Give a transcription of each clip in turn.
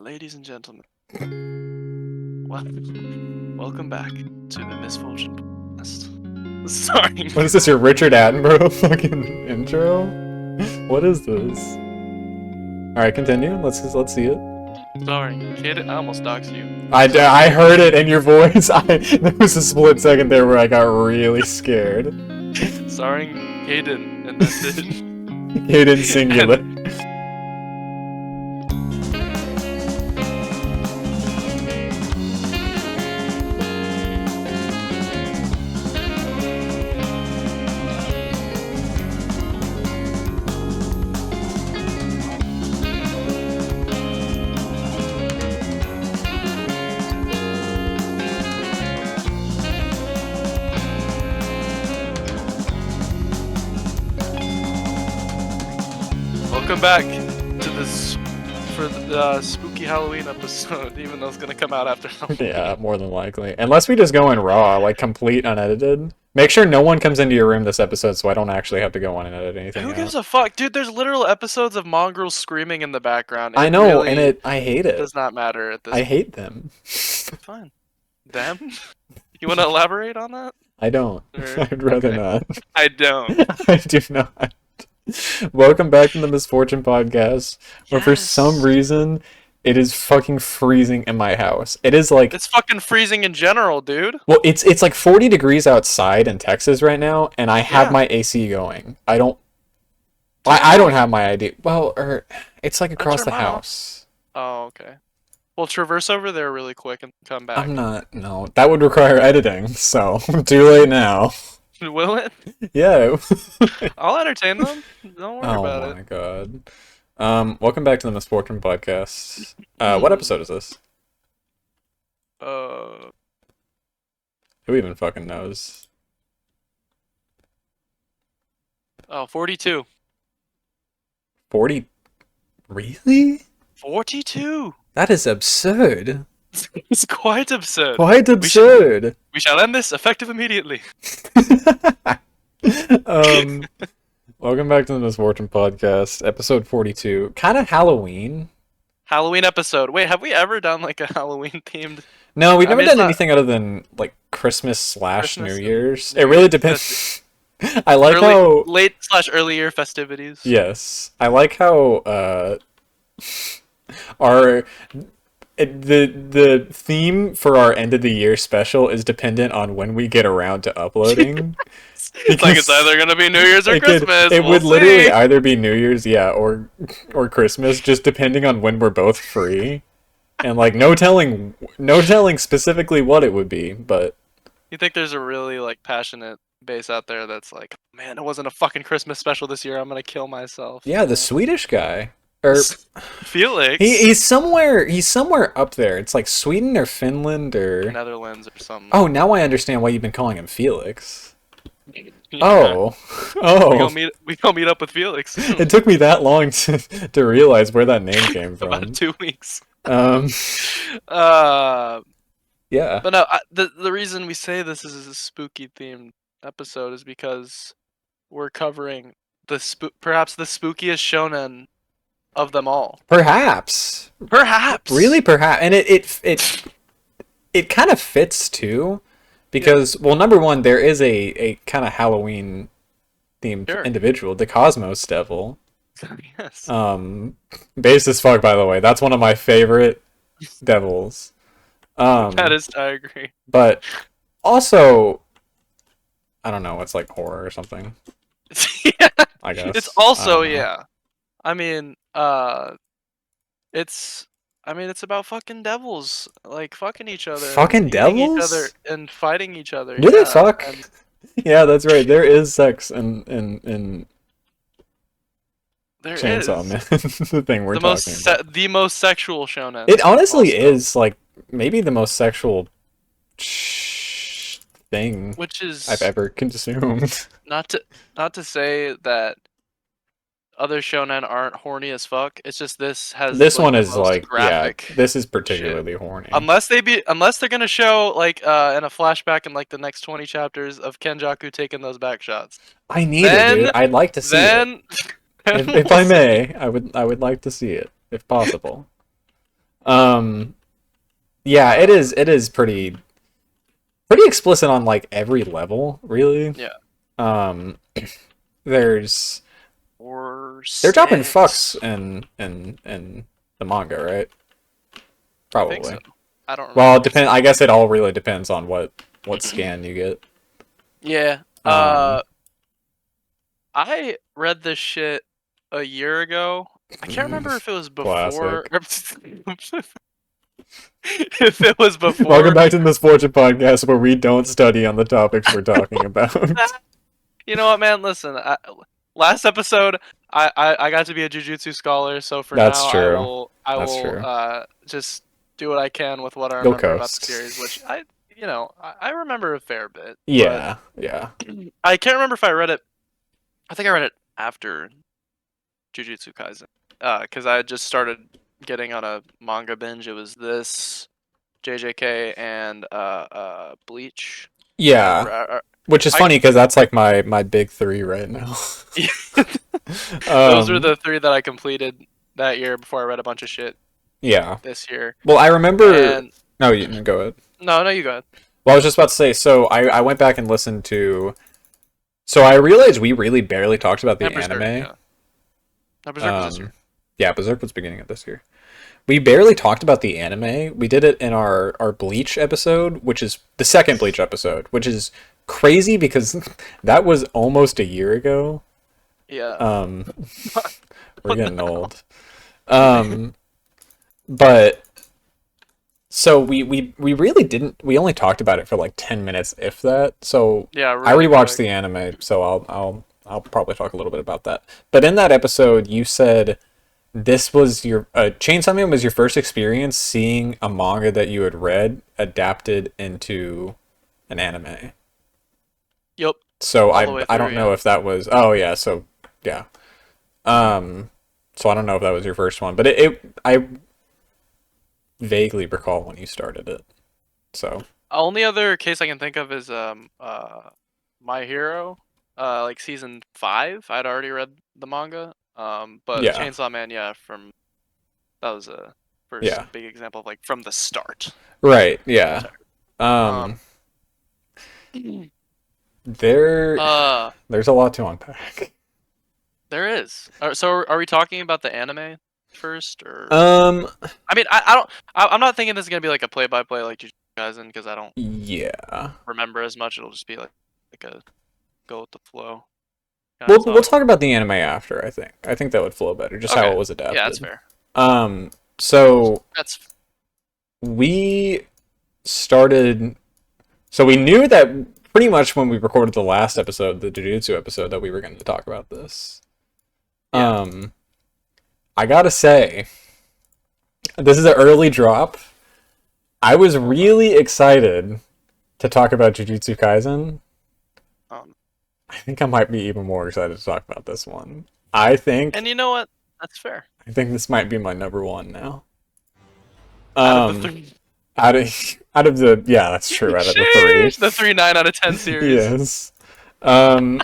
Ladies and gentlemen, welcome back to the Misfortune Podcast. Sorry. What is this, your Richard Attenborough fucking intro? What is this? Alright, continue. Let's see it. Starring kid. I almost doxed you. I heard it in your voice. There was a split second there where I got really scared. Starring Caden, and that's it. Caden singular. Welcome back to this for the spooky Halloween episode, even though it's gonna come out after Halloween. Yeah, more than likely. Unless we just go in raw, like complete unedited. Make sure no one comes into your room this episode so I don't actually have to go on and edit anything Who out. gives a fuck, dude? There's literal episodes of mongrels screaming in the background. I know, really and I hate it. does not matter at this. I hate them. Fine. Them? You want to elaborate on that? I don't. Or- I'd rather okay. not. I don't. I do not. Welcome back to the Misfortune Podcast, where for some Yes. reason it is fucking freezing in my house. It is like, It's fucking freezing in general, dude. well, it's like 40 degrees outside in Texas right now, and I have Yeah. my AC going. I don't have my ID. Well, it's like across your the mom. house. Oh, okay. Well, traverse over there really quick and come back. No, that would require editing, so too late now. Will it? Yeah. I'll entertain them. Don't worry about Oh my it. god. Welcome back to the Misfortune Podcast. What episode is this? Uh, Who even fucking knows? 42. 40? Really? 42. That is absurd. It's quite absurd. Quite absurd. We shall end this effective immediately. Welcome back to the Misfortune Podcast, episode 42. Kind of Halloween. Halloween episode. Wait, have we ever done like a Halloween themed? No, we've I never mean, it's done not- anything other than like Christmas / Christmas New and Year's. New It really Year's depends. I like Early, how late / early year festivities. yes, I like how our the theme for our end of the year special is dependent on when we get around to uploading. It's like it's either gonna be New Year's or Christmas. It We'll would literally see. either be New Year's, yeah, or Christmas, just depending on when we're both free. And like no telling specifically what it would be, but You think there's a really like passionate base out there that's like, man, it wasn't a fucking Christmas special this year. I'm gonna kill myself. yeah, the Swedish guy. Or Felix. he's somewhere up there. It's like Sweden or Finland or Netherlands or something. oh, now I understand why you've been calling him Felix. Yeah. Oh. We go meet up with Felix. It took me that long to realize where that name came from. About 2 weeks. Um, yeah. But no, the reason we say this is a spooky themed episode is because we're covering perhaps the spookiest shonen of them all. Perhaps. Perhaps. Really, perhaps. And it kind of fits too, because well, number one, there is a kind of Halloween themed Sure. individual, the Cosmos Devil. Yes. Base as fuck, by the way. That's one of my favorite devils. That is, I agree. But also, I don't know. It's like horror or something. Yeah. I guess It's also I don't know. yeah. I mean, it's about fucking devils like fucking each other, Fucking eating each devils? other and fighting each other. Do they yeah, fuck? and Yeah, that's right. There is sex in there Chainsaw is Man. The thing we're the most talking about. the most sexual shonen. It honestly also, is like maybe the most sexual thing which is I've ever consumed. not to say that other shonen aren't horny as fuck. It's just this has This like, one the is most like graphic. yeah, this is particularly horny. Unless they're gonna show like in a flashback in like the next 20 chapters of Kenjaku taking those back shots. I need it, dude. I'd like to see it. Then If I may, I would like to see it if possible. Um, yeah, it is. It is pretty explicit on like every level, really. Yeah. Um, there's Or they're dropping six. fucks in the manga, right? I think so. Probably. I don't Well, remember it off the depend. top I of my guess it all really depends on what scan you get. Yeah. Um, I read this shit a year ago. I can't remember if it was before. classic. If it was Welcome before. back to the Misfortune Podcast, where we don't study on the topics we're talking about. You know what, man? Listen, last episode, I got to be a jujutsu scholar, so for That's now, true. I That's will true. just do what I can with what I Go remember about the series, coast. which I remember a fair bit, but Yeah, yeah. I can't remember if I read it. I think I read it after Jujutsu Kaisen, because I had just started getting on a manga binge. It was this, JJK, and Bleach, and Yeah. Which is I funny because that's like my big three right now. those were um, the three that I completed that year before I read a bunch of shit yeah. this year. Well, I remember. And No, you go ahead. no, you go ahead. Well, I was just about to say. So I went back and listened to. So I realized we really barely talked about the And Berserk, anime. yeah. No, Berserk was this year. Um, yeah, Berserk was beginning of this year. We barely talked about the anime. We did it in our Bleach episode, which is the second Bleach episode, which is crazy because that was almost a year ago. Yeah. Um, we're What getting the hell? old. Um, but so we really didn't. We only talked about it for like 10 minutes, if that. So Yeah, I really rewatched quick. the anime, so I'll probably talk a little bit about that. But in that episode, you said this was your Chainsaw Man was your first experience seeing a manga that you had read adapted into an anime. Yup. So All the I way I through, don't know yeah. if that was, oh yeah, so yeah. Um so I don't know if that was your first one, but it I vaguely recall when you started it. So Only other case I can think of is My Hero. Like season 5. I'd already read the manga. But yeah. Chainsaw Man, yeah, from that was a first Yeah. big example of like from the start. Right. Yeah. Which Um there uh there's a lot to unpack. there is. So are we talking about the anime first, or? Um I mean, I don't. I'm not thinking this is gonna be like a play-by-play like Jujutsu Kaisen, because I don't yeah. remember as much. It'll just be like a go with the flow kind of We'll talk. talk about the anime after, I think. I think that would flow better, just how Okay. it was Yeah, that's adapted. fair. So That's we started so we knew that pretty much when we recorded the last episode, the Jujutsu episode, that we were going to talk about this. yeah. Um I gotta say, this is an early drop. I was really excited to talk about Jujutsu Kaisen. Um, I think I might be even more excited to talk about this one. I think and you know what? That's fair. I think this might be my number one now. Out of the Um, three, out of the yeah, that's true. Out of the three, sheesh, the 3 9 out of 10 series. yes. Um,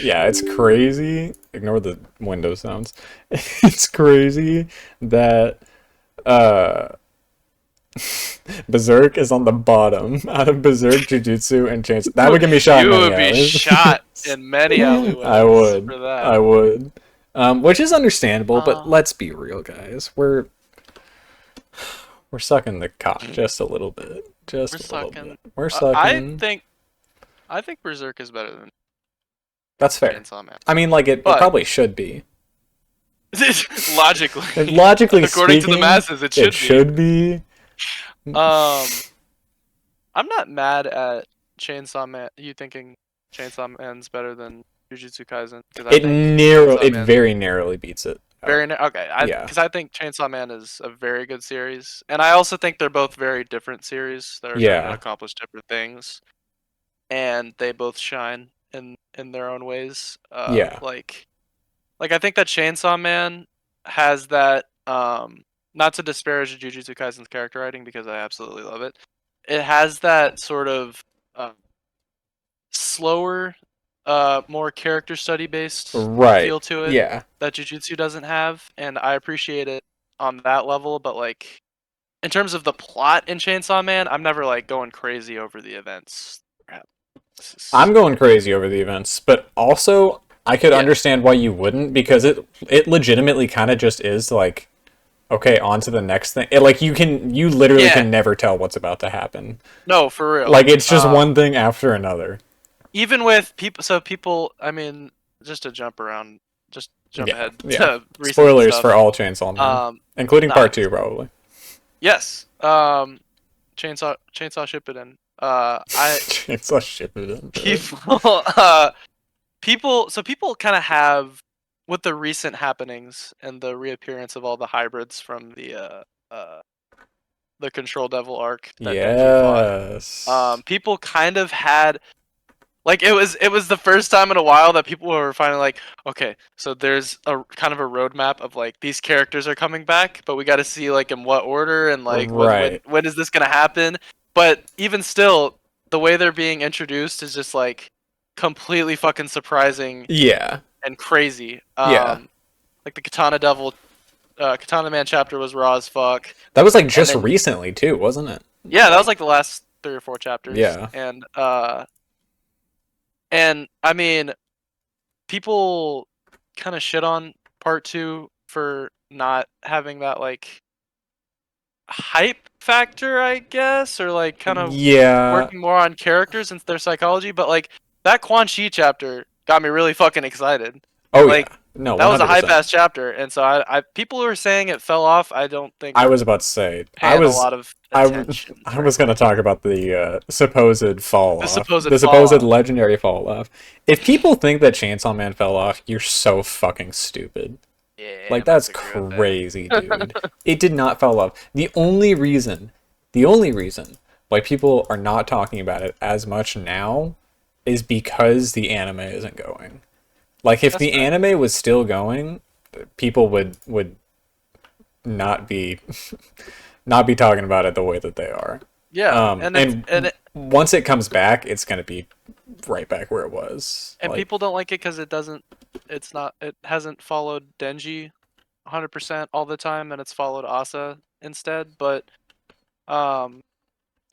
yeah, it's crazy. Ignore the window sounds. It's crazy that uh Berserk is on the bottom out of Berserk, Jujutsu, and Chainsaw. That would get me shot in You many would be shot alleys. in many I alleyways would. for that. I would. Which is understandable, but Uh, let's be real, guys. We're sucking the cock just a little bit. we're Just a little sucking. bit. We're I sucking. think Berserk is better than That's fair. Chainsaw Man, I mean, like, it but probably should be. logically, Logically according to the speaking, masses, it it should be. should be. Um, I'm not mad at Chainsaw Man. You thinking Chainsaw Man's better than Jujutsu Kaisen? Because I think Chainsaw It Man very narrowly beats it out. okay. Yeah. Because I think Chainsaw Man is a very good series, and I also think they're both very different series that are trying to Yeah. accomplish different things, and they both shine in their own ways. Yeah. Like I think that Chainsaw Man has that. Not to disparage Jujutsu Kaisen's character writing, because I absolutely love it. It has that sort of uh, slower, more character study based Right. feel to it Yeah. that Jujutsu doesn't have, and I appreciate it on that level. But like in terms of the plot in Chainsaw Man, I'm never like going crazy over the events. Crap. I'm going crazy over the events, but also I could Yeah. understand why you wouldn't, because it legitimately kind of just is like, okay, on to the next thing. Like you literally Yeah. can never tell what's about to happen. No, for real. Like it's just one thing after another. Even with people, so people, I mean, just to jump around, just jump Yeah, ahead yeah. to recent Spoilers for stuff. all Chainsaw Man, including Nah, part 2 probably. yes. Chainsaw Shippuden. I Chainsaw Shippuden. people, so people kind of have, with the recent happenings and the reappearance of all the hybrids from the Control Devil arc that Denji fought. Yes. People kind of had, like, it was the first time in a while that people were finally like, okay, so there's a kind of a roadmap of like these characters are coming back, but we got to see like in what order and like Right. when is this gonna happen? But even still, the way they're being introduced is just like completely fucking surprising Yeah. and crazy. Yeah. Like the Katana Man chapter was raw as fuck, That was like and just then recently too, wasn't it? yeah, that was Like, like the last 3 or 4 chapters, yeah. and I mean, people kind of shit on part two for not having that like hype factor, I guess, or like kind of Yeah. working more on characters and their psychology. But like that Quan Chi chapter got me really fucking excited. Oh yeah. Like No, that was a hype 100%. ass chapter, and so I people who are saying it fell off, I don't think I are was about to say paying a lot of attention. I was going to talk about the supposed fall The off, supposed the supposed fallout. legendary fall off. If people think that Chainsaw Man fell off, you're so fucking stupid. Yeah, Like I'm about that's to agree with that. crazy, dude. It did not fall off. The only reason why people are not talking about it as much now is because the anime isn't going. Like if That's the fair. anime was still going, people would not be not be talking about it the way that they are. Yeah, and it's And once it comes back, it's gonna be right back where it was. and Like, people don't like it because it hasn't followed Denji 100% all the time, and it's followed Asa instead. But um,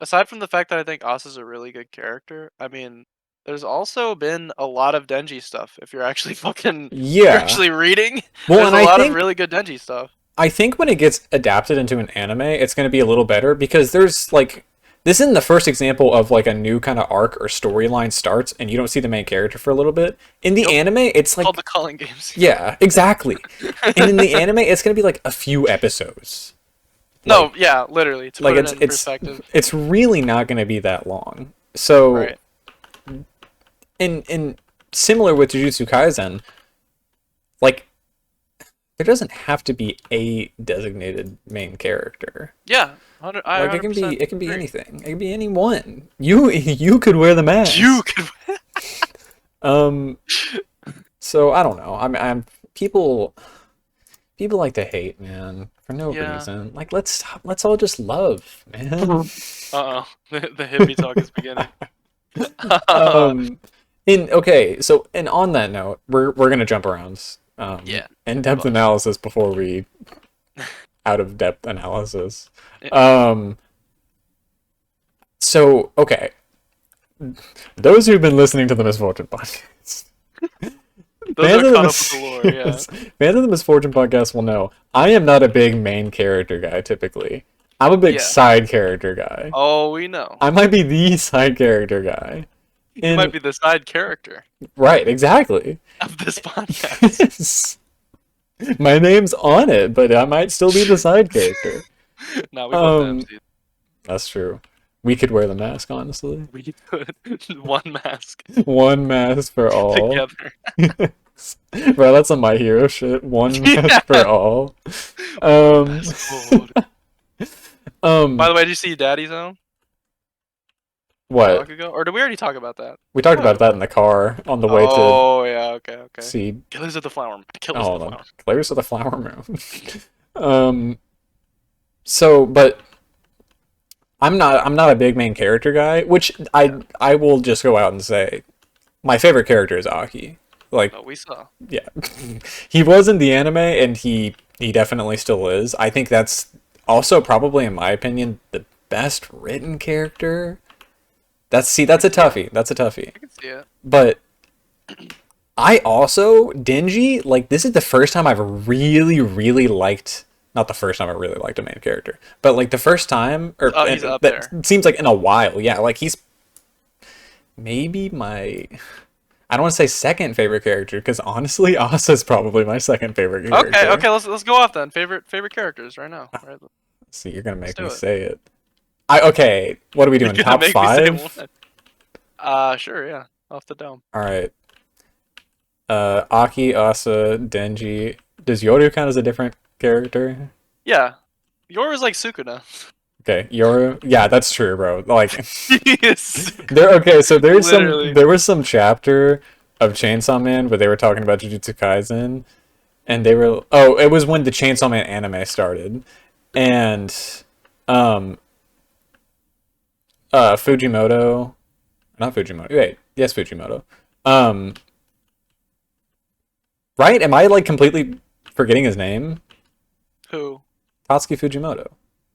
aside from the fact that I think Asa's a really good character, I mean, there's also been a lot of Denji stuff. If you're actually if you're yeah. actually reading, Well, there's and a lot of really good Denji stuff. I think when it gets adapted into an anime, it's going to be a little better because there's like this isn't the first example of like a new kind of arc or storyline starts and you don't see the main character for a little bit. In the Yep, anime, it's called like the Calling Games. yeah, exactly. And in the anime, it's going to be like a few episodes. No, Like yeah, literally, to like put it in perspective. it's really not going to be that long. So Right. in similar with Jujutsu Kaisen, like there doesn't have to be a designated main character. Yeah, I Like 100% it can be agree. anything. It can be anyone. You could wear the mask. You could. Um so I don't know. I'm people like to hate, man, for no Yeah. reason. Like let's all just love, man. Uh-oh. The hippie talk is beginning. um in okay, so and on that note, we're gonna jump around. Yeah. In-depth Bunch. analysis before we out of depth analysis. Yeah. Um so okay. Those who've been listening to the Misfortune podcast. Those are caught up with the lore, yeah. Fans of the Misfortune podcast will know I am not a big main character guy typically. I'm a big Yeah. side character guy. Oh, we know. I might be the side character guy. You might be the side character Right, exactly. of this podcast. My name's on it, but I might still be the side character. No, we both the MCs. That's true. We could wear the mask, honestly. We could. One mask One mask for all. together. Bro, that's some My Hero shit. One Yeah. mask for all. Um, By the way, did you see Daddy Zone? A what? while ago? Or did we already talk about that? We talked about that in the car on the way to Oh, yeah, okay. see. Killers of the Flower Moon. Killers Oh, of the the Flower Moon. Players of the Flower Moon. So, but I'm not a big main character guy, which I will just go out and say my favorite character is Aki. Like, Oh, we saw. yeah. He was in the anime and he definitely still is. I think that's also probably in my opinion the best written character. That's a Yeah, toughie. That's a toughie. I can see it. But I also Denji, like this is the first time I've really liked, not the first time I really liked a main character, but like the first time or Oh, he's and up that there. seems like in a while. Yeah, like he's maybe my I don't want to say second favorite character because honestly, Asa's probably my second favorite Okay, character. okay, let's go off then. Favorite characters right now. Right, See, you're gonna let's make do me it. say it. I Okay. What are we You're doing? gonna Top make me say one. five? Sure, yeah, off the dome. All right. Aki, Asa, Denji. Does Yoru count as a different character? Yeah, yours like Sukuna. Okay, Yoru. Yeah, that's true, bro. Like, He is there. Sukuna, Okay, so literally. there was some chapter of Chainsaw Man where they were talking about Jujutsu Kaisen, and they were it was when the Chainsaw Man anime started, and um Fujimoto, not Fujimoto. Wait, yes, Fujimoto. Um, right? Am I like completely forgetting his name? Who? Tatsuki Fujimoto.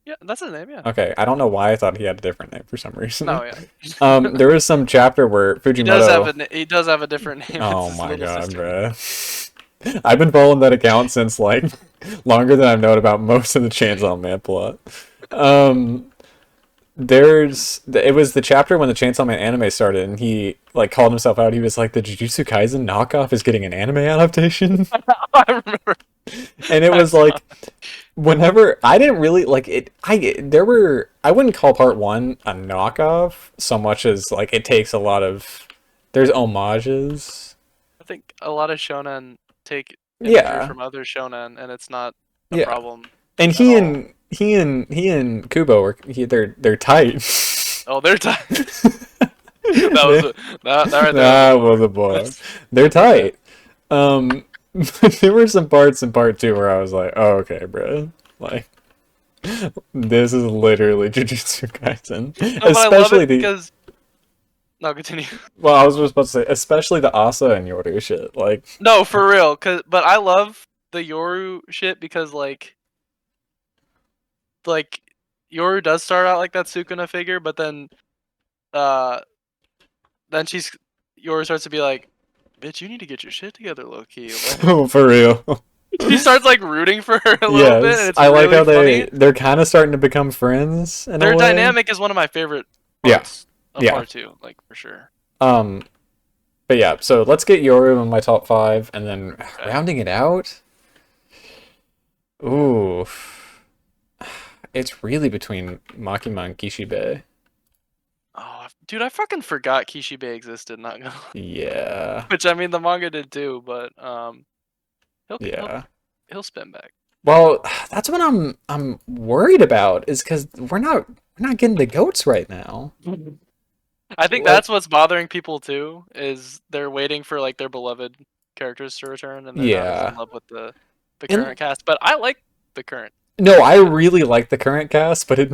Yeah, that's his name. Yeah. Okay, I don't know why I thought he had a different name for some reason. No, yeah. There was some chapter where He does have Fujimoto. he does have a different name. It's Oh his my little god, sister. bruh. I've been following that account since like longer than I've known about most of the Chainsaw Man plot. Um, it was the chapter when the Chainsaw Man anime started, and he like called himself out. He was like, "The Jujutsu Kaisen knockoff is getting an anime adaptation," I remember. and it I was saw. like, whenever I didn't really like it, I wouldn't call part one a knockoff so much as like it takes a lot of there's homages. I think a lot of shonen take imagery Yeah, from other shonen, and it's not a yeah. problem And at all. he and Kubo they're tight. Oh, they're tight. That was They- that right there was a that bar. was a bar. That's, They're yeah. tight. There were some parts in part two where I was like, "Oh, okay, bro. Like, this is literally Jujutsu Kaisen." No, but I love Especially it the because no, continue. well, I was just about to say, especially the Asa and Yoru shit. Like, No, for real. But I love the Yoru shit because like Yoru does start out like that Sukuna figure, but uh then Yoru starts to be like, bitch, you need to get your shit together, low key. Like for real. she starts like rooting for her a little bit, and Yes, it's I like really how funny. they're kind of starting to become friends in a Their way. dynamic is one of my favorite Yeah, parts of yeah. part two, like for sure. Um, but yeah, so let's get Yoru in my top five, and then Okay. rounding it out. Ooh, it's really between Makima and Kishibe. Oh, dude, I fucking forgot Kishibe existed. Not gonna, Yeah, which I mean the manga did too, but he'll he'll yeah. he'll spin back. Well, that's what I'm worried about is because we're not getting the goats right now. I think Like, that's what's bothering people too, is they're waiting for like their beloved characters to return, and they're not as in yeah, love with the and current cast. But I like the current no, I cast. really like the current cast, but it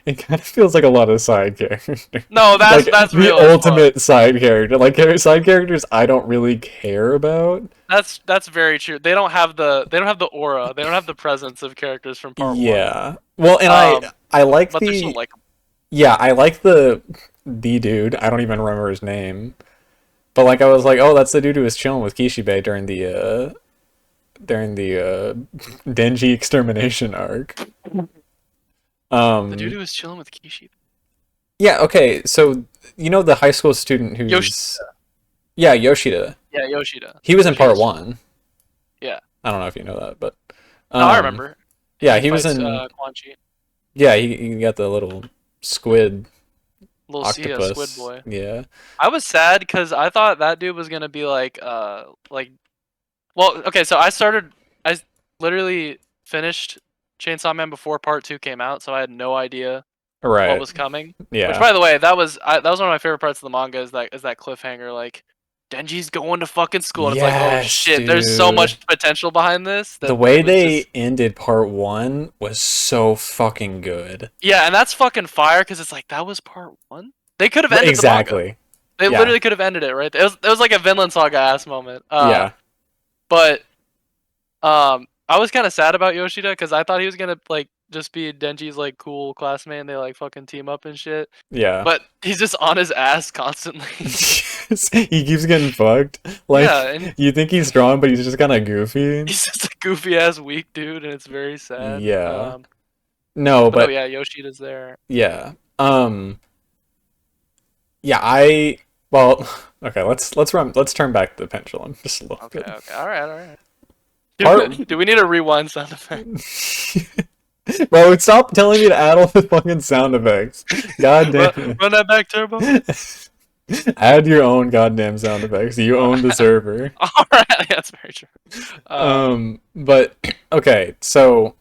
it kind of feels like a lot of side characters. No, Like that's the real as fuck. ultimate side character. Like side characters I don't really care about. That's very true. They don't have the aura. They don't have the presence of characters from part one. Yeah. Well, and Um, I like but they're so the likable. yeah, I like the dude. I don't even remember his name. But like I was like, "Oh, that's the dude who was chilling with Kishibe during the Denji extermination arc." The dude who Um was chilling with Kishi. yeah, okay. So, you know the high school student Yoshi. who's yeah, Yoshida. Yeah, Yoshida. He was in part Yoshida's. 1. Yeah. I don't know if you know that, but No, I um remember. yeah, He he was fights in Quan Chi. yeah, he got the little squid Little Sia, Squid octopus. Boy. Yeah. I was sad because I thought that dude was gonna be like well, okay, so I literally finished Chainsaw Man before part two came out, so I had no idea what Right. was coming. Which, Yeah. by the way, that was one of my favorite parts of the manga is that cliffhanger. Like, Denji's going to fucking school, and it's like, oh Yes, shit, there's so dude. much potential behind this The that way was just they ended part 1 was so fucking good. yeah, and that's fucking fire because it's like that was part one. They could have ended the manga. Exactly. They Yeah. literally could have ended it right. It was like a Vinland Saga ass moment. Yeah. But I was kind of sad about Yoshida because I thought he was gonna like just be Denji's like cool classmate and they like fucking team up and shit. Yeah. But he's just on his ass constantly. He keeps getting fucked. Yeah, Like and you think he's strong, but he's just kind of goofy. he's just a goofy ass weak dude, and it's very sad. Yeah. No, But no, but yeah, Yoshida's there. yeah. Yeah, I well, okay, let's turn back the pendulum just a little Okay, bit. okay, all right, all right. Part Do we need a rewind sound effect? Bro, stop telling me to add all the fucking sound effects. God damn Run that back, Turbo. it. Add your own goddamn sound effects. You All own the server. right, that's very true. But okay, so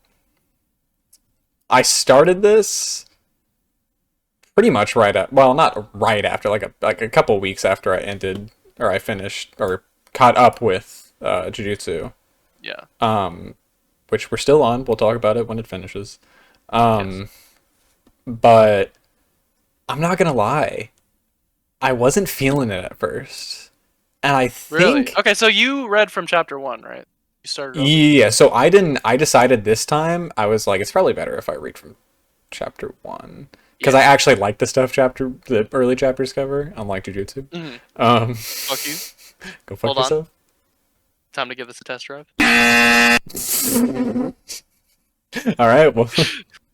I started this pretty much right at well, not right after, like a couple weeks after I ended or I finished or caught up with Jujutsu. Yeah. Which we're still on. We'll talk about it when it finishes. Yes. But I'm not gonna lie, I wasn't feeling it at first, and I Really? think Okay, so you read from chapter 1, right? You started over. yeah. So I didn't. I decided this time I was like, it's probably better if I read from chapter one because I Yeah. actually like the early chapters cover, unlike Jujutsu. Mm-hmm. Um, Fuck you. go fuck Hold on. yourself. Time to give this a test drive. All right, well,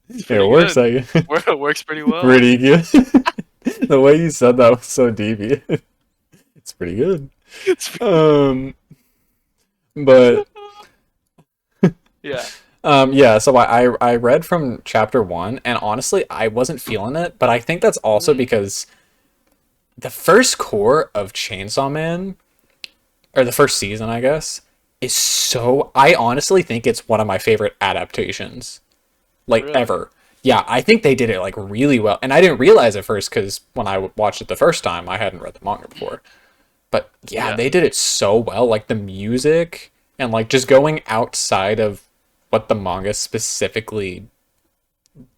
It's it pretty works. good. I It works pretty well. pretty good. The way you said that was so devious. It's pretty good. It's pretty- But yeah. yeah. So I read from chapter one, and honestly, I wasn't feeling it. But I think that's also Mm, because the first core of Chainsaw Man, or the first season, I guess, is so. I honestly think it's one of my favorite adaptations, like really? ever. Yeah, I think they did it like really well, and I didn't realize at first because when I watched it the first time, I hadn't read the manga before. But yeah, Yeah. they did it so well. Like the music and like just going outside of what the manga specifically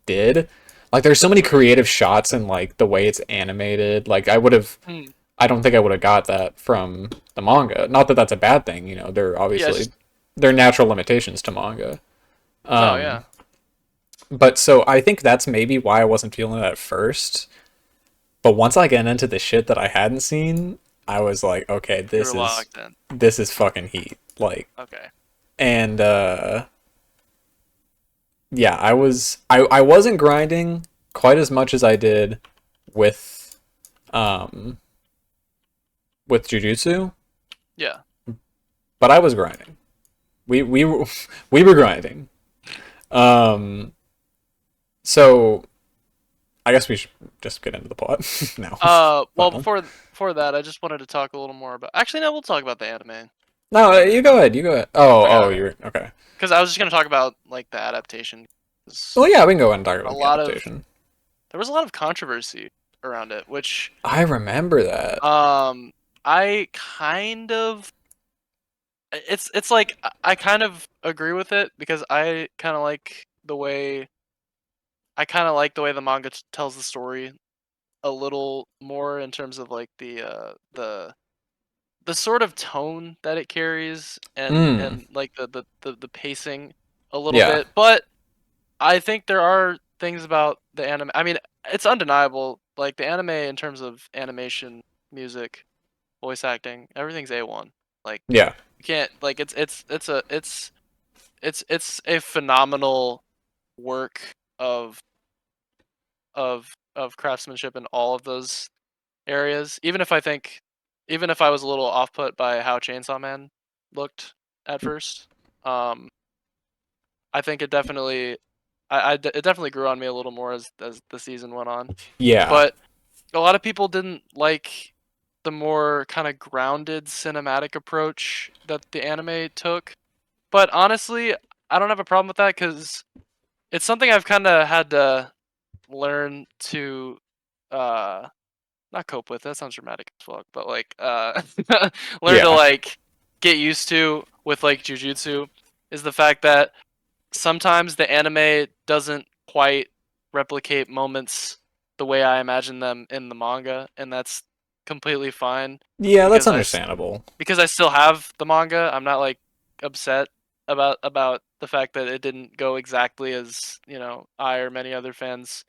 did. Like there's so many creative shots and like the way it's animated. Like Hmm. I don't think I would have got that from the manga. Not that that's a bad thing, you know. They're Yeah, obviously just there are natural limitations to manga. no, yeah. But so I think that's maybe why I wasn't feeling it at first. But once I get into the shit that I hadn't seen, I was like, okay, You were locked in. this is fucking heat. Like Okay. and yeah, I wasn't grinding quite as much as I did with um with Jujutsu, Yeah. but I was grinding. We were we were grinding. Um so I guess we should just get into the plot now. Well, Finally. before that, I just wanted to talk a little more about. Actually, no, we'll talk about the anime. No, you go ahead. You go ahead. Oh, Okay, oh, okay. you're okay. Because I was just gonna talk about like the adaptation. 'Cause Well, yeah, we can go ahead and talk a about the lot of adaptation. there was a lot of controversy around it, which I remember that. I kind of it's like I kind of agree with it because I kind of like the way the manga tells the story a little more in terms of like the sort of tone that it carries Mm, and like the pacing a little yeah, bit. But I think there are things about the anime. I mean, it's undeniable. Like the anime in terms of animation, music, voice acting, everything's A1. Like yeah, you can't like it's a phenomenal work of of craftsmanship in all of those areas. Even if I was a little off put by how Chainsaw Man looked at first, um, I think it definitely grew on me a little more as the season went on. yeah, But a lot of people didn't like the more kind of grounded cinematic approach that the anime took. But honestly, I don't have a problem with that because it's something I've kind of had to learn to uh not cope with. That sounds dramatic as fuck, but like learn to yeah, like get used to with like jujutsu is the fact that sometimes the anime doesn't quite replicate moments the way I imagine them in the manga, and that's completely fine yeah. That's because understandable. because I still have the manga. I'm not like upset about the fact that it didn't go exactly as I or many other fans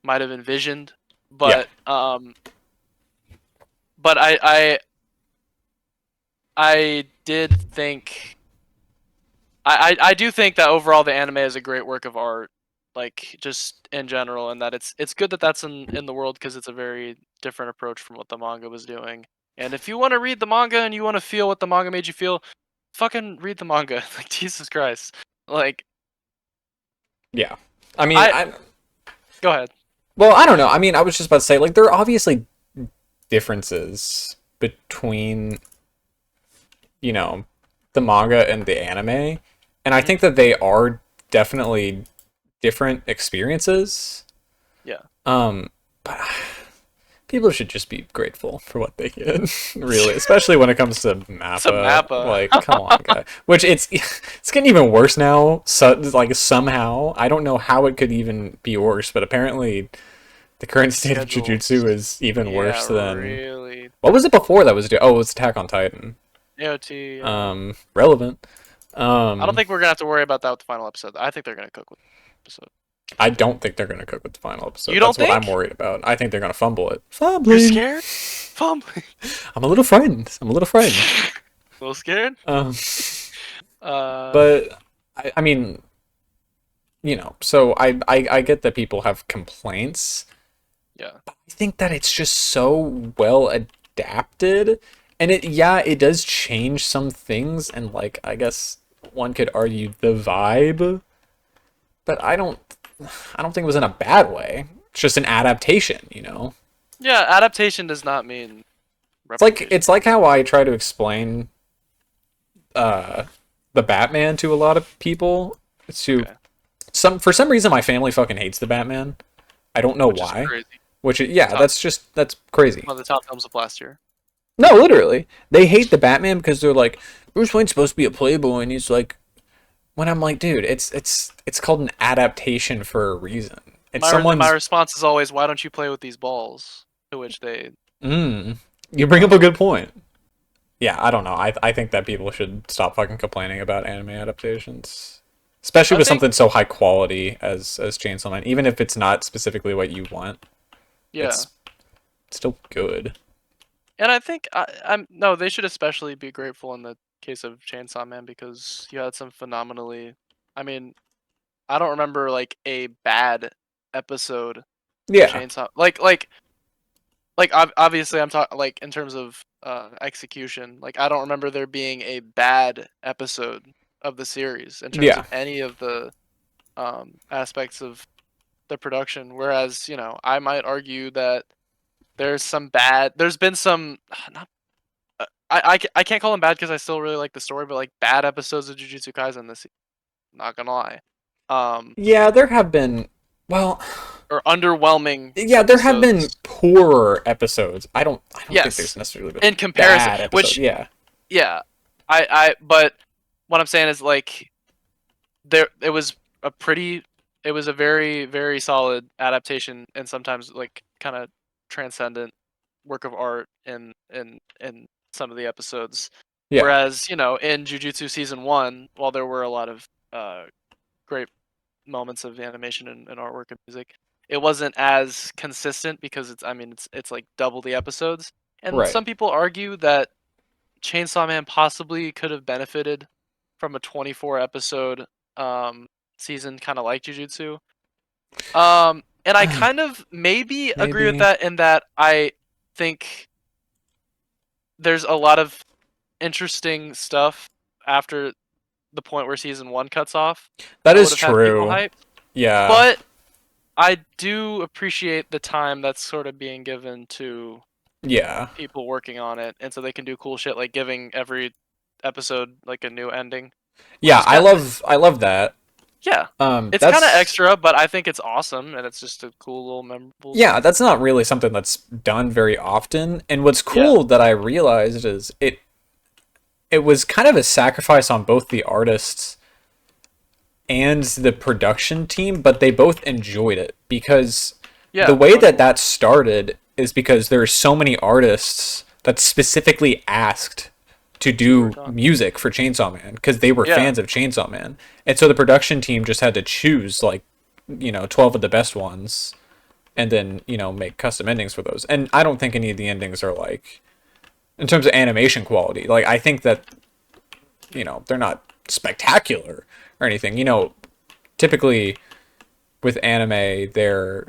might have envisioned. Yeah. But I did think I do think that overall the anime is a great work of art, like just in general, and that it's good that that's in the world because it's a very different approach from what the manga was doing. And if you want to read the manga and you want to feel what the manga made you feel, fucking read the manga. Like Jesus Christ. Like Yeah. I mean, I go ahead. well, I don't know. I mean, I was just about to say, like, there are obviously differences between, you know, the manga and the anime, and I think that they are definitely different experiences. Yeah. But people should just be grateful for what they get, really, especially when it comes to It's a Mappa. mappa. Like, come on, guy. Which it's getting even worse now. So, like, somehow I don't know how it could even be worse, but apparently the current state of Schedules. Jujutsu is even worse than Really. what was it before that was oh, it was Attack on Titan. AOT. Relevant. I don't think we're gonna have to worry about that with the final episode. I think they're gonna cook with the episode. I don't think they're gonna cook with the final episode. You don't That's what I'm think? worried about. I think they're gonna fumble it. You're Fumbling. scared? Fumbling. I'm a little frightened. I'm a little frightened. A little scared? But I mean, so I get that people have complaints. Yeah. But I think that it's just so well adapted, and it does change some things, and like I guess one could argue the vibe, but I don't think it was in a bad way. It's just an adaptation, Yeah, adaptation does not mean It's like how I try to explain the Batman to a lot of people. Okay. For some reason my family fucking hates the Batman. I don't know Which why. is crazy. That's crazy. One of the top films of last year. No, literally. They hate the Batman because they're like, Bruce Wayne's supposed to be a playboy, and he's like, when I'm like, dude, it's called an adaptation for a reason. My response is always, why don't you play with these balls? To which they you bring up a good point. Yeah, I don't know. I think that people should stop fucking complaining about anime adaptations. Especially with something so high quality as Chainsaw Man. Even if it's not specifically what you want. Yeah. It's still good. And I think no, they should especially be grateful in the case of Chainsaw Man because you had some phenomenally. I mean, I don't remember like a bad episode of Yeah. Chainsaw. Obviously I'm talking like in terms of execution. Like I don't remember there being a bad episode of the series in terms of any of the aspects of the production. Whereas I might argue that there's been some not I can't call them bad because I still really like the story, but like bad episodes of Jujutsu Kaisen this season. Not gonna lie. Yeah, there have been or underwhelming. Yeah, there have been poorer episodes. I don't think there's necessarily been in comparison, bad episodes. yeah. But what I'm saying is like it was a very very solid adaptation and sometimes like kind of transcendent work of art in some of the episodes. Yeah. Whereas in Jujutsu season 1, while there were a lot of great moments of animation and artwork and music, it wasn't as consistent because it's like double the episodes. And some people argue that Chainsaw Man possibly could have benefited from a 24 episode season, kind of like Jujutsu. And I kind of maybe agree with that in that I think there's a lot of interesting stuff after the point where season 1 cuts off. That is true. Yeah. But I do appreciate the time that's sort of being given to people working on it, and so they can do cool shit like giving every episode like a new ending. Yeah, I love that. Yeah. It's kind of extra, but I think it's awesome, and it's just a cool little memorable. Yeah, that's not really something that's done very often. And what's cool that I realized is it was kind of a sacrifice on both the artists and the production team, but they both enjoyed it because the way that started is because there are so many artists that specifically asked to That's what we were do talking. music for Chainsaw Man because they were Yeah, fans of Chainsaw Man, and so the production team just had to choose like 12 of the best ones and then make custom endings for those. And I don't think any of the endings are like in terms of animation quality. Like I think that they're not spectacular or anything. Typically with anime, they're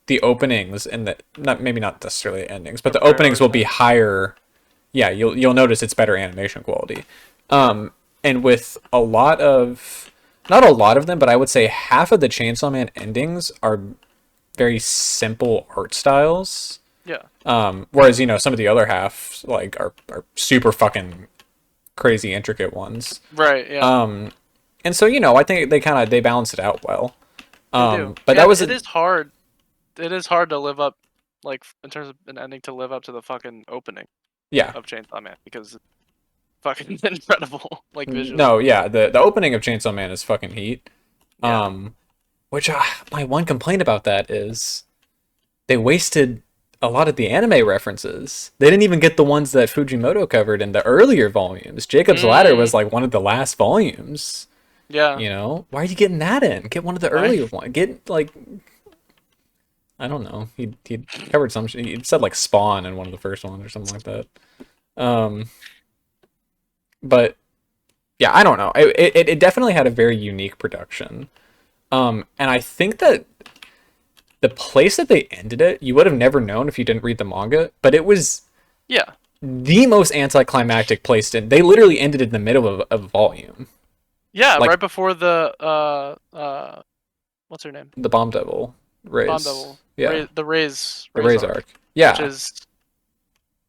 the openings and the not maybe not necessarily endings, but they're the openings will be prioritized. higher. Yeah, you'll notice it's better animation quality. Yeah. And with a lot of not a lot of them, but I would say half of the Chainsaw Man endings are very simple art styles. Yeah. Whereas some of the other half like are super fucking crazy intricate ones. Right. Yeah. And so I think they balance it out well. They do. But that And was it is hard. It is hard to live up, like in terms of an ending, to live up to the fucking opening yeah. of Chainsaw Man because it's fucking incredible, like visually. No, yeah, the opening of Chainsaw Man is fucking heat. Yeah. Um, which my one complaint about that is they wasted a lot of the anime references. They didn't even get the ones that Fujimoto covered in the earlier volumes. Jacob's Ladder Mm. was like one of the last volumes. Yeah. Why are you getting that in? Get one of the Right. earlier ones. Get like I don't know. He covered some. He said like Spawn in one of the first ones or something like that. Um, but yeah, I don't know. It definitely had a very unique production. And I think that the place that they ended it, you would have never known if you didn't read the manga, but it was Yeah. the most anticlimactic place. They literally ended it in the middle of a volume, Yeah. like Right before the what's her name? the Bomb Devil Bomb Rays. Devil. Yeah, The Rays the Rays Rays arc, arc. which Yeah, is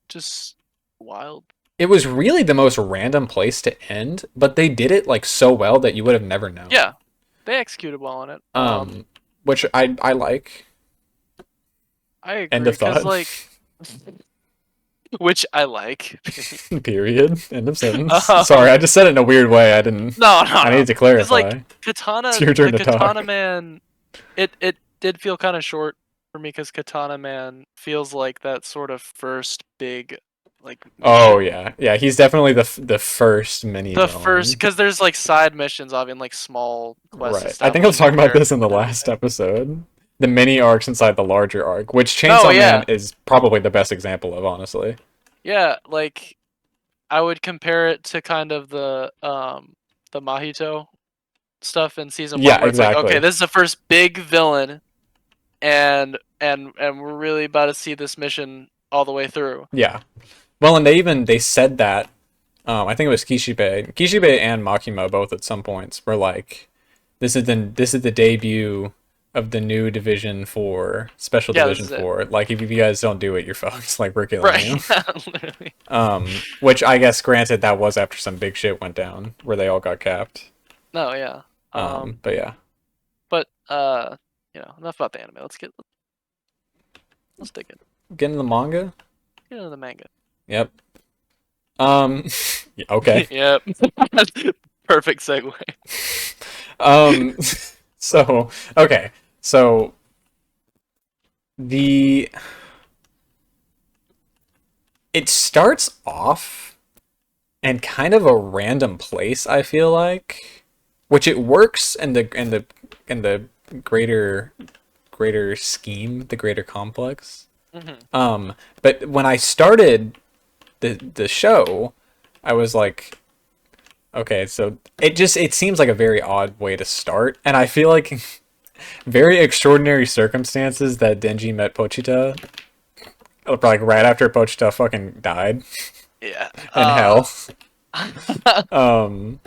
just wild. it was really the most random place to end, but they did it like so well that you would have never known. Yeah. They executed well on it. Um, which I like. I End agree of because thought. like, which I like. Period. End of sentence. Sorry, I um, just said it in a weird way. I didn't. no, I no, needed to because like clarify. It's Katana, your turn the to Katana talk. Man, it did feel kind of short for me because Katana Man feels like that sort of first big like Oh mission. yeah, yeah. He's definitely the first mini The first, villain. because there's like side missions, obviously, like small quests Right. I think I was establishing your talking about this in characters the and last everything. episode. The mini arcs inside the larger arc, which No, Chainsaw Man yeah, is probably the best example of, honestly. yeah. Like I would compare it to kind of the Mahito stuff in season one, Yeah, where it's like, okay, exactly. this is the first big villain, and we're really about to see this mission all the way through. Yeah. Well, and they said that. I think it was Kishibe and Makima both at some points were like, this is the debut of the new Division 4, Special Yeah, this Division is it. 4. Like, if you guys don't do it, you're fucked. Like, we're killing Right. you. Literally. Which I guess, granted, that was after some big shit went down where they all got capped. No, yeah. But yeah, But enough about the anime. Let's dig in. getting the manga. Get into the manga. Yep. Um, yeah, okay. Yep. Perfect segue. Um, so okay, so the it starts off in kind of a random place, I feel like, which it works in the greater scheme, the greater complex. Hmm. But when I started the show, I was like, okay, so it seems like a very odd way to start, and I feel like very extraordinary circumstances that Denji met Pochita, like right after Pochita fucking died Yeah. in hell. Um,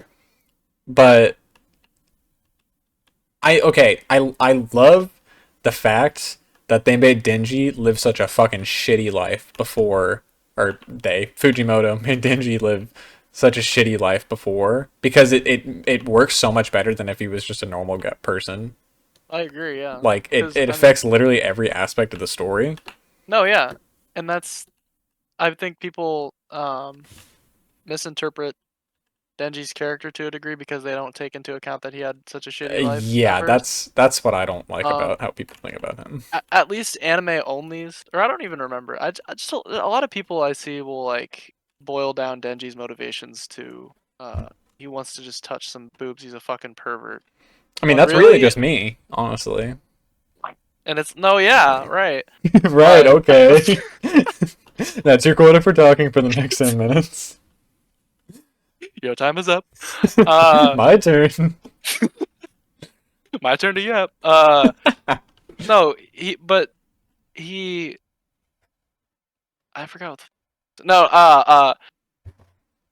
but I love the fact that they made Denji live such a fucking shitty life before, or Fujimoto made Denji live such a shitty life before because it works so much better than if he was just a normal gut person. I agree. Yeah. Like Because it I mean, affects literally every aspect of the story. no, yeah, and that's I think people misinterpret Denji's character to a degree because they don't take into account that he had such a shitty life at Yeah, first. that's what I don't like Um, about how people think about him. at least anime onlys, or I don't even remember. I just a lot of people I see will like boil down Denji's motivations to he wants to just touch some boobs. He's a fucking pervert. I mean, But that's really really, just me, honestly. and it's no, yeah, right. Right, But okay. That's your quota for talking for the next 10 minutes. your time is up. Uh, My turn. my turn to yap. No, he, I forgot. No,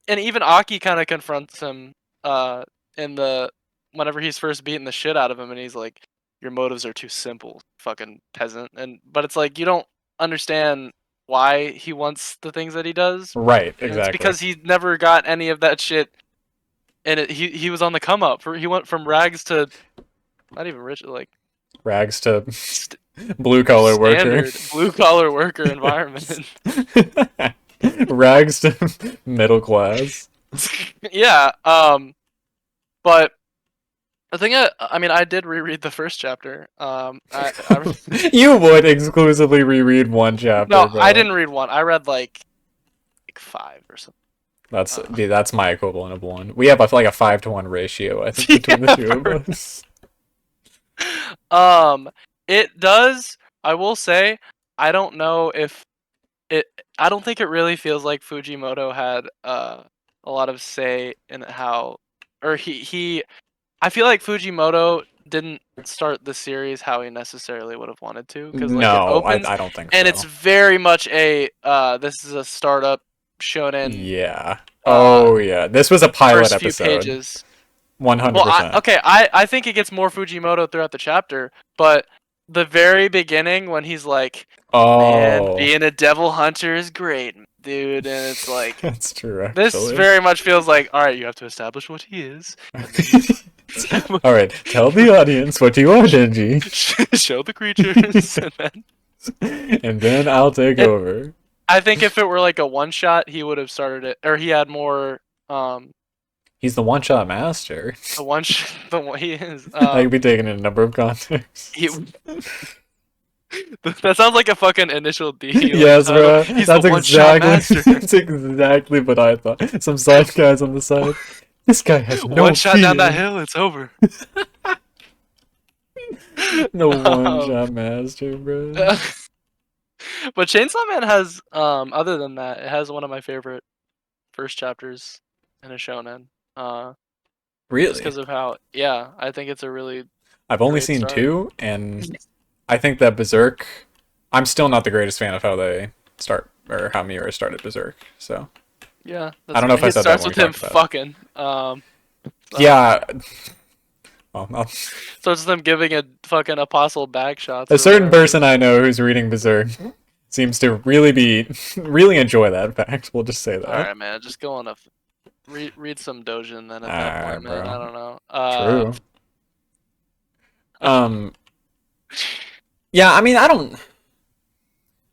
and even Aki kind of confronts him, in the whenever he's first beating the shit out of him, and he's like, "Your motives are too simple, fucking peasant." But it's like you don't understand why he wants the things that he does, Right, and it's exactly. because he never got any of that shit. And he was on the come up. He went from rags to not even rich, like Rags to st- blue collar worker. standard blue collar worker environment. Rags to middle class. Yeah. But the thing, I mean, I did reread the first chapter. You would exclusively reread one chapter, No, I bro. didn't read one. I read like five or something. That's my equivalent of one. We have like a 5-to-1 ratio, I think, between the Yeah. two of us. Um, it does. I will say, I don't know if it. I don't think it really feels like Fujimoto had a lot of say in how, or he. I feel like Fujimoto didn't start the series how he necessarily would have wanted to, because like it No, opens I don't think and it's so. very much a this is a startup shonen Yeah. uh Oh yeah. This was a pilot first few episode. pages. Well, 100%. I think it gets more Fujimoto throughout the chapter, but the very beginning when he's like, "Man, Oh, being a devil hunter is great, dude," and it's like that's true this actually. very much feels like, all right, you have to establish what he is, and then you All right, tell the audience what you are, Denji, show the creatures, and then and then I'll take it. over. I think if it were like a one shot, he would have started it, or he had more. He's the one-shot master. The the one he is. That could be taken in a number of He. contexts. That sounds like a fucking initial D like Yes, title. bro. He's the That's one shot exactly master. that's exactly what I thought. Some side guys on the side. This guy has One no shot down that fear. hill, it's over. The um, one-shot master, bro. but Chainsaw Man has, other than that, it has one of my favorite first chapters in a shonen. Just Really? because of how, yeah, I think it's a really I've only great seen start. two, and I think that Berserk. I'm still not the greatest fan of how they start or how Miura started Berserk. So Yeah, I that's don't know if I it. said that Starts when we with him talked about it. fucking. So Yeah. Well, starts with him giving a fucking apostle bag shots a or certain whatever. person I know who's reading Berserk seems to really enjoy that fact. We'll just say All that. right, man. Just go on a read some Dojin then. At that Alright, point, man, I bro. don't know. True. Um. Yeah. I mean, I don't.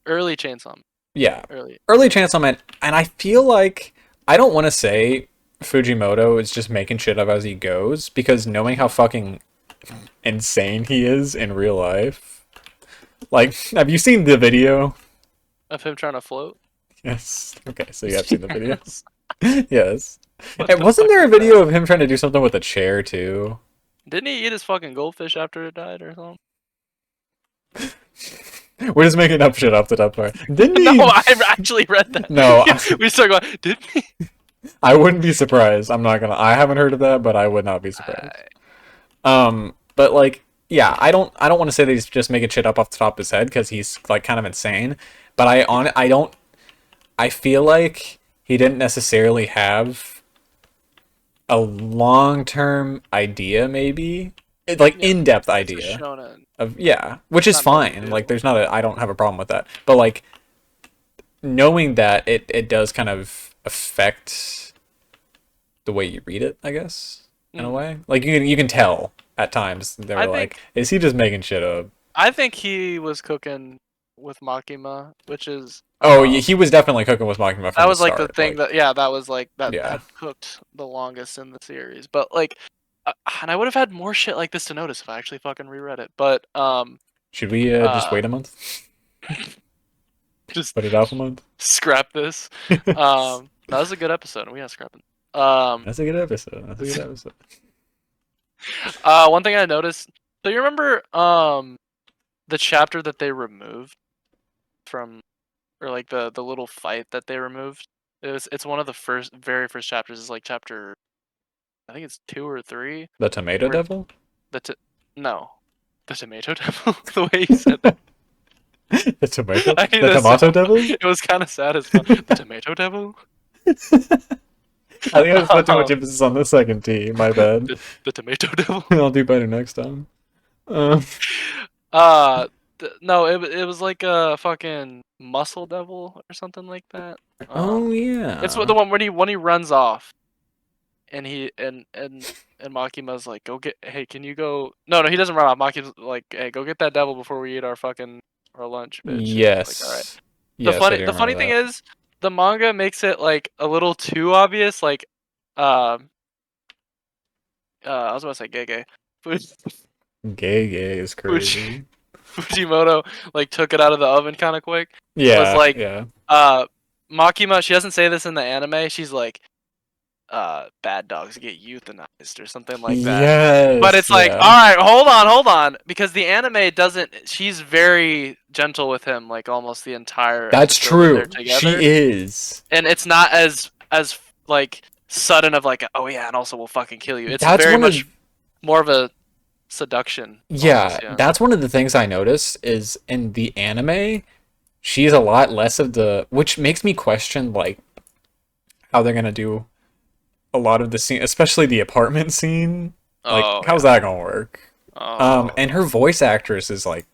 Early Chainsaw. Yeah. Early. Early Chainsaw Man, and I feel like I don't want to say Fujimoto is just making shit up as he goes because knowing how fucking insane he is in real life. Like, have you seen the video? Of him trying to float. Yes. Okay, so you have seen the video. Yes. Yes. What And the wasn't fuck there a is that? video of him trying to do something with a chair too? Didn't he eat his fucking goldfish after it died or something? We're just making up shit off the top part. Didn't No, he? I actually read that. No, We start going. Didn't he? I wouldn't be surprised. I'm not gonna. I haven't heard of that, but I would not be surprised. But like, yeah, I don't want to say that he's just making shit up off the top of his head because he's like kind of insane. But I don't. I feel like he didn't necessarily have a long-term idea, maybe like Yeah, in-depth it's a idea shonen. of yeah, which is Not many fine. Like, do. there's not a. I don't have a problem with that. But like knowing that it does kind of affect the way you read it, I guess, in a Mm. way. Like you can tell at times they I were like, think is he just making shit up? I think he was cooking with Makima, which is Oh, yeah, he was definitely cooking with Makima that from the was like the start. thing Like, that, yeah, that was like yeah. that cooked the longest in the series. But like, and I would have had more shit like this to notice if I actually fucking reread it. But Should we just uh wait a month? just Put it off a month? scrap this. Um That was a good episode. We got scrapping. Um, That's a good episode. That's a good episode. one thing I noticed. So you remember the chapter that they removed from, or like the little fight that they removed? It's one of the very first chapters. It's like chapter, I think it's 2 or 3. The Tomato Where Devil? the no, the tomato devil. The way you said that, The tomato? I need The a Tomato sound. Devil? It was kind of sad as fuck. The tomato devil. I think I just put too much Um, emphasis on the second T. My bad. the tomato devil. I'll do better next time. Um, Uh, no, it was like a fucking muscle devil or something like that. oh It's yeah. the one when he runs off, and and Makima's like, go get. Hey, can you go? No, he doesn't run off. Makima's like, hey, go get that devil before we eat our fucking our lunch, bitch. And he's like, all right. Yes. Yes, I do The funny remember thing that. is, the manga makes it like a little too obvious. Like, um, I was about to say gay gay. Gay is Fuji, crazy. Fujimoto like took it out of the oven kind of quick. Was Yeah, like, yeah. uh, Makima. She doesn't say this in the anime. She's like, bad dogs get euthanized or something like that. But Yes, it's like, yeah. all right, hold on, because the anime doesn't. She's very gentle with him, like almost the entire That's episode that they're true. She together, is. and it's not as like sudden of like, oh yeah, and also we'll fucking kill you. It's That's very one of much more of a seduction, yeah, almost. Yeah. that's one of the things I noticed is in the anime, she's a lot less of the which makes me question like how they're gonna do a lot of the scene, especially the apartment scene. Like, Oh how's yeah. that gonna work? Oh And her voice actress is like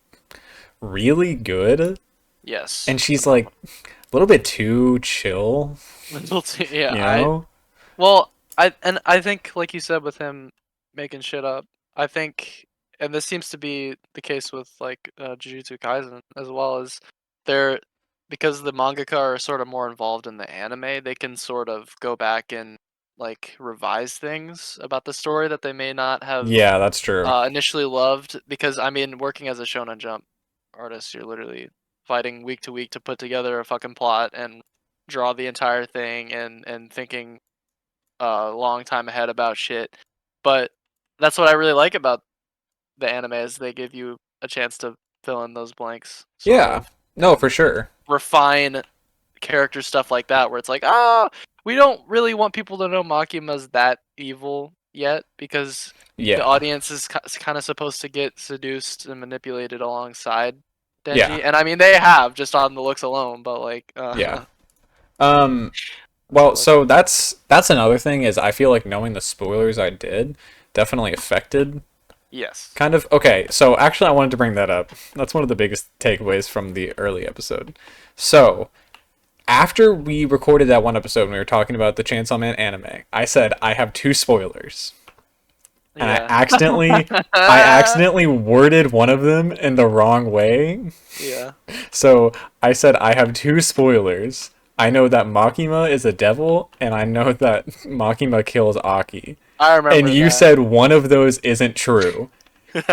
really good, yes. and she's like Phenomenal. a little bit too chill, Yeah. you know? I think like you said with him making shit up, I think, and this seems to be the case with like Jujutsu Kaisen as well, as they're, because the mangaka are sort of more involved in the anime, they can sort of go back and like revise things about the story that they may not have Yeah, that's true. initially loved. Because I mean, working as a Shonen Jump artist, you're literally fighting week to week to put together a fucking plot and draw the entire thing, and thinking a long time ahead about shit. But that's what I really like about the anime, is they give you a chance to fill in those blanks, sort Yeah. of, No, and for sure. refine character stuff like that, where it's like, ah, we don't really want people to know Makima's that evil yet, because the Yeah. audience is kind of supposed to get seduced and manipulated alongside Yeah. Denji, and I mean they have just on the looks alone, but like, Yeah. Um well, but so that's another thing is I feel like knowing the spoilers I did definitely affected yes, kind of. Okay, so actually I wanted to bring that up. That's one of the biggest takeaways from the early episode. So, after we recorded that one episode and we were talking about the Chainsaw Man anime, I said I have two spoilers. And yeah, I accidentally worded one of them in the wrong way. yeah. So I said I have two spoilers. I know that Makima is a devil, and I know that Makima kills Aki. I And remember you that. said one of those isn't true. And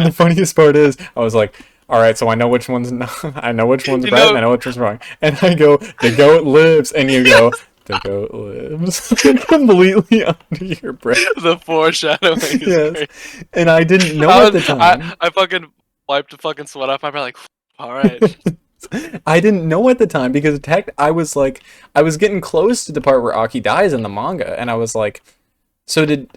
the funniest part is, I was like, "All right, so I know which one's not, I know which one's You right, and know, I know which one's wrong." And I go, "The goat lives," and you go, "The goat lives," completely under your breath. the foreshadowing is Yes, great. and I didn't know I, at the was, time. I fucking wiped the fucking sweat off my brow, like, all right. I didn't know at the time because I was like, I was getting close to the part where Aki dies in the manga, and I was like, so did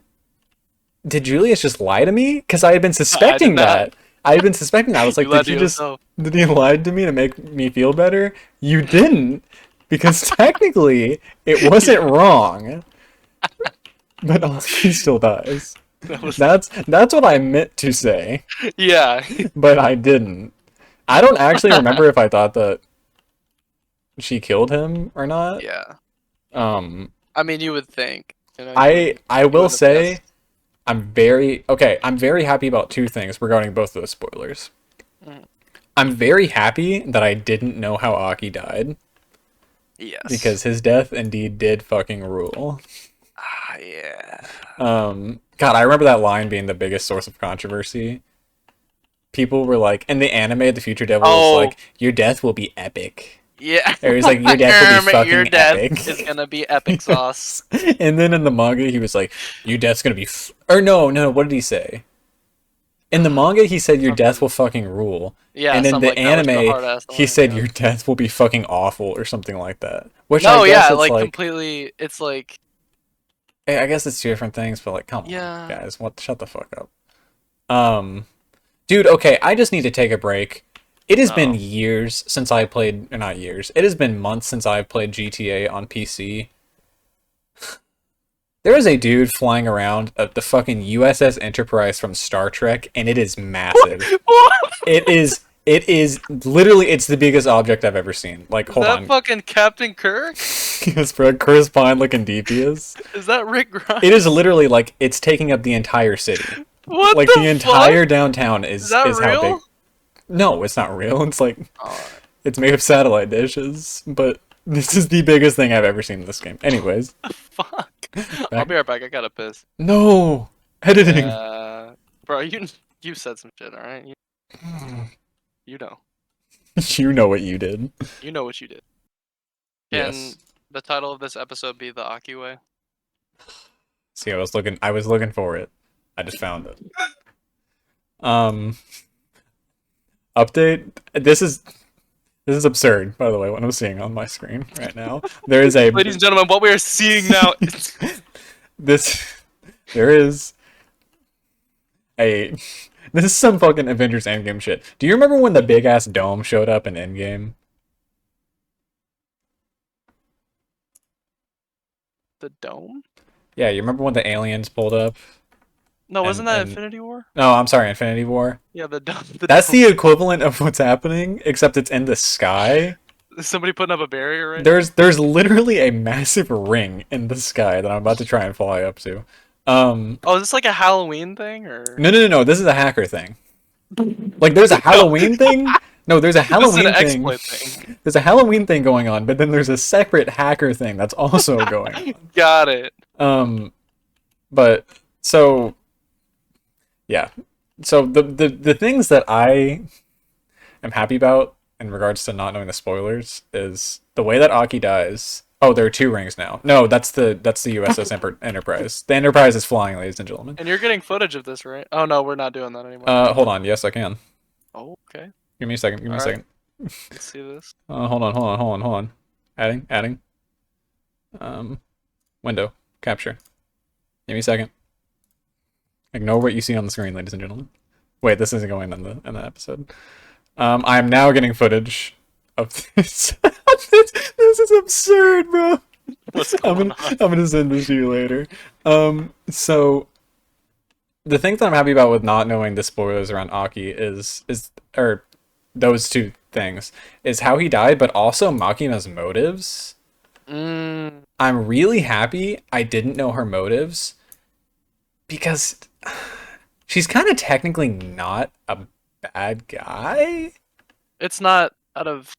Julius just lie to me? Because I had been I did suspecting not. that. I had been suspecting that. I was You like, lied to yourself. did he lie to me to make me feel better? You didn't, because technically it wasn't wrong. But Aki still dies. That was, That's what I meant to say, yeah, but I didn't. I don't actually remember if I thought that she killed him or not. yeah. Um, I mean, you would think, you know, I you will wouldn't have say guessed. I'm very happy about two things regarding both of those spoilers. Mm. I'm very happy that I didn't know how Aki died Yes. because his death indeed did fucking rule. Ah, yeah. God, I remember that line being the biggest source of controversy. People were like, in the anime, the future devil was Oh, like, "Your death will be epic." Yeah. Or he's like, your death will be fucking Your death epic. is gonna be epic sauce. And then in the manga, he was like, your death's gonna be. Or no, what did he say? In the manga, he said, your death will fucking rule. Yeah, And in something the like that, which is a anime, hard ass he line, said, yeah. your death will be fucking awful, or something like that. Which No, I guess yeah, it's like like. completely. It's like, I guess it's two different things, but like, come on, yeah. guys. Shut the fuck up. Dude, okay, I just need to take a break. It has been years since I played, or not years, it has been months since I've played GTA on PC. There is a dude flying around the fucking USS Enterprise from Star Trek, and it is massive. What? It is literally, it's the biggest object I've ever seen. Like, Is hold that on. fucking Captain Kirk? Yes, bro, Chris Pine looking deep he is. Is that Rick Grimes? It is literally like, it's taking up the entire city. What Like, the entire downtown Is that is how big. real? No, it's not real. It's like, Oh, it's made of satellite dishes, but this is the biggest thing I've ever seen in this game. Anyways. fuck. I'll be right back. I gotta piss. No! Editing! Bro, you said some shit, alright? You know. You know what you did. You know what you did. Can Yes. the title of this episode be The Aki Way? See, I was looking for it. I just found it. Update. This is absurd, by the way, what I'm seeing on my screen right now. There is a Ladies and gentlemen, what we are seeing now is there is a this is some fucking Avengers Endgame shit. Do you remember when the big ass dome showed up in Endgame? the dome? Yeah, you remember when the aliens pulled up? No, wasn't that and- Infinity War? No, I'm sorry, Infinity War. Yeah, the dome. That's the equivalent of what's happening, except it's in the sky. Is somebody putting up a barrier right There's literally a massive ring in the sky that I'm about to try and fly up to. Oh, is this like a Halloween thing or? No. This is a hacker thing. Like, there's a Halloween thing. No, there's a Halloween This is an thing. exploit thing. There's a Halloween thing going on, but then there's a separate hacker thing that's also going on. Got it. But so yeah. So the things that I am happy about in regards to not knowing the spoilers is the way that Aki dies. Oh, there are two rings now. No, that's the USS Enterprise. The Enterprise is flying, ladies and gentlemen. And you're getting footage of this, right? Oh no, we're not doing that anymore. Hold on. Yes, I can. Oh, okay. Give me a second. Give me a Alright. second. Let's see this. Hold on. Adding. Window. Capture. Give me a second. Ignore what you see on the screen, ladies and gentlemen. Wait, this isn't going in the episode. I am now getting footage of this. This is absurd, bro. What's going on? I'm gonna send this to you later. So the thing that I'm happy about with not knowing the spoilers around Aki is or those two things is how he died, but also Makima's motives. I'm really happy I didn't know her motives because she's kind of technically not a bad guy. It's not out of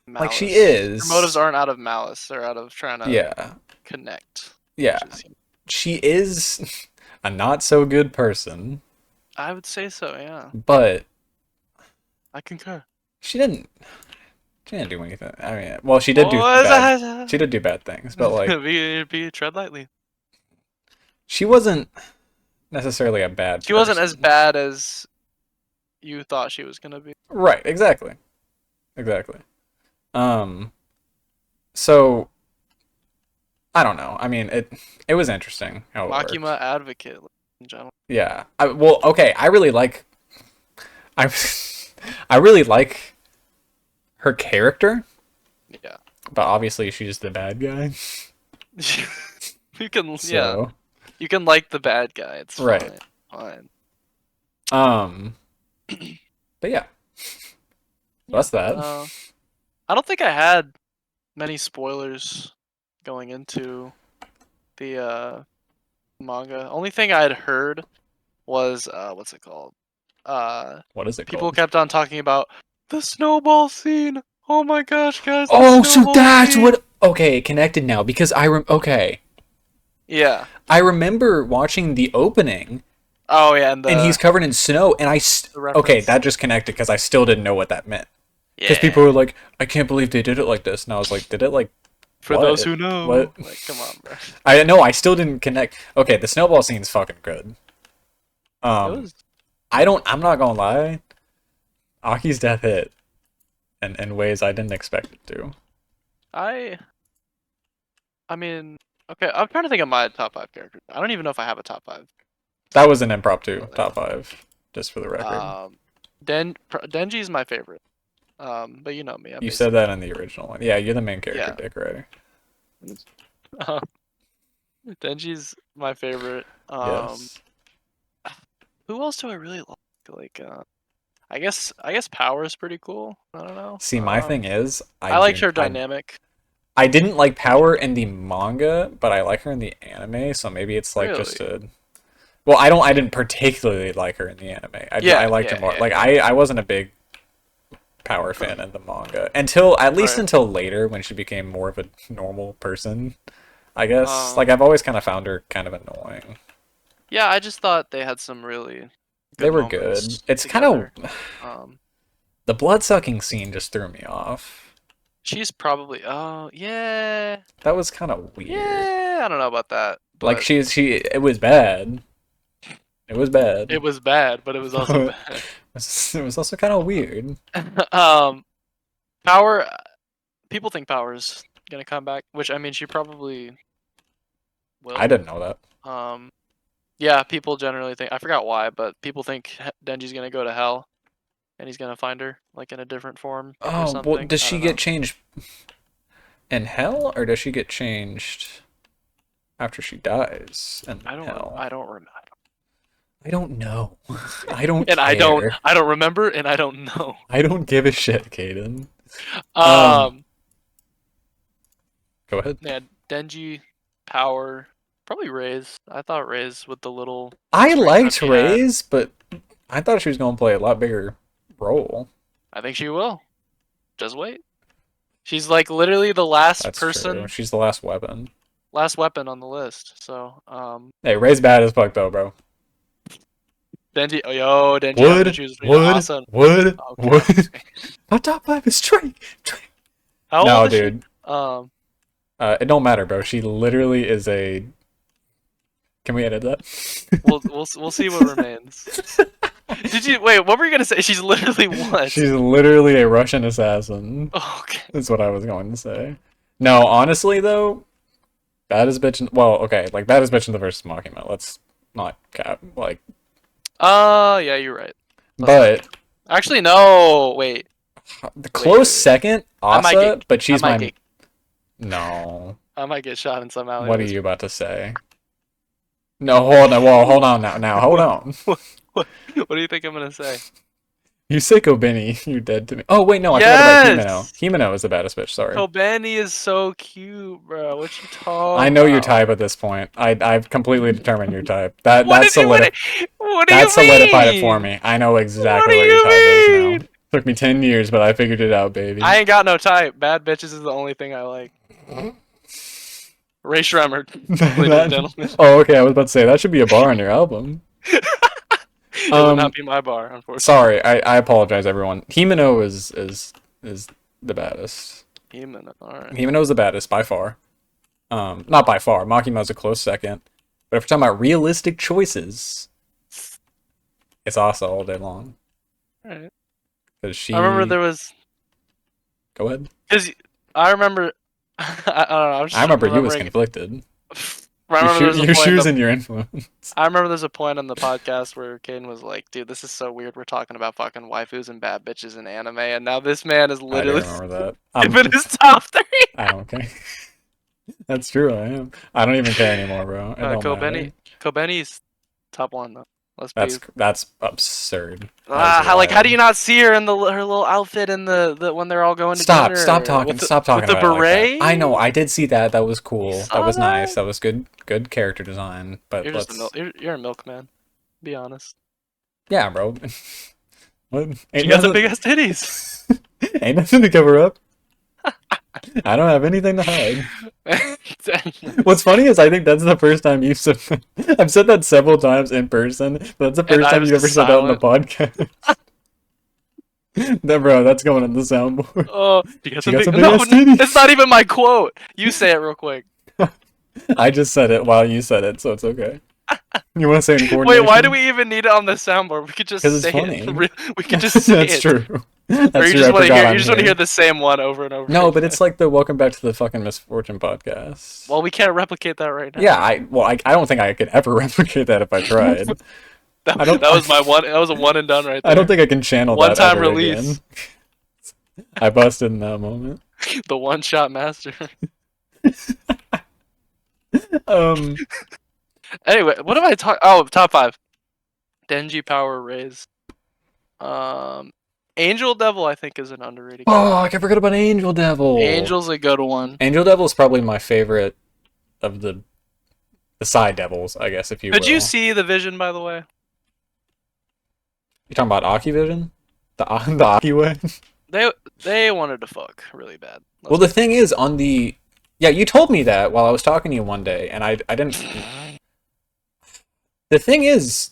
malice. Like, she is. Her motives aren't out of malice. They're out of trying to connect. Yeah. which is- She is a not so good person, I would say so, yeah. but I concur. she didn't do anything. I mean, well, she did do bad, she did do bad things, but like be tread lightly. she wasn't necessarily a bad She wasn't as person. bad as you thought she was gonna be. Right, exactly. So I don't know. I mean, it was interesting how it worked. Makima advocate, ladies and gentlemen. Yeah. Well, okay. I really like her character, Yeah. but obviously she's the bad guy. You can So, you can like the bad guy. It's Right. fine. but yeah. So that's that. I don't think I had many spoilers going into the manga. Only thing I'd heard was what's it called? What is it People called? kept on talking about the snowball scene. Oh my gosh, guys! the Oh, so snowball that's scene. what. Okay, connected now because okay. Yeah. I remember watching the opening, Oh yeah, and and he's covered in snow, and the okay, reference. that just connected because I still didn't know what that meant. Because Yeah. people were like, I can't believe they did it like this, and I was like, did it like For what? those who know, What? like, come on, bro. I know. I still didn't connect. Okay, the snowball scene's fucking good. It Um, was. I don't. I'm not gonna lie. Aki's death hit in ways I didn't expect it to. I. I mean, okay. I'm trying to think of my top 5 characters. I don't even know if I have a top 5. That was an impromptu Really. top 5, just for the record. Denji's my favorite. But you know me. I'm You said basic. that in the original one. Yeah, you're the main character, Yeah. Dick Rider. Um, Denji's my favorite. Yes. Who else do I really like? Like, I guess Power is pretty cool. I don't know. See, my thing is, I liked her dynamic. I didn't like Power in the manga, but I like her in the anime. So maybe it's like just Really? a. Well, I didn't particularly like her in the anime. I liked her more. Yeah. Like I wasn't a big Power fan in the manga until at least Right. until later when she became more of a normal person. I guess. Like Um, I've always kind of found her kind of annoying. yeah, I just thought they had some really They good were good. moments It's kind of together. Um, the blood sucking scene just threw me off. she's probably. Oh, yeah, That was kind of weird. yeah. I don't know about that, Like but it was bad. It was bad. it was bad, but it was also It bad. was also kind of weird. um, Power. People think Power's gonna come back, which I mean, she probably I will. didn't know that. Yeah, people generally think. I forgot why, but people think Denji's gonna go to hell, and he's gonna find her like in a different form or Oh, well, something. does I she don't get know. changed in hell, or does she get changed after she dies in I don't. hell? I don't remember. I don't know. I don't And care. I don't remember, and I don't know. I don't give a shit, Caden. Um, Um, go ahead. yeah, Denji, Power, probably Raze. I thought Raze with the little I string liked he had. Reyes, but I thought she was going to play a lot bigger role. I think she will. Just wait. She's like literally the last That's true. person, She's the last weapon. last weapon on the list. So, Hey, Rey's bad as fuck though, bro. Denji. Oh, yo, Denji having to Would, choose between would, awesome. would, Okay. would. My top 5 is Drake. How No, old is she? dude. It don't matter, bro. She literally is a. Can we edit that? We'll see what remains. Did you wait? What were you gonna say? She's literally what? She's literally a Russian assassin. Okay. That's what I was going to say. No, honestly though, baddest bitch. Well, okay, like baddest bitch in the versus Machina. Let's not cap. Like, Yeah, you're right. but Actually, no. Wait. the close second, I might Asa. get. But I she's might my. get. No. I might get shot in some alley. What are you about to say? No, hold on. Well, hold on now. Now, hold on. What do you think I'm gonna say? You sicko Benny. You're dead to me. Oh wait, no, I forgot about Himeno. Himeno is the baddest bitch. Sorry. Kobeni is so cute, bro. What you I talking know your about? type at this point. I've completely determined your type. That What that's did you? What do you solidified it for mean? me. I know What exactly do what your you type is mean? now. Took me 10 years, but I figured it out, baby. I ain't got no type. Bad bitches is the only thing I like. Ray Shremmer, ladies and gentlemen. Oh, okay. I was about to say that should be a bar on your album. It would not be my bar, unfortunately. Sorry, I apologize, everyone. Himeno is the baddest. Alright. Himeno is the baddest by far. Not by far. Makima's a close second. But if we're talking about realistic choices, it's Asa all day long. Alright. Cause she. I remember there was. Go ahead. Cause I remember. I don't know. I remember you was conflicted. Your shoes and your influence. I remember there's a point on the podcast where Caden was like, "Dude, this is so weird. We're talking about fucking waifus and bad bitches in anime, and now this man is I do literally remember that. giving his top 3." I don't care. That's true. I am. I don't even care anymore, bro. It don't matter. Kobeni's top 1 though. Let's be. That's absurd. How do you not see her in her little outfit in the when they're all going to dinner? Stop talking with about the it like beret. that. I know. I did see that. That was cool. saw That was that? nice. That was good character design. But You're let's. just you're a milkman. Be honest. Yeah, bro. What? She got some big ass titties. Ain't nothing to cover up. I don't have anything to hide. What's funny is I think that's the first time you've said. I've said that several times in person, but that's the first time you've ever said that on the podcast. Bro, that's going on the soundboard. Oh, you got She some got big. some big No, ass titties. it's not even my quote. You say it real quick. I just said it while you said it, so it's okay. You want to say it in Wait, why do coordination? we even need it on the soundboard? We could just Because it's say it. funny. We could just say That's it. true. Or That's you true. just I want to forgot hear. You I'm just want to hear here. the same one over and over No, but again. it's like the welcome back to the fucking misfortune podcast. Well, we can't replicate that right Yeah, now. I don't think I could ever replicate that if I tried. I don't That was my one. That was a one and done right I don't there. think I can channel One that time ever release. again. I busted in that moment. The one shot master. Um, Anyway, what am I talking? Oh, top five. Denji Power Raise. Um, Angel Devil I think is an underrated oh, character. I forgot about Angel Devil. Angel's a good one. Angel Devil is probably my favorite of the side devils, I guess, if you Could you will. see the vision, by the way? You talking about Aki Vision? The Aki Way? They wanted to fuck really bad. Well, the thing is, on the yeah, you told me that while I was talking to you one day, and I didn't. The thing is,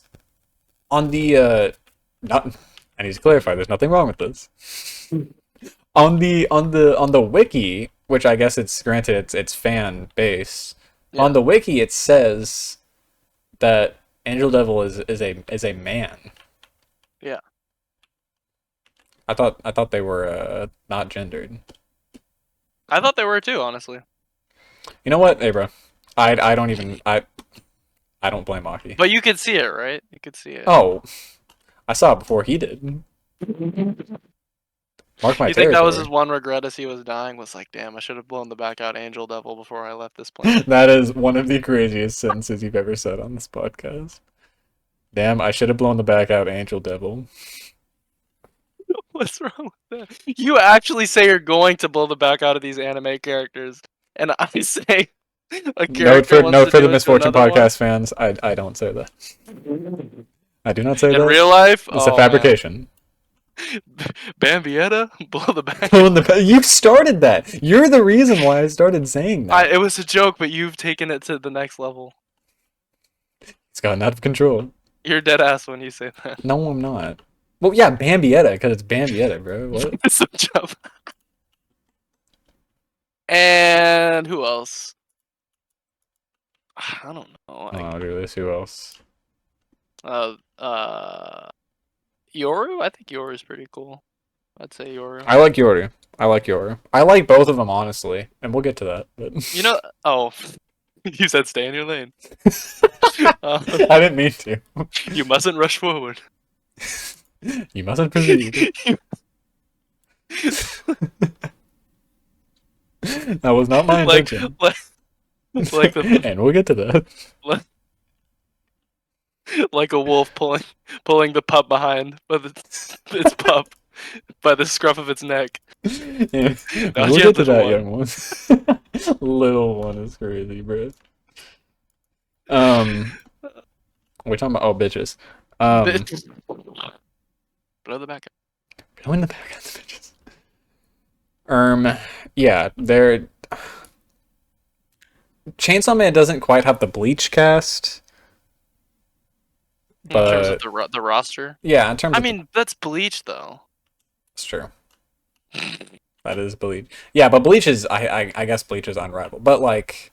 on the not, I need to clarify. There's nothing wrong with this. On the wiki, which I guess it's granted it's fan base. Yeah. On the wiki, it says that Angel Devil is a man. Yeah. I thought they were not gendered. I thought they were too, honestly. You know what, hey bro? I don't even I don't blame Aki. But you could see it, right? You could see it. Oh, I saw it before he did. Mark my You think that was his territory. one regret as he was dying? Was like, damn, I should have blown the back out Angel Devil before I left this planet. That is one of the craziest sentences you've ever said on this podcast. Damn, I should have blown the back out Angel Devil. What's wrong with that? You actually say you're going to blow the back out of these anime characters, and I say a character wants Note to for the do it to Misfortune another one. Podcast fans. I don't say that. I do not say In that. real life, It's a oh fabrication. man, Bambietta, blow the back. You started that. You're the reason why I started saying that. It was a joke, but you've taken it to the next level. It's gotten out of control. You're dead ass when you say that. No, I'm not. Well, yeah, Bambietta, because it's Bambietta, bro. What? It's a joke. And who else? I don't know. Oh, really? Who else? Yoru? I think Yoru's pretty cool. I'd say Yoru. I like Yoru. I like Yoru. I like both of them, honestly. And we'll get to that. But You know, oh, you said stay in your lane. I didn't mean to. You mustn't rush forward. You mustn't proceed. That was not my like, intention. like the And we'll get to that. like a wolf pulling the pup behind with its pup by the scruff of its neck. Yeah. Now We'll you get have to little that, one. young one. Little one is crazy, bro. We're talking about bitches. Blow the back. Go in the back of the bitches. Yeah, they're. Chainsaw Man doesn't quite have the Bleach cast. In terms of But the roster. yeah, in terms I of mean, that's Bleach though. it's true. That is Bleach. Yeah, but Bleach is I guess Bleach is unrivaled. But like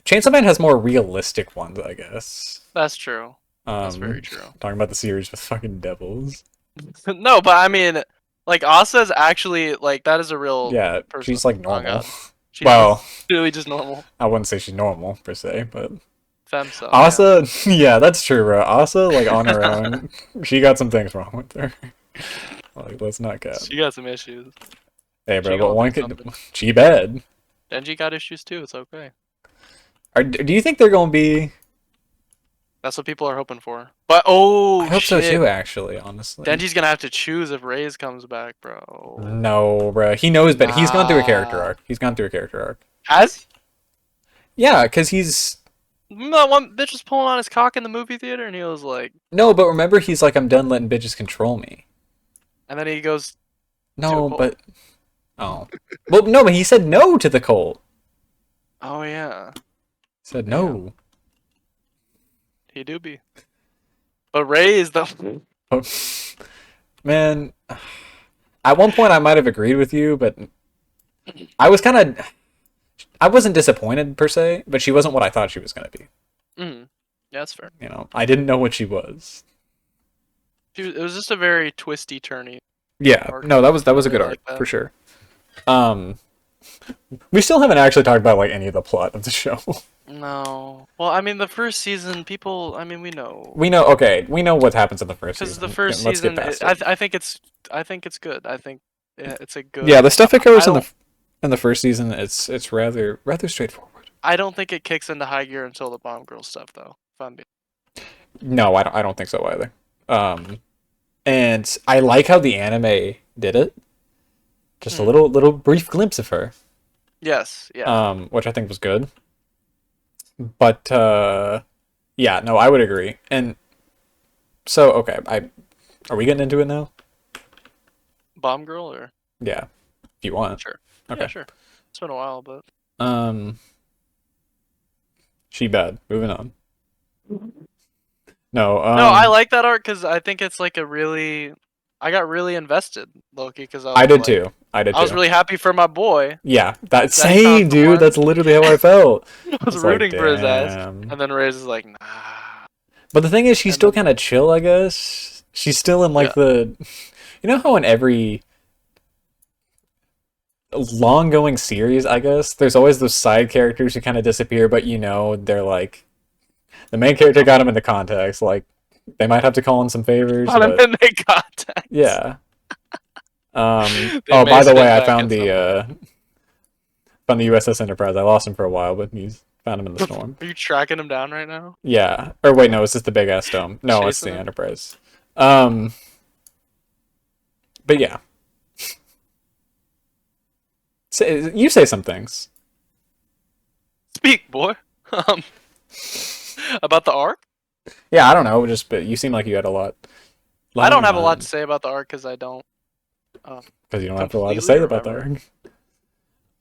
Chainsaw Man has more realistic ones, I guess. That's true. That's very true. Talking about the series with fucking devils. No, but I mean, like Asa's actually like that is a real Yeah, person. she's like Oh, normal. God. She's Well, really just normal. I wouldn't say she's normal per se, but Femso. Asa, yeah, that's true, bro. Asa, like on her own, she got some things wrong with her. Like, let's not cap. She got some issues. Hey, bro, she but going one through could. something. She bad. Denji got issues too. It's okay. Do you think they're gonna be? That's what people are hoping for. But oh I hope shit, so too. Actually, honestly. Denji's gonna have to choose if Ray's comes back, bro. No, bro. He knows, but he's gone through a character Nah. arc. He's gone through a character arc. Has Yeah, because he's that one bitch was pulling on his cock in the movie theater, and he was like, no, but remember, he's like, I'm done letting bitches control me. and then he goes, No, cult. but oh, well, no, but he said no to the cult. oh yeah, He said no. he do be. But Ray is the Man, at one point I might have agreed with you, but I was kind of I wasn't disappointed per se, but she wasn't what I thought she was going to be. Mm. Yeah, that's fair. You know, I didn't know what she was. It was just a very twisty, turny Yeah, arc. no, that I was a really good arc like that. for sure. Um, we still haven't actually talked about like any of the plot of the show. No. Well, I mean, the first season, people. I mean, we know We know, okay, we know what happens in the first because the season. first Let's get season. past it. I think it's good. I think it's a Yeah, good. the stuff it covers I don't. in the first season, it's rather straightforward. I don't think it kicks into high gear until the Bomb Girl stuff, though. If I'm being. No, I don't think so either. And I like how the anime did it. Just a little brief glimpse of her. Yes. Yeah. Which I think was good. But yeah, no, I would agree. And so okay, are we getting into it now? Bomb Girl or Yeah, if you want. sure. Okay. Yeah, sure. It's been a while, but Um, she bad. Moving on. No, no, I like that arc because I think it's like a really. I got really invested, Loki, because I did too. I did I was too. really happy for my boy. Yeah, that That same Conk dude. won. That's literally how I felt. I was It's like, rooting for his ass, damn. and then Reyes is like, nah. But the thing is, she's And still then kind of chill, I guess. She's still in like yeah, you know how in every long going series, I guess, there's always those side characters who kind of disappear, but you know, they're like, the main character got him into context. Like, they might have to call in some favors, got him but in the contacts. yeah. They Oh, may by the sit way, I back found at some point. the USS Enterprise. I lost him for a while, but he's found him in the storm. Are you tracking him down right now? Yeah. Or wait, no, it's just the big ass dome. No, it's the Chasing him? Enterprise. Um, but yeah. You say some things. Speak, boy. Um, about the arc? Yeah, I don't know. Just but you seem like you had a lot. I don't have a lot to say about the arc because I don't because you don't have a lot to completely say about that. remember.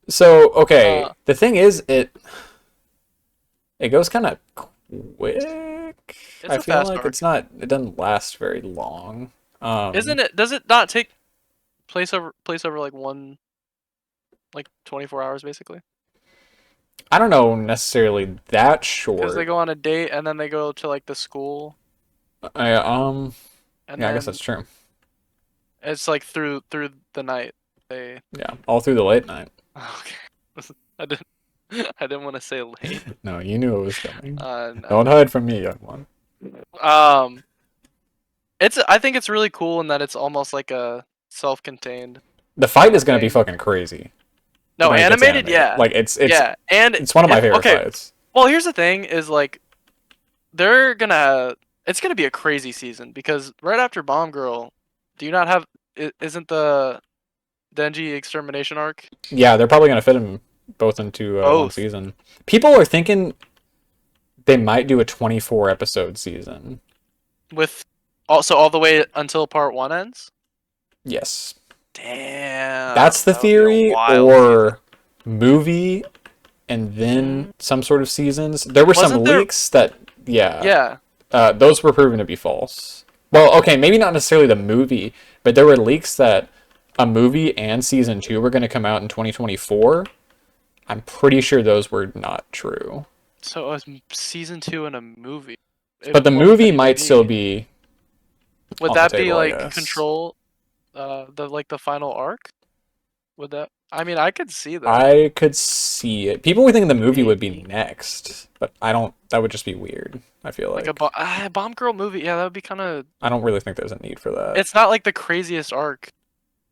So okay, Uh, the thing is, it goes kind of quick. It's I a feel fast like arc. it doesn't last very long. Isn't it? Does it not take place over like 24 hours basically? I don't know necessarily that Because they short. go on a date and then they go to like the school I and yeah, I guess then that's true. it's like through the night. They Yeah, all through the late night. okay. I didn't I didn't want to say late. No, you knew it was coming. No. Don't hide from me, young one. Um, I think it's really cool in that it's almost like a self-contained The fight is gonna be thing. fucking crazy. No, when it gets animated, yeah. Like it's Yeah, and it's one of my favorite okay. fights. Well, here's the thing: is like it's gonna be a crazy season because right after Bomb Girl, do you not have? Isn't the Denji extermination arc Yeah, they're probably gonna fit them both into one both season. People are thinking they might do a 24 episode season. with also all the way until part one ends? Yes, Damn, that's the that would be a theory, wild or movie and then some sort of seasons. There were some Wasn't there- leaks that season. yeah, Yeah, those were proven to be false. Well, okay, maybe not necessarily the movie, but there were leaks that a movie and season 2 were going to come out in 2024. I'm pretty sure those were not true. so it was season 2 in a movie. But the What would movie that might be? still be Would on the that be table, I like guess. Control, the final arc? Would that? I mean, I could see that. I could see it. People were thinking the movie would be Maybe. next, but I don't. That would just be weird. I feel Like like a Bomb Girl movie. Yeah, that would be kind of. I don't really think there's a need for that. It's not like the craziest arc,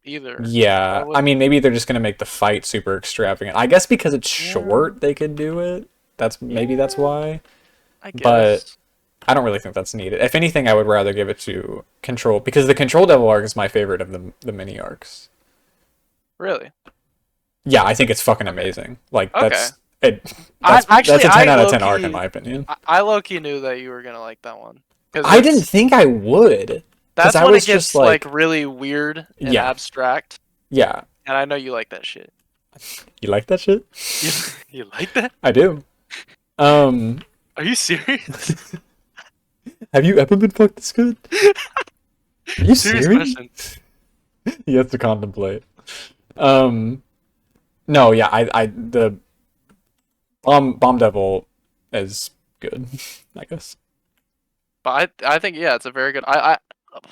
either. Yeah, I wouldn't- mean, maybe they're just gonna make the fight super extravagant. I guess because it's Yeah. short, they could do it. That's why. I but- guess. I don't really think that's needed. If anything, I would rather give it to Control because the Control Devil arc is my favorite of the mini arcs. Really. Yeah, I think it's fucking amazing. Like Okay. that's Actually, that's a 10 I out of 10 low-key- arc in my opinion. I low-key knew that you were gonna like that one. 'Cause I didn't think I would. That's I when was it gets just like- really weird and Yeah. abstract, Yeah, and I know you like that shit. you like that shit? You like that? I do. Are you serious? Have you ever been fucked this good? Are you Serious serious? question. He has to contemplate. Um, no, yeah, the Bomb Devil is good, I guess. But I think yeah, it's a very good. What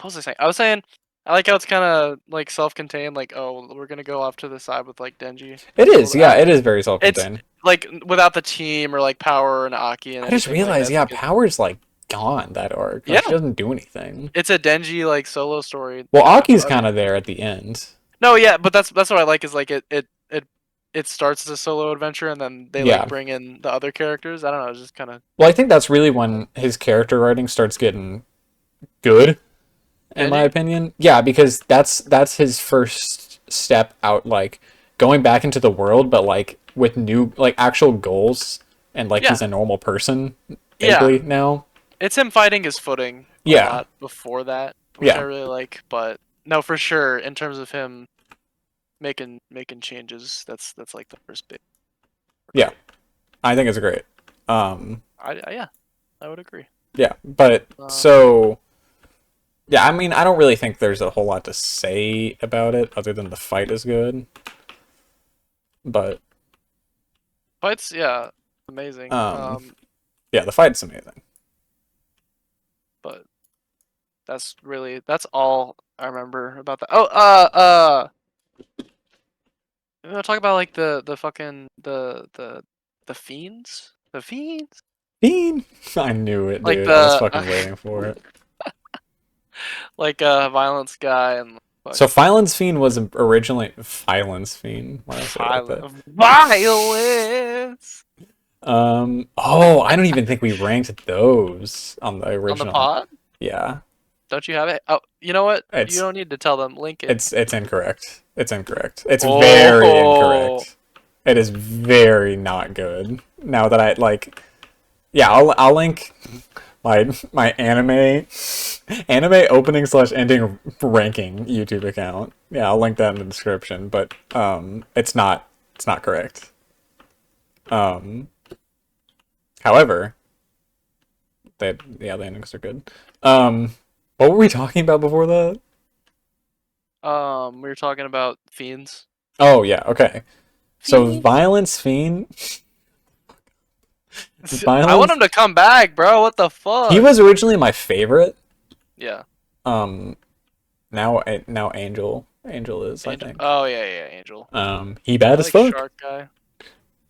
was I saying? I was saying I like how it's kind of like self-contained. Like, oh, we're gonna go off to the side with like Denji It for a little is, bit. yeah, it is very It's self-contained. like without the team or like Power and Aki and I just anything like that. realized, It's yeah, like Power's like gone that arc. Like she yeah, doesn't do anything. it's a Denji like solo story. Well, Kind of. Aki's I mean, kind of there at the end. no, yeah, but that's what I like is like it starts as a solo adventure and then they like Yeah. bring in the other characters. I don't know, it's just kind of Well, I think that's really when his character writing starts getting good, in my Denji. opinion. Yeah, because that's his first step out, like going back into the world, but like with new, like actual goals, and like he's Yeah, a normal person, yeah. vaguely now. It's him finding his footing a Yeah, lot before that, which I yeah, really like. But no, for sure, in terms of him making changes, that's like the first bit. yeah. I think it's great. Um, Yeah, I would agree. yeah, but Um, so yeah, I mean, I don't really think there's a whole lot to say about it other than the fight is good. But fights, yeah, amazing. um, yeah, the fight's amazing. But that's all I remember about that. Oh, you want to talk about like the fucking the fiends, the fiends, Bean, I knew it, like dude. I was the fucking waiting for it. like violence guy and So fucking Violence Fiend was originally Violence Fiend. Why did I say it like that? violence Oh, I don't even think we ranked those on the on the original. pod. Yeah, Don't you have it? Oh, you know what? You it's don't need to tell them. Link it. it's incorrect. It's incorrect. It's very Oh, incorrect. It is very not good. Now that I like, yeah, I'll link my anime opening slash ending ranking YouTube account. Yeah, I'll link that in the description. But it's not correct. Um, however, the endings are good. What were we talking about before that? we were talking about fiends. Oh yeah, okay. So Fiends. Violence Fiend, I want Violence. him to come back, bro. What the He fuck? was originally my favorite. Yeah. Um, now Angel is, I Angel. think. Oh yeah, yeah, Angel. He bad I as like fuck. Shark Guy.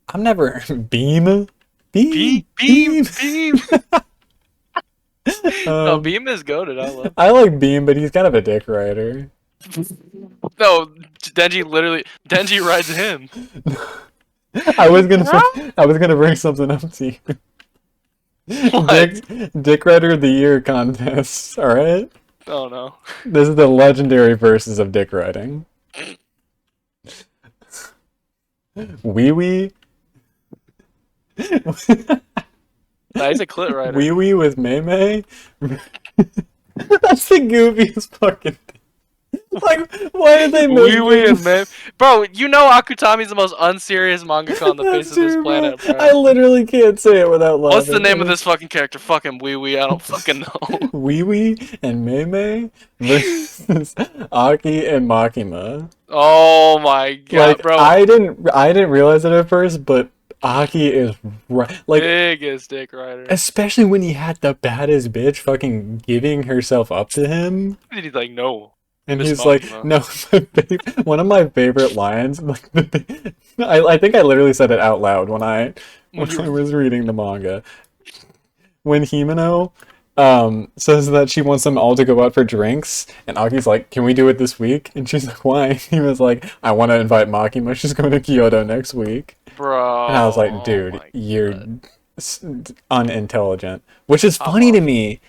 I'm never Beam, Beam, Beam, beam, Beam. beam. No, um, Beam is goaded. I love I like Beam, but he's kind of a dick rider. No, Denji rides him. I was gonna I was gonna bring something up to you. What? Dick Rider of the Year contest. All right, Oh no. this is the legendary verses of dick riding. Wee wee, Nah, he's a clit rider. wee wee with Mei Mei. That's the goofiest fucking thing. Like, why did they Wee make wee him? and man. Bro, you know Akutami's the most unserious mangaka on the face That's of this true, bro. planet, bro. I literally can't say it without What's the laughing. name of this fucking character? Fucking Wee Wee, I don't fucking know. Wee Wee and Mei Mei versus Aki and Makima. Oh my god, Like bro. I didn't realize it at first, but Aki is right. Like Biggest dick rider. especially when he had the baddest bitch fucking giving herself up to him, And he's like, no, and Miss he's like, Makima. no, one of my favorite lines. Like I think I literally said it out loud when I When you was reading the manga. When Himeno says that she wants them all to go out for drinks, and Aki's like, "Can we do it this week?" And she's like, "Why?" He was like, "I want to invite Makima. She's going to Kyoto next week." And I was Bro, like, oh "Dude, my you're god. unintelligent," which is I'm funny to off. me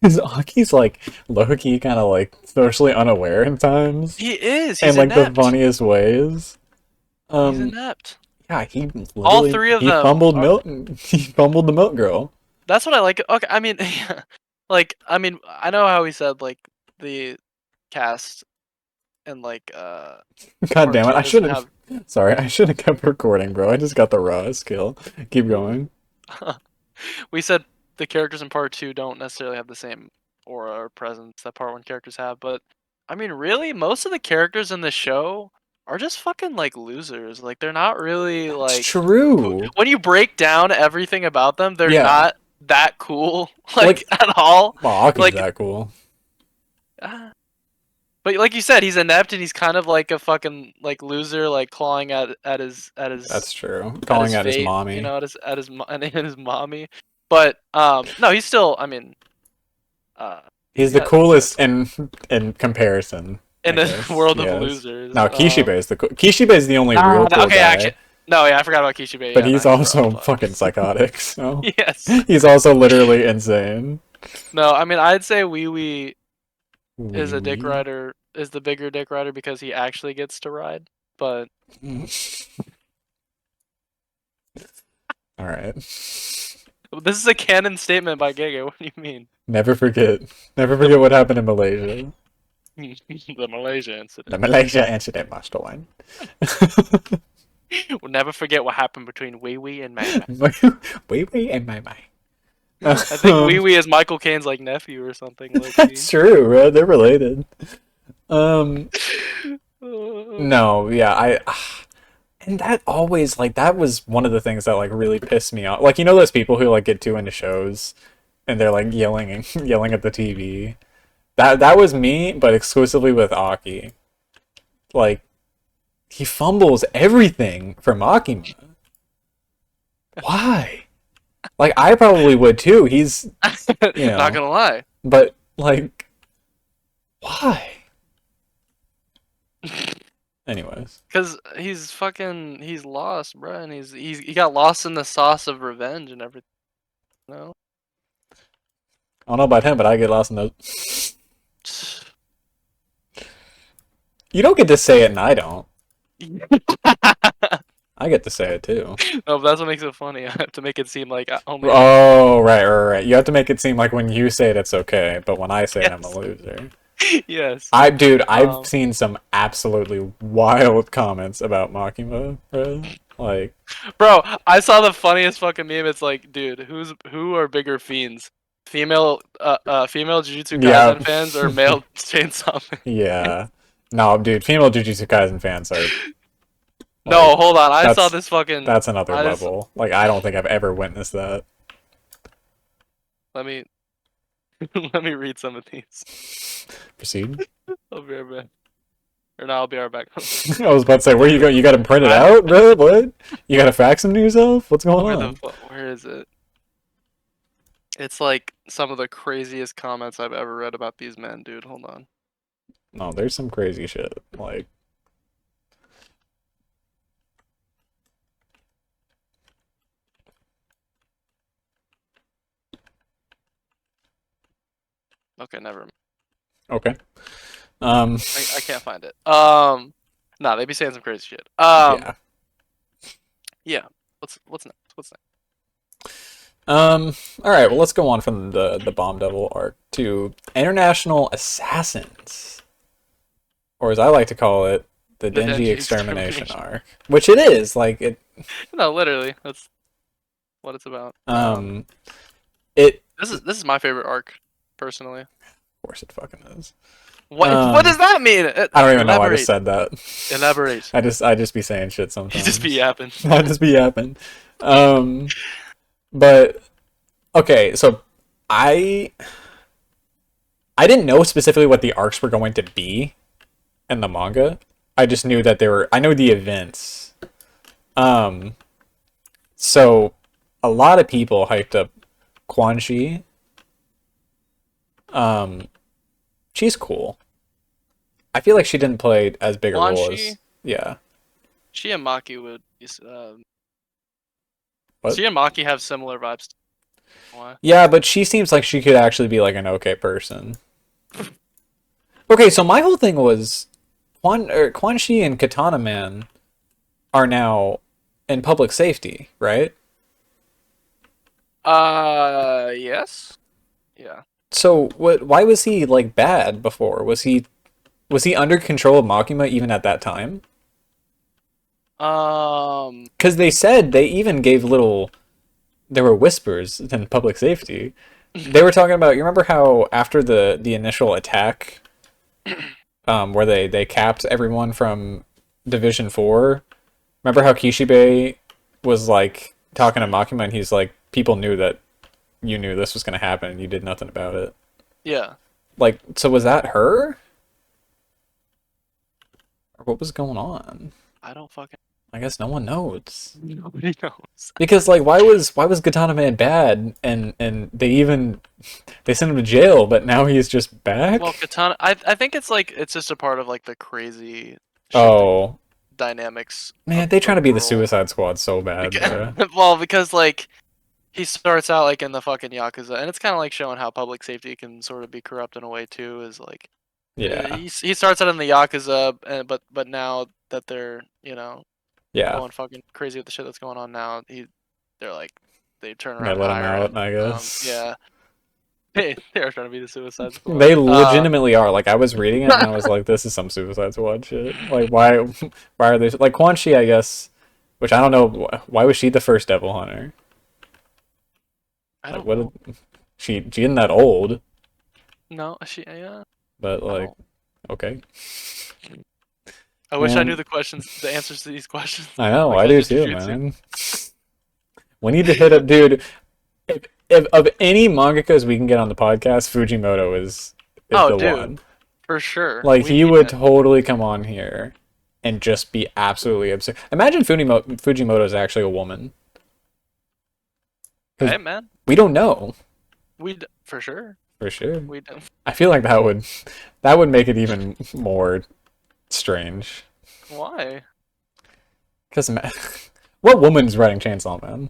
because Aki's like low-key kind of like socially unaware in times, He is, and he's like the inept. funniest ways. He's Um, inept. yeah, he All literally three of he them fumbled are milk. He fumbled the milk girl. that's what I like. Okay, I mean, like, I mean, I know how he said like the cast and like God part damn it! two I should doesn't have. have. Sorry, I should have kept recording, bro. I just got the rawest skill. Keep going. We said the characters in part two don't necessarily have the same aura or presence that Part 1 characters have. But I mean, really, most of the characters in the show are just fucking like losers. Like they're not really It's like true. when you break down everything about them, they're Yeah. not that cool like Like, at all. well, Aki's Like that cool. uh, but like you said, he's inept and he's kind of like a fucking like loser, like clawing That's true. at Calling his out his fate, mommy. and his mommy. But no, he's still. I mean, he's He's the got coolest in comparison, in I the guess. world of Yes. losers. No, Kishibe is the only real cool Okay, guy. actually, no, yeah, I forgot about Kishibe. But Yeah, he's no, also rough, fucking psychotic, so yes. he's also literally insane. No, I mean, I'd say Wee Wee is a dick Wee rider, is the bigger dick rider because he actually gets to ride. But wee. All right. this is a canon statement by Gege. What do you mean? Never forget. Never forget what happened in Malaysia. The Malaysia The incident. Malaysia incident, Master One. We'll never forget what happened between Wee Wee and Mai. Wee wee and my. I think Wee Wee is Michael Caine's like nephew or something. Like That's true, bro. They're related. No, yeah, and that always like that was one of the things that like really pissed me off. Like, you know those people who like get too into shows and they're like yelling and yelling at the TV. That was me, but exclusively with Aki. Like, he fumbles everything from Akima. Why? Like, I probably would too. He's, you know, Not gonna lie. but like, why? Anyways, Because he's lost, bro, and he got lost in the sauce of revenge and everything. No. I don't know about him, but I get lost in those. You don't get to say it, and I don't. I get to say it too. No, but that's what makes it funny. I have to make it seem like I only. Oh, right. You have to make it seem like when you say it, it's okay, but when I say it, I'm a Yes. loser. Yes. I've seen some absolutely wild comments about Makima, bro. Like, Bro, I saw the funniest fucking meme. It's like, dude, who are bigger fiends? Female Jujutsu Kaisen Yeah. fans or male Chainsaw fans? yeah. No, dude, female Jujutsu Kaisen fans are. No, like, hold on. I saw that's- this fucking. That's another I just- level. Like, I don't think I've ever witnessed that. Let me let me read some of these. Proceed. I'll be right back. Or no, I'll be right back. I was about to say, where you go? You got them printed out, bro? What? You got to fax them to yourself? What's going on? Where is it? It's like some of the craziest comments I've ever read about these men, dude. Hold on. No, there's some crazy shit. Like, Okay, never mind. okay. I can't find it. Nah, they be saying some crazy shit. Yeah. Yeah. What's next? What's next? All right. Well, let's go on from the Bomb Devil arc to International Assassins, or as I like to call it, the The Denji Denji Extermination Extermination. arc, which it is. Like it. No, literally, that's what it's about. It. This is my favorite arc, personally. Of course, it fucking is. What does that mean? I don't even know why I just said that. Elaborate. I just be saying shit You sometimes. just be yapping. I just be yapping. But okay, so I didn't know specifically what the arcs were going to be in the manga. I just knew that they were. I know the events. So a lot of people hyped up Quan Chi. She's cool. I feel like she didn't play as big a Quan role Chi? as yeah. She and Maki would. What? She and Maki have similar vibes. Why? Yeah, but she seems like she could actually be like an okay person. Okay, so my whole thing was Quan Chi and Katana Man are now in public safety, right? Yes. Yeah. So what? Why was he like bad before? Was he under control of Makima even at that time? Because they said they even gave little. There were whispers in public safety they were talking about. You remember how after the initial attack, where they capped everyone from Division 4. Remember how Kishibe was like talking to Makima, and he's like, people knew that you knew this was gonna happen, and you did nothing about it. Yeah. Like, so was that her? Or what was going on? I don't fucking. I guess no one knows. Nobody knows. Because like why was Katana Man bad and they sent him to jail, but now he's just back? Well, Katana. I think it's like it's just a part of like the crazy shifting Oh dynamics. man, they trying to be the world. Suicide Squad so bad, bro. Well, because like he starts out like in the fucking Yakuza, and it's kind of like showing how public safety can sort of be corrupt in a way too. Is like Yeah. he starts out in the Yakuza, but now that they're Yeah. going fucking crazy with the shit that's going on now, they're like they turn They around let and him hire out, him. I guess. Yeah, they're trying to be the Suicide Squad. They legitimately are. Like I was reading it and I was like, this is some Suicide Squad shit. Like why are they like Quan Chi, I guess, which I don't know why was she the first Devil Hunter? I Like don't what know. she isn't that old, No, yeah. but I like don't. okay. I wish I Man. knew the answers to these questions. I know, Like I I do did too, Jujutsu. man. We need to hit up, dude. If of any mangakas we can get on the podcast, Fujimoto is Oh, the dude, one. for sure. Like We he need would it. totally come on here and just be absolutely absurd. Imagine Fujimoto is actually a woman. Because Hey, man, we don't know for sure. for sure. We do. I feel like that would make it even more strange. Why? Because what woman's writing Chainsaw Man?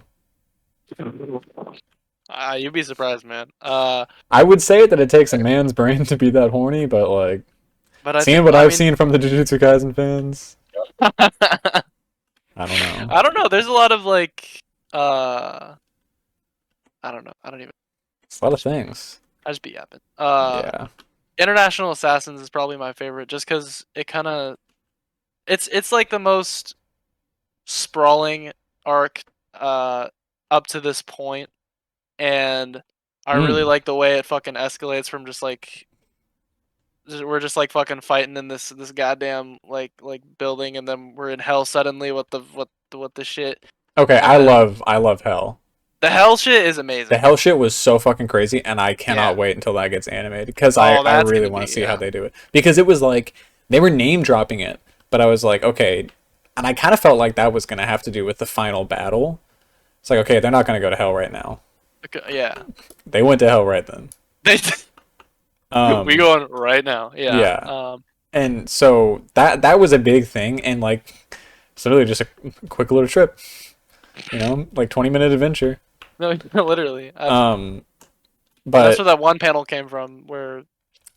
You'd be surprised, man. I would say that it takes a man's brain to be that horny, but like But I seeing think what I I've mean, seen from the Jujutsu Kaisen fans, I I don't know. don't know. There's a lot of like, I don't know. I don't even. It's a lot of things. I just be yapping. Yeah. International Assassins is probably my favorite, just because it kind of, it's like the most sprawling arc, up to this point, and I really Mm. like the way it fucking escalates from just like we're just like fucking fighting in this goddamn like building, and then we're in hell suddenly. What the shit? Okay, And I then love I love Hell. the hell shit is The amazing. Hell shit was so fucking crazy, and I Yeah. cannot wait until that gets animated because I Oh, I that's really gonna want be to see how yeah. they do it because it was like they were name dropping it, but I was like okay, and I kind of felt like that was gonna have to do with the final battle. It's like okay, they're not gonna go to Hell right now. Yeah. They went to Hell right then. They we Um, going right now. Yeah. yeah, and so that was a big thing, and like it's literally just a quick little trip, like 20-minute adventure. No, literally. Um, And that's but where that one panel came from, where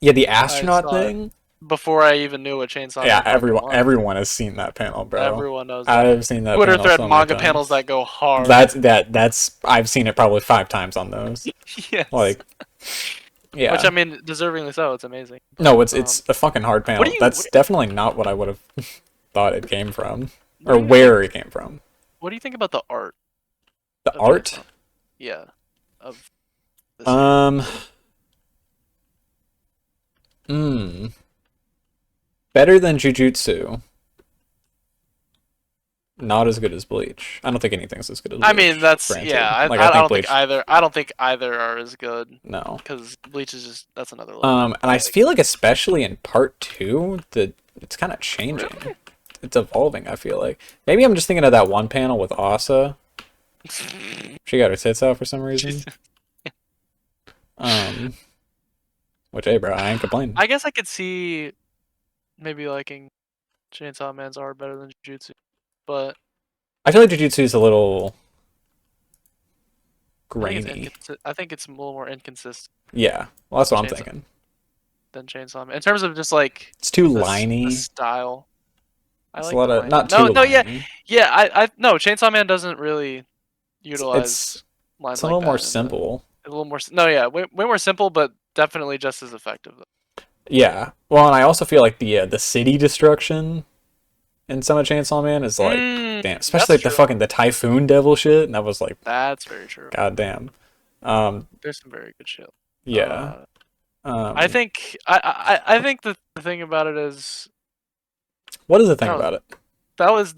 yeah, the I astronaut saw it thing. before I even knew what Chainsaw Yeah, Man fucking everyone was. everyone has seen that panel, bro. Everyone knows that. I've seen that Twitter panel thread so many manga panels times. that go hard. That's I've seen it probably 5 times on those. Yes. Like, Which I yeah. mean, deservingly so. It's amazing. But No, it's a fucking hard what do panel. you That's definitely not what I would have thought it came from what or do you where think? it came from. What do you think about the art The of art, Chainsaw? Yeah, of the series. um, mm, better than Jujutsu. Not as good as Bleach. I don't think anything's as good as Bleach. I mean, that's Granted, yeah. like I I think don't think Bleach. either. I don't think either are as good No. because Bleach is just that's another level. And I feel like especially in part two, it's kind of changing. Really? It's evolving. I feel like maybe I'm just thinking of that one panel with Asa. She got her tits out for some reason. Um, which hey, bro, I ain't complaining. I guess I could see maybe liking Chainsaw Man's art better than Jujutsu, but I feel like Jujutsu is a little grainy. I think it's a little more inconsistent Yeah, well, that's than what I'm Chainsaw thinking. Man in terms of just like It's too the liney. style. I It's a like lot the of line. not No, too no, yeah, liney. yeah. I no. Chainsaw Man doesn't really It's it's utilize it's lines a like little more that. simple. A little more. No, yeah, way more simple, but definitely just as effective. Yeah. Well, and I also feel like the city destruction in some of Chainsaw Man is like, damn, especially That's like the true. fucking the typhoon devil shit, and that was like, That's very true. god damn. There's some very good shit. Yeah. I Um, think I think the thing about it is what is the thing that was about it? that was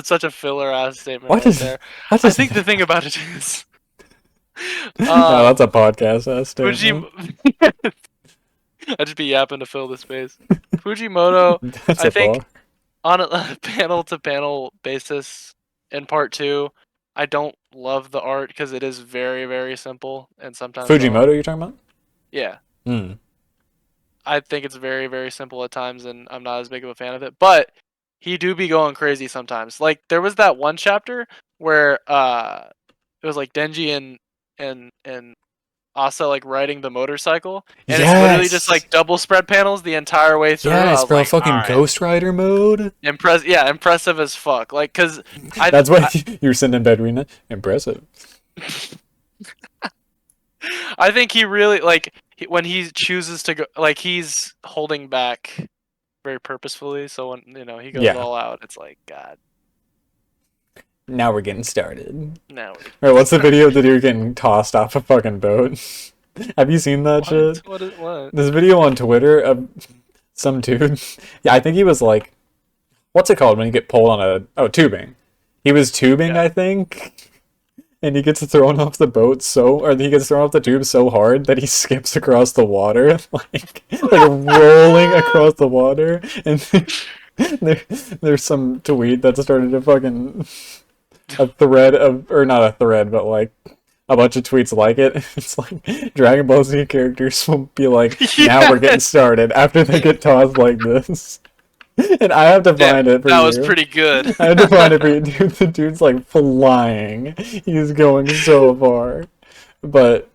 such a filler ass statement What right is there. what I is the think the thing? thing about it is No, um that's a podcast Fuji statement. I just be yapping to fill the space. Fujimoto, That's I a think bar. on a panel to panel basis in part 2, I don't love the art because it is very very simple and sometimes Fujimoto, you're talking about? yeah, Hmm. I think it's very very simple at times and I'm not as big of a fan of it, but he do be going crazy sometimes. Like there was that one chapter where it was like Denji and Asa like riding the motorcycle, and it's literally just Yes. like double spread panels the entire way through. I Yes, was bro. like, all Fucking right, Ghost Rider mode. yeah, impressive as fuck. Like, cause That's what you were sitting in bed reading it. Impressive. I think he really like when he chooses to go, like he's holding back very purposefully. So when he goes Yeah. all out, it's like God. Now we're getting started. Now we're Wait, what's the starting. video of the dude getting tossed off a fucking boat? Have you seen that What? shit? What is what? This video on Twitter of some dude. Yeah, I think he was like, what's it called when you get pulled on tubing. He was tubing, Yeah. I think, and he gets thrown off the boat or he gets thrown off the tube so hard that he skips across the water, like rolling across the water, and there's some tweet that started a fucking a thread of, or not a thread, but like a bunch of tweets like it. It's like Dragon Ball Z characters will be like, now we're getting Yes. started after they get tossed like this. And I have to Yeah, find it for that was you. pretty good. I had to find it for you, dude. The dude's like flying. He's going so far. But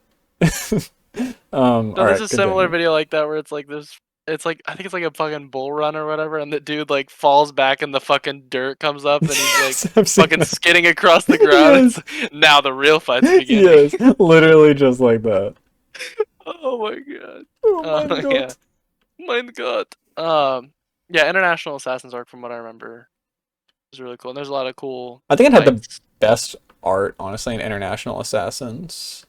No, there's alright, a similar continue. video like that where it's like this. It's like I think it's like a fucking bull run or whatever, and the dude like falls back and the fucking dirt comes up and he's like Yes, I've seen fucking that. skidding across the ground. Yes. It's now the real fight's beginning. Yes. Literally just like that. Oh my god. Oh my Yeah. god. Mein Gott. Yeah, International Assassins arc from what I remember is really cool. And there's a lot of cool I think it had the fights. best art, honestly, in International Assassins.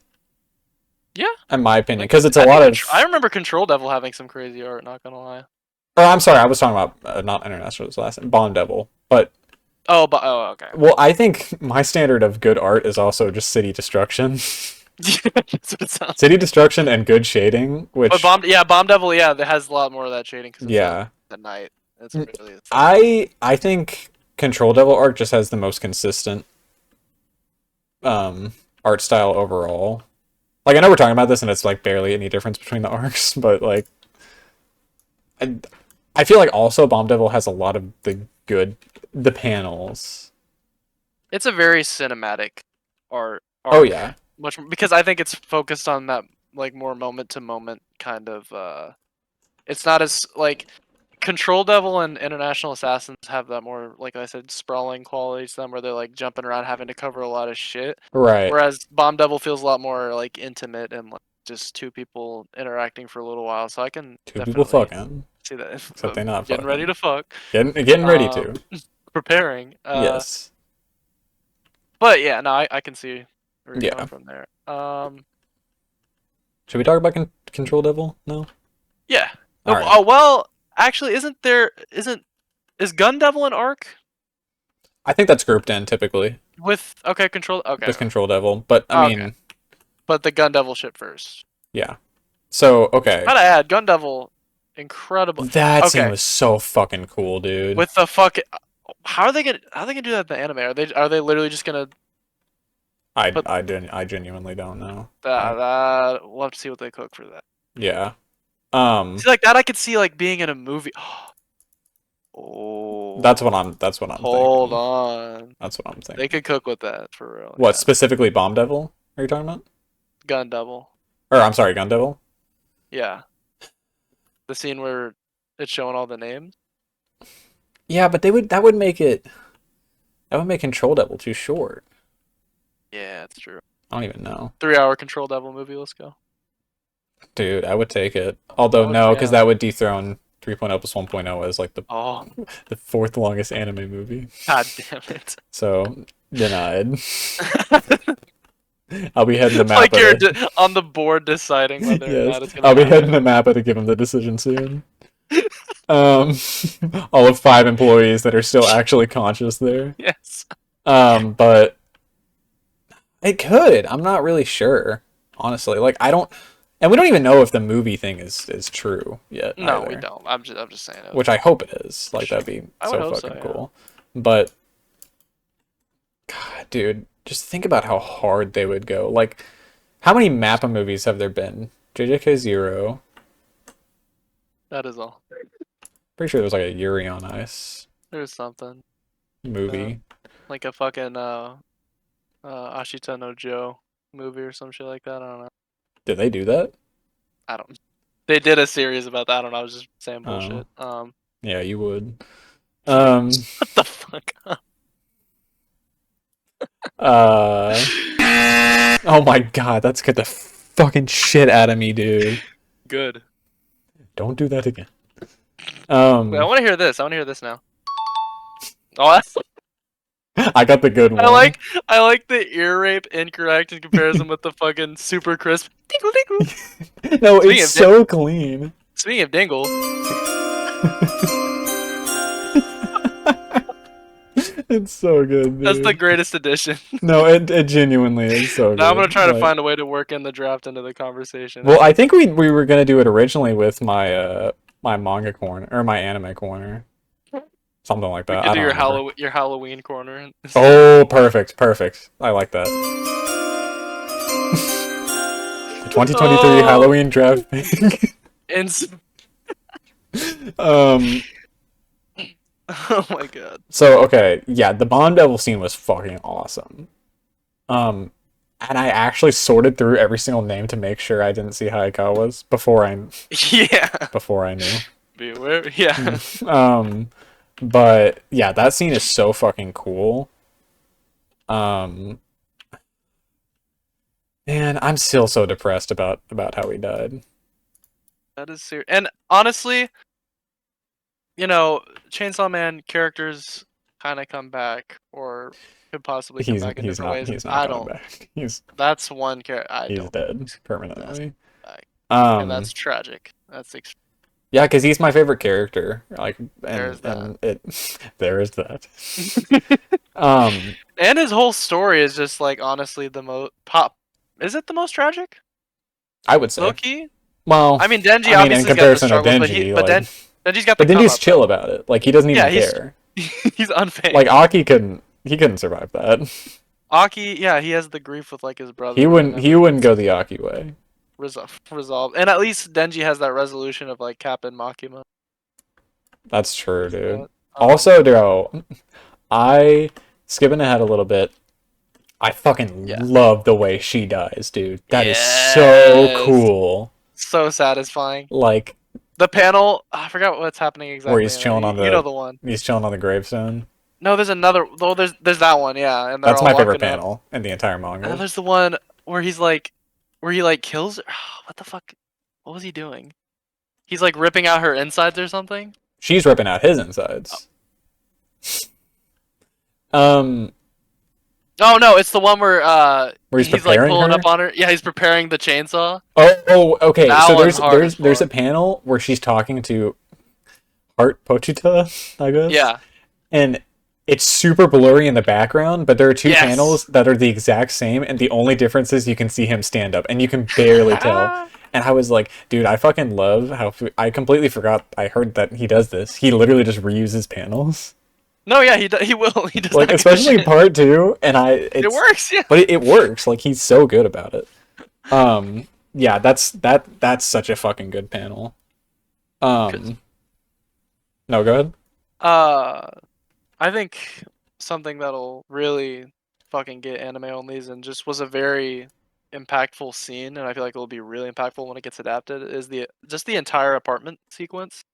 Yeah. In my opinion. Like Because it's a I lot think I of. remember Control Devil having some crazy art, not gonna lie. Or I'm sorry, I was talking about not International Assassin, Bond Devil. But, Oh, okay. well, I think my standard of good art is also just city destruction. That's what it sounds City like. destruction and good shading, But which, Bomb Devil, yeah, that has a lot more of that shading because it's yeah. at night. It's really I think Control Devil art just has the most consistent art style overall. Like I know we're talking about this and it's like barely any difference between the arcs, but like I, I feel like also Bomb Devil has a lot of the panels. it's a very cinematic art Oh arc, yeah. much because I think it's focused on that like more moment to moment kind of. It's not as like Control Devil and International Assassins have that more, like I said, sprawling quality to them, where they're like jumping around, having to cover a lot of shit. Right. Whereas Bomb Devil feels a lot more like intimate and like just two people interacting for a little while. So I can Two people definitely fucking. see that. Except they're not Getting ready fucking. to fuck, Getting ready um, to. preparing. Yes. But yeah, no, I can see where you're coming Yeah. from there. Should we talk about Control Devil? No? Yeah. All Oh, right. oh well, actually, is Gun Devil an arc I think that's grouped in typically with okay Control? Okay, with Control Devil, but I okay, mean, but the Gun Devil shit first. yeah. So, okay. Gotta add Gun Devil, incredible. That scene Okay, was so fucking cool, dude. with the how are they gonna do that in the anime? Are they literally just gonna put I genuinely don't know. that? We'll have to see what they cook for that. Yeah. See, like that, I could see like being in a movie. That's Oh, what I'm hold thinking. on. That's what I'm They thinking. could cook with that for real. What, Yeah, specifically Bomb Devil are you talking about? Gun Devil. Or I'm sorry, Gun Devil? Yeah, the scene where it's showing all the names. Yeah, but that would make Control Devil too short. Yeah, it's true. I don't even know. 3 hour Control Devil movie. Let's go. Dude, I would take it. I Although would no, too. because that would dethrone 3.0 plus 1.0 as like Oh, the fourth longest anime movie. god damn it. So denied. I'll be heading the map Like at you're it. on the board deciding whether or Yes, not it's gonna I'll be happen. heading the map at to give him the decision soon. Um, all of 5 employees that are still actually conscious there. Yes. But it could. I'm not really sure, honestly. Like I don't, and we don't even know if the movie thing is true yet No, we either. don't. I'm just saying it. Which I hope it is. Like that'd be I would so hope so. fucking Yeah. cool. But God, dude, just think about how hard they would go. Like, how many Mappa movies have there been? JJK Zero. That is all. Pretty sure there was like a Yuri on Ice There's something. movie. Like a fucking Ashita no Joe movie or some shit like that. I don't know. Did they do that? I don't. They did a series about that. I don't know. I was just saying Oh, bullshit. yeah, you would. Um, What the fuck? uh, oh my God, that scared the fucking shit out of me, dude. Good. Don't do that again. Wait, I want to hear this. I want to hear this now. Oh, that's, I got the good I one. like I like the ear rape incorrect in comparison with the fucking super crisp. Dingle dingle. No, Speaking it's of di- so clean. Speaking of dingle, It's so good, that's the dude. greatest addition. No, it genuinely is so Now I'm gonna good. try to Like, find a way to work in the draft into the conversation. well, I think we were gonna do it originally with my manga corner or my anime corner, something like We that. could I do don't remember. Your Halloween corner. Oh, perfect, perfect. I like that. The 2023 Oh, Halloween draft pick. and um. oh my god. So okay, yeah, the Bond Devil scene was fucking awesome. Um, and I actually sorted through every single name to make sure I didn't see Hayakawa's Yeah. before I knew. Beware. Yeah. Um, but yeah, that scene is so fucking cool. Um, man, I'm still so depressed about how he died. That is serious. And honestly, you know, Chainsaw Man characters kind of come back, or could possibly come back in different ways. He's not I coming don't. back. That's one character I He's don't dead that's permanently. back, and Um, that's tragic. That's yeah, because he's my favorite character. Like, there's that. and it there is that. Um, And his whole story is just like honestly the most pop. Is it the most tragic? I would Low say. key. Well, I mean, Denji I mean, in obviously's got the comparison to struggles, Denji, like, Denji's got the but come Denji's up chill though. about it. Like, he doesn't Yeah, even care. he's unfazed. Like, Aki couldn't survive that. Aki, yeah, he has the grief with like his brother. He And wouldn't go the Aki way. resolved, and at least Denji has that resolution of like Captain Makima. That's true, With dude. that. Also, bro, I skipping ahead a little bit. I fucking Yeah. love the way she dies, dude. That is so Yes. cool. So satisfying. Like The panel, I forgot what's happening exactly. where he's in chilling there. on You know the the one. he's chilling on the gravestone. No, there's another. Oh, there's that one. Yeah, and they're That's all my favorite walking up. panel in the entire And then manga. there's the one where he's like, where he like kills. What the fuck? What was he doing? He's like ripping out her insides or something. She's ripping out his insides. Um, Oh no, it's the one where he's he's like preparing pulling her. up on her. Yeah, he's preparing the chainsaw. Okay. That So one's hard as there's a fuck. panel where she's talking to Heart Pochita, I guess. Yeah. And it's super blurry in the background, but there are two Yes. panels that are the exact same, and the only difference is you can see him stand up, and you can barely tell. And I was like, dude, I fucking love how I completely forgot. I heard that he does this. He literally just reuses panels, No, yeah, he will. He does like not give a especially shit. part two. And It works. Yeah. but it works. Like he's so good about it. Yeah, that's such a fucking good panel. No, go ahead. I think something that'll really fucking get anime onlys and just was a very impactful scene, and I feel like it'll be really impactful when it gets adapted. Is the entire apartment sequence?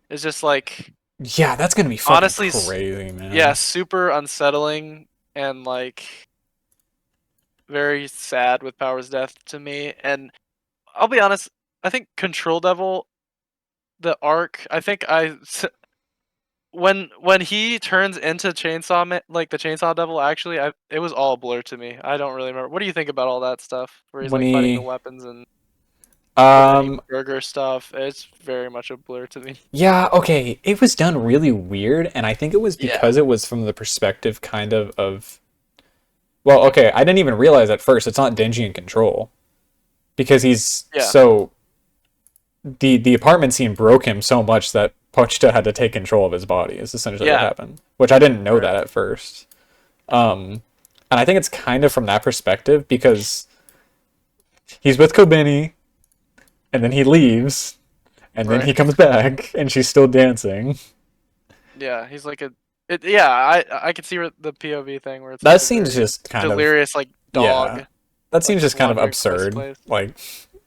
Is just like Yeah, that's gonna be fucking honestly, crazy, man. yeah, super unsettling and like very sad with Power's death to me. And I'll be honest, I think Control Devil, the arc, I think when he turns into Chainsaw Man, like the Chainsaw Devil, actually, it was all a blur to me. I don't really remember. What do you think about all that stuff where he's When like fighting the he, weapons and the mini um, burger stuff? It's very much a blur to me. yeah, okay, it was done really weird, and I think it was Yeah, because it was from the perspective kind of, well, okay, I didn't even realize at first it's not Denji in control because he's yeah, so the apartment scene broke him so much that Pochita had to take control of his body. Is essentially what yeah. happened, which I didn't know Right. that at first. And I think it's kind of from that perspective because he's with Kobeni, and then he leaves, and then he Right. comes back, and she's still dancing. Yeah, he's like a. Yeah, I could see the POV thing where it's That like a seems very just kind of, delirious like yeah, dog, that like seems just just kind of wandering place to absurd, place. like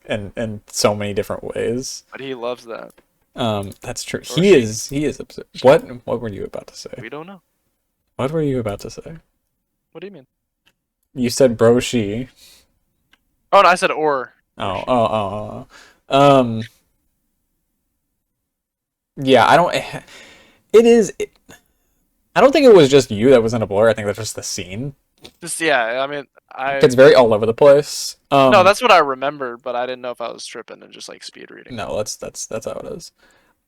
in so many different ways. But he loves that. That's true. Or she. He is absurd. What were you about to say? We don't know. What were you about to say? What do you mean? You said bro she. Oh, no, I said or Oh, she. oh, oh, oh. Yeah, I don't. It is. I don't think it was just you that was in a blur. I think that's just the scene. Just yeah. I mean, It's very all over the place. no, that's what I remembered, but I didn't know if I was tripping and just like speed reading it. No, that's how it is.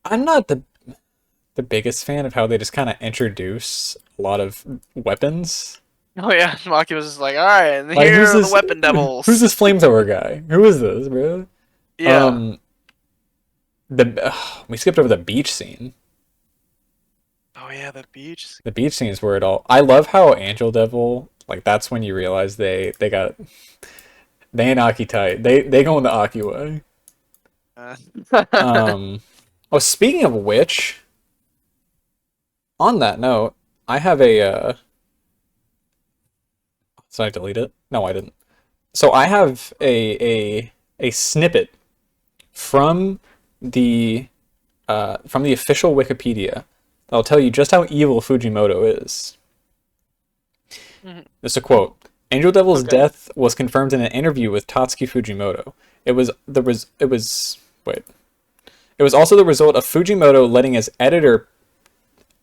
I'm not the biggest fan of how they just kind of introduce a lot of weapons. Oh yeah, Maki was just like, all right, and Like here who's are the this? weapon Who's devils. this flamethrower guy? Who is this, bro? Yeah. Um, we skipped over the beach scene. Oh yeah, the beach. The beach scene is where it all. I love how Angel Devil, like that's when you realize they got they ain't Aki tight. They go in the Aki way. Uh, Um, oh, speaking of which, on that note, I have a. Did I delete it? No, I didn't. So I have a snippet from the from the official Wikipedia that'll tell you just how evil Fujimoto is. mhm. This is a quote. Angel Devil's Okay. death was confirmed in an interview with Tatsuki Fujimoto. It was also the result of Fujimoto letting his editor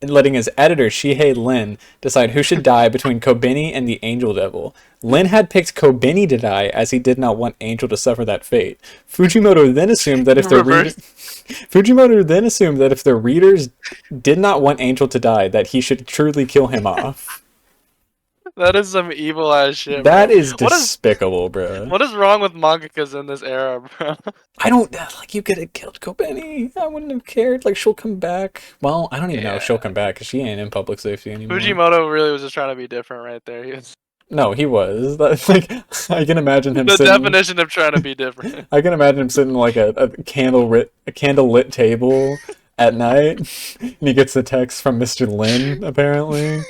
Shihei Lin decide who should die between Kobeni and the Angel Devil. Lin had picked Kobeni to die as he did not want Angel to suffer that fate. Fujimoto then assumed that if the reader Reverse. Fujimoto then assumed that if the readers did not want Angel to die, that he should truly kill him off. That is some evil ass shit, bro. That is What is despicable, bro. what is wrong with mangakas in this era, bro? I don't like you could have killed Kobeni. I wouldn't have cared. Like she'll come back. Well, I don't even know if she'll Yeah. come back because she ain't in public safety anymore. Fujimoto really was just trying to be different right there. He was No, he was. Like I can imagine him the sitting. definition of trying to be different. I can imagine him sitting like a candle lit table at night, and he gets a text from Mr. Lin. Apparently,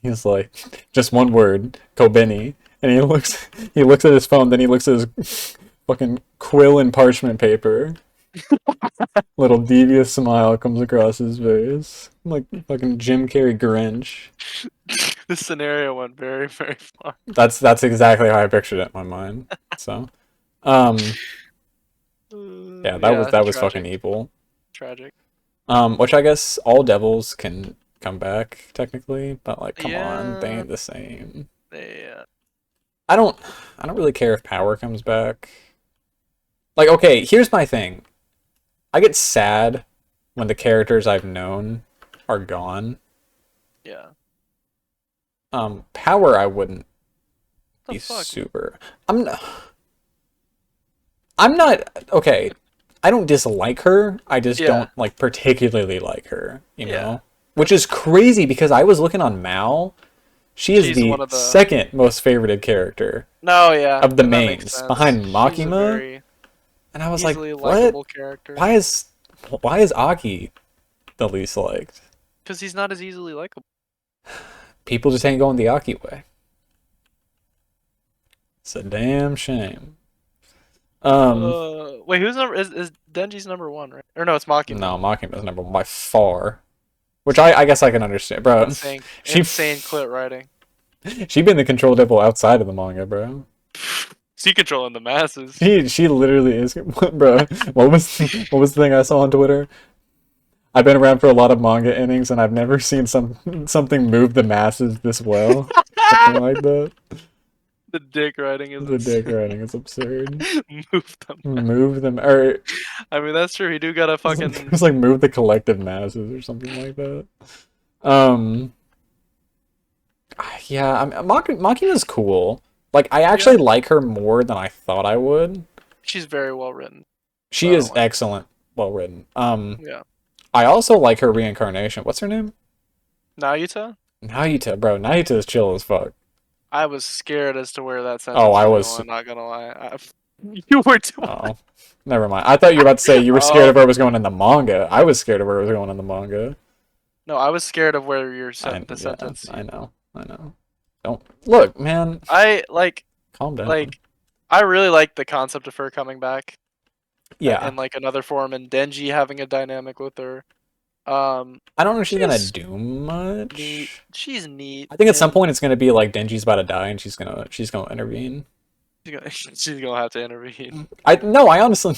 he's like, just one word, Kobeni, and he looks at his phone, then he looks at his fucking quill and parchment paper. Little devious smile comes across his face, like fucking Jim Carrey Grinch. This scenario went very, very far. That's exactly how I pictured it in my mind. So, um, yeah, Yeah, that was fucking tragic. evil. Tragic. Which I guess all devils can come back technically, but like, come on, they Yeah. ain't the same. Yeah. I don't, I don't really care if power comes back. Like, okay, here's my thing. I get sad when the characters I've known are gone. Yeah. Power I wouldn't What be the fuck? super. I'm not. I'm not okay. I don't dislike her. I just Yeah. don't like particularly like her, you Yeah. know? Which is crazy because I was looking on Mal. She is She's the one of the. second most favorited character No, yeah. of the And that makes mains sense. behind She's a Makima, very and I was like, easily "What? likable character. Why is Aki the least liked? Because he's not as easily likable. People just ain't going the Aki way. It's a damn shame." Wait, who's number is Denji's number one, right? Or no, it's Makima. No, Makima's number one by far. Which I guess I can understand, bro. Insane, She insane clit writing. she been the control devil outside of the manga, bro. Sea controlling the masses. She literally is, bro. What was the thing I saw on Twitter? I've been around for a lot of manga innings, and I've never seen something move the masses this well. Something like that. The dick riding is The dick insane. writing is absurd. Move them. Move them, or I mean, that's true. He do got a fucking. it's like move the collective masses or something like that. Um, yeah, Makima's cool. Like, I Yeah, actually like her more than I thought I would. she's very well written. So She I don't is like. excellent, well written. Yeah. I also like her reincarnation. What's her name? Nayuta? Nayuta, bro. Nayuta is chill as fuck. I was scared as to where that Oh, sentence I was was. going. Not gonna lie. You were too. Oh, never mind. I thought you were about to say you were scared Oh of where it was going in the manga. I was scared of where it was going in the manga. no, I was scared of where your the Yeah, sentence. I know. I know. Don't look, man. I like Calm down. like I really like the concept of her coming back Yeah, in like another form, and Denji having a dynamic with her. Um, I don't know if she's gonna she's do neat. much. She's neat, I think at some and point it's gonna be like Denji's about to die and she's gonna intervene. she's gonna have to intervene. I no, I honestly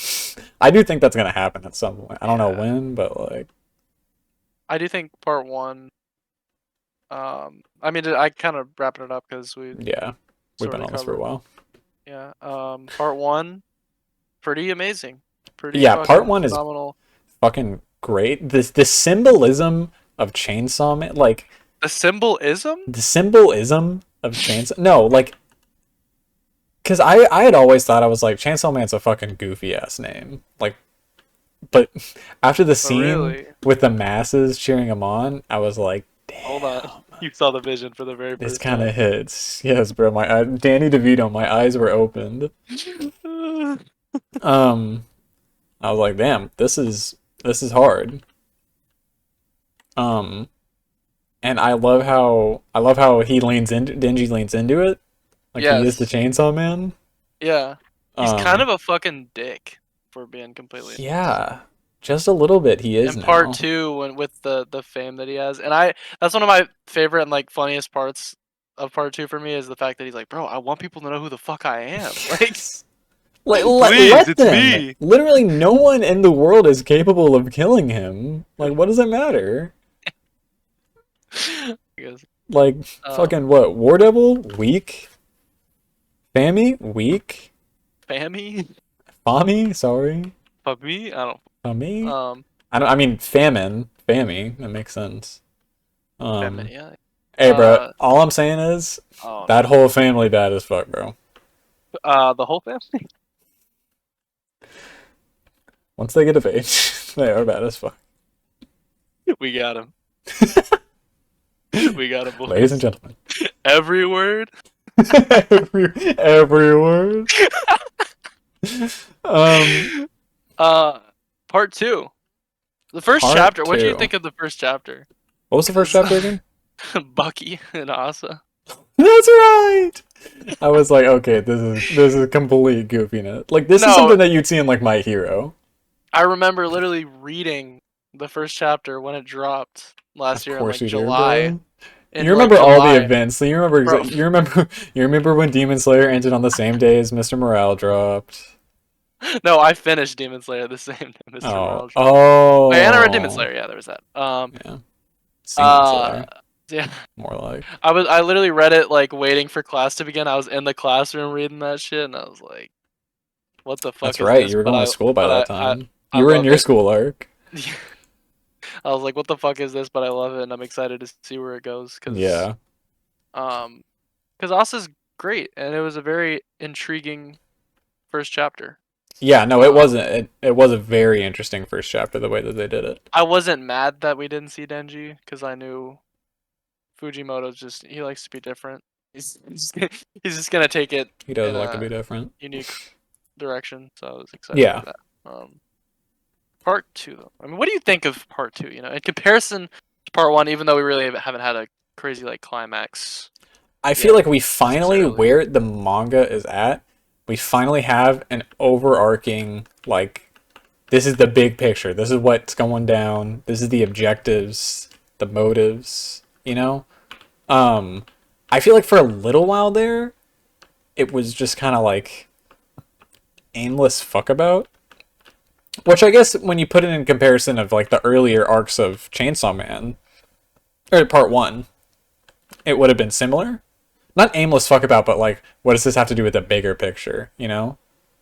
I do think that's gonna happen at some point. I don't know Yeah, when, but like I do think part one. I mean, I kind of wrapping it up because we yeah, we've sort been of on this for a covered. while. Yeah. Part one, pretty amazing, pretty Yeah, part fucking one is phenomenal. fucking great. This the symbolism of Chainsaw Man, like The symbolism? the symbolism of Chainsaw. No, like because I had always thought I was like Chainsaw Man's a fucking goofy ass name. Like, but after the Oh, scene really? with the masses cheering him on, I was like, Hold on. damn. You saw the vision for the very This first kind of time. hits. Yes, bro. Danny DeVito, my eyes were opened. Um, I was like, damn, this is hard. Um, and I love how he leans into Denji leans into it, like he is the Yes. Chainsaw Man. Yeah. He's kind Um, of a fucking dick, for being completely honest. yeah, just a little bit he is In part now. two, when with the fame that he has, and that's one of my favorite and like funniest parts of part two for me is the fact that he's like, bro, I want people to know who the fuck I am. Like, Like let, please, let it's them. me. Literally, no one in the world is capable of killing him. Like, what does it matter? I guess. Like, Um, fucking what? War Devil weak. Fami weak. Fammy, Fami, sorry. Puppy. I don't. Fami. Um, I don't. I mean, famine. Fami. That makes sense. Famine. Um. Yeah. Hey, bro. Uh, All I'm saying is oh that no. whole family bad as fuck, bro. The whole family. Once they get of age, they are bad as fuck. We got him. We got him, Ladies and boys. gentlemen. Every word. every word. Um. Uh, part two. The first Part chapter. What do you two. think of the first chapter? What was the first Because chapter again? Bucky and Asa. That's right. I was like, okay, this is complete goofiness. Like this is No, something that you'd see in like My Hero. I remember literally reading the first chapter when it dropped Of last year in course like you do, July. bro. In You like remember all the July, events. So bro. you remember when Demon Slayer ended on the same day as Mr. Morale dropped. No, I finished Demon Slayer the same day Mr. Oh. Morale dropped. Wait, and I read Demon Oh. Slayer. Yeah, there was that. Yeah. Semen Uh, Slayer. yeah. More like. I literally read it like waiting for class to begin. I was in the classroom reading that shit, and I was like, "What the fuck That's is right. this?" You were going to school by But that I time. I You were in love your it. school arc. I was like, "What the fuck is this?" But I love it, and I'm excited to see where it goes Yeah. um, because Asa's great, and it was a very intriguing first chapter. Yeah, no, it Um, wasn't. It was a very interesting first chapter the way that they did it. I wasn't mad that we didn't see Denji because I knew Fujimoto's just he likes to be different. He's just gonna take it He does in like to a be different. unique direction, so I was excited for Yeah. that. Part two, though. I mean, what do you think of part two? You know, in comparison to part one, even though we really haven't had a crazy like climax I feel yet like we finally, necessarily. where the manga is at, we finally have an overarching, like, this is the big picture. This is what's going down. This is the objectives, the motives, you know? Um, I feel like for a little while there, it was just kind of like aimless fuck about. Which I guess when you put it in comparison of like the earlier arcs of Chainsaw Man, or part one, it would have been similar. Not aimless fuck about, but like, what does this have to do with the bigger picture? You know,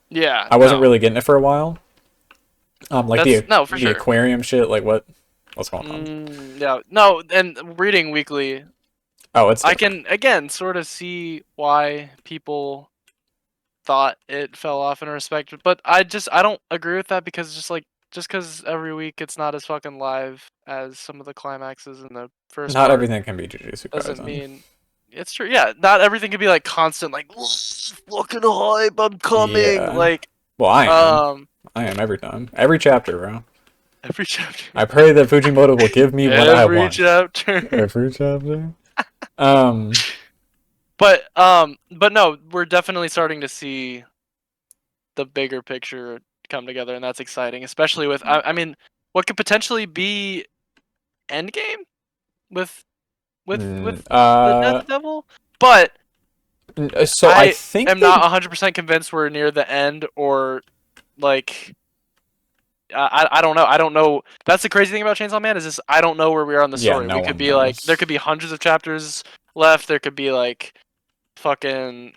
Yeah, I wasn't no, really getting it for a while. Like that's no for the sure. aquarium shit. Like what's going on? Yeah, no, and reading weekly, Oh, it's I different. can again sort of see why people thought it fell off in respect, but I don't agree with that because just because every week it's not as fucking live as some of the climaxes in the first Not part everything can be Jujutsu doesn't Kaisen. mean it's true. Yeah, not everything can be like constant, like fucking hype, I'm coming, Yeah. like Well, I am. um I am every time, every chapter, bro. every chapter, I pray that Fujimoto will give me what I every want. chapter. Every chapter. Um, But no, we're definitely starting to see the bigger picture come together, and that's exciting, especially with I mean, what could potentially be Endgame with mm, the Death Devil, but so I I think am they not 100% convinced we're near the end or like I don't know. I don't know. That's the crazy thing about Chainsaw Man is this I don't know where we are on the yeah, story. no We could one be like there knows. could be hundreds of chapters left. There could be like fucking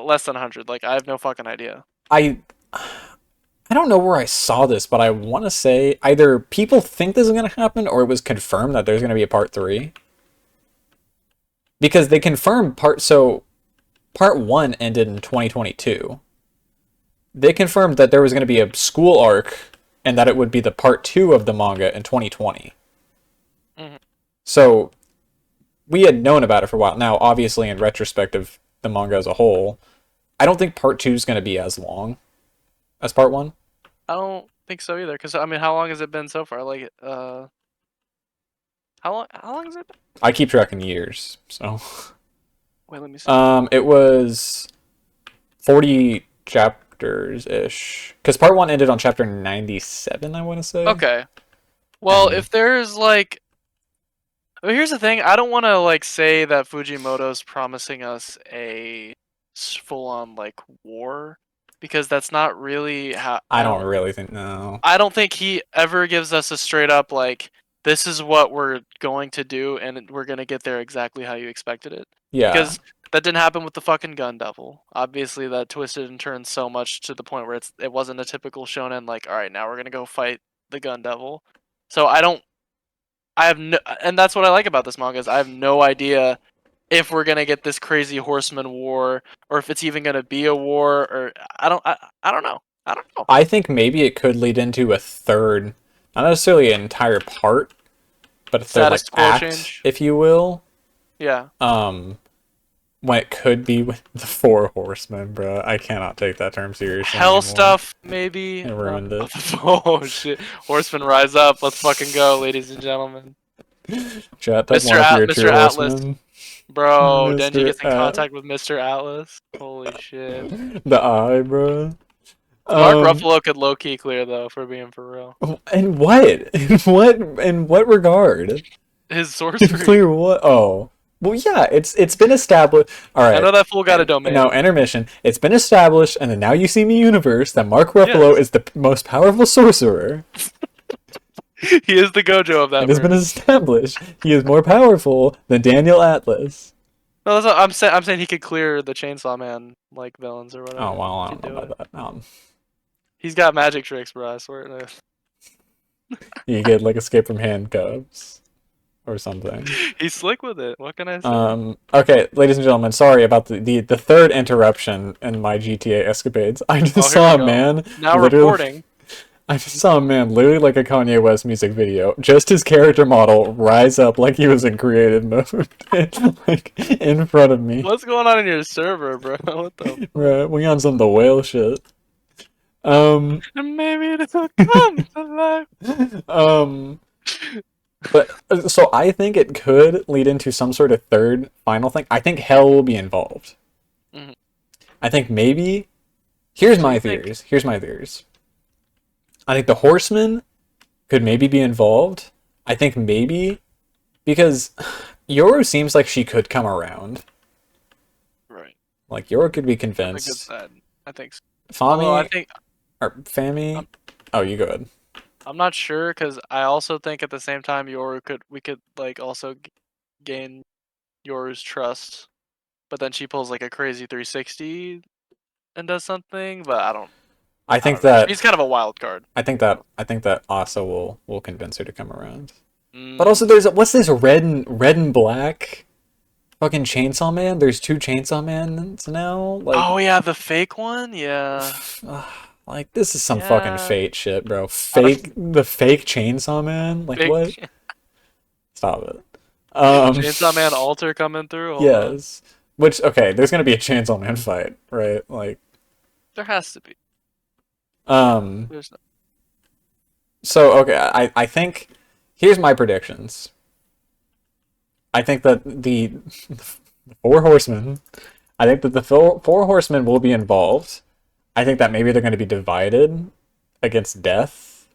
less than 100. Like I have no fucking idea. I I don't know where I saw this, but I want to say either people think this is going to happen or it was confirmed that there's going to be a part 3 because they confirmed part 1 ended in 2022. They confirmed that there was going to be a school arc and that it would be the part 2 of the manga in 2020. Mhm. So we had known about it for a while. Now, obviously, in retrospective, the manga as a whole, I don't think part 2 is going to be as long as part 1. I don't think so either. Cause I mean, how long has it been so far? Like, How long has it been? I keep tracking years, so Wait, let me see. it was 40 chapters ish. Because part 1 ended on chapter 97, I want to say. Okay. Well, And if there's like, I mean, here's the thing. I don't want to like say that Fujimoto's promising us a full-on like war because that's not really how I don't really think, no. I don't think he ever gives us a straight up like this is what we're going to do and we're going to get there exactly how you expected it. Yeah. Because that didn't happen with the fucking Gun Devil. Obviously that twisted and turned so much to the point where it wasn't a typical shonen like all right, now we're going to go fight the Gun Devil. So I have no, and that's what I like about this manga is I have no idea if we're gonna get this crazy horseman war or if it's even gonna be a war or I don't know. I don't know. I think maybe it could lead into a third, not necessarily an entire part, but a third, Status like, quo act, change. if you will. Yeah. Um, when it could be with the Four Horsemen, bro. I cannot take that term seriously Hell anymore. stuff maybe. It ruined it. Oh shit. Horsemen rise up. Let's fucking go, ladies and gentlemen. Chat, type one if you're a Mr. true Atlas. horseman. Bro, Denji Mr. gets in contact with Mr. Atlas. Holy shit. The eye, bro. Mark Um, Ruffalo could low key clear though, for being for real. and what? In what regard? His sorcery. Clear what? Oh. Well, yeah, it's been established. All I right. know that fool got a And now domain. intermission. It's been established, and the Now You See Me universe that Mark Ruffalo Yes. is the most powerful sorcerer. He is the Gojo of It that has been verse. established he is more powerful than Daniel Atlas. No, that's what I'm saying. I'm saying he could clear the Chainsaw Man like villains or Oh whatever. well, He I could don't know do it. about that. He's got magic tricks, bro. I swear. You get like escape from handcuffs or something. He's slick with it. What can I say? Okay, ladies and gentlemen, sorry about the third interruption in my GTA escapades. I just Oh, here we saw a go. man Now literally. reporting. I just saw a man literally like a Kanye West music video. Just his character model rise up like he was in creative mode, like in front of me. What's going on in your server, bro? What the fuck? Right, we on some of the whale shit. Um, And maybe it'll come to life. um, but so I think it could lead into some sort of third final thing. I think hell will be involved. Mhm. I think maybe. Here's So my you think? theories. Here's my theories. I think the horsemen could maybe be involved. I think maybe because Yoru seems like she could come around. Right. Like Yoru could be I think it's convinced. that. I think so. Although I Fami think or Fami. Oh, you go ahead. I'm not sure because I also think at the same time we could like also gain Yoru's trust, but then she pulls like a crazy 360 and does something. But I I think don't know. that She's kind of a wild card. I think that Asa will convince her to come around. But also, Mm. there's what's this red and black fucking Chainsaw Man? There's two Chainsaw Mans now. Like, Oh yeah, the fake one. Yeah, like this is some fucking yeah. fate shit, bro. Out of The fake Chainsaw Man. Like big what? Stop it. Um, Chainsaw Man altar coming through. Hold on, yes. Which okay, there's gonna be a Chainsaw Man fight, right? Like, there has to be. um. There's no. So okay, I think here's my predictions. I think that the four horsemen. I think that the four horsemen will be involved. I think that maybe they're going to be divided against death,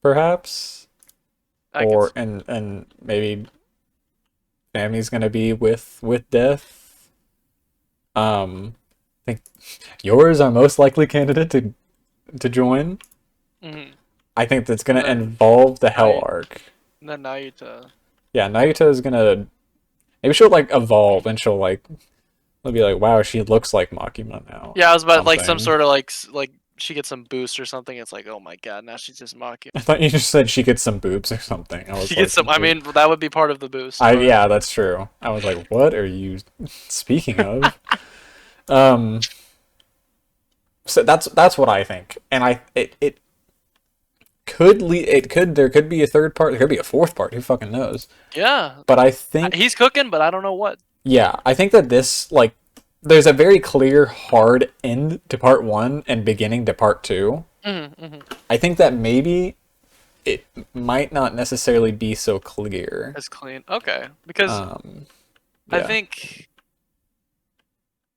perhaps, I can. or and maybe Family's going to be with death. I think yours are most likely candidate to join. Mm-hmm. I think that's going And to then involve the Hell I arc. and then Naruto. Yeah, Nayuta is gonna maybe she'll like evolve and she'll like they'll be like, wow, she looks like Makima now. Yeah, I was about like some Something. sort of like she gets some boost or something. It's like, oh my god, now she's just mocking. I thought you just said she gets some boobs or something. I was She like, gets some. I dude. mean, that would be part of the boost. But Yeah, that's true. I was like, what are you speaking of? Um, so that's what I think, and it could lead. It could there could be a third part. There could be a fourth part. Who fucking knows? yeah, But I think he's cooking, but I don't know what. yeah, I think that this like there's a very clear hard end to part one and beginning to part two. Mm-hmm, mm-hmm. I think that maybe it might not necessarily be so clear. It's clean. Okay, because Um, I yeah. think.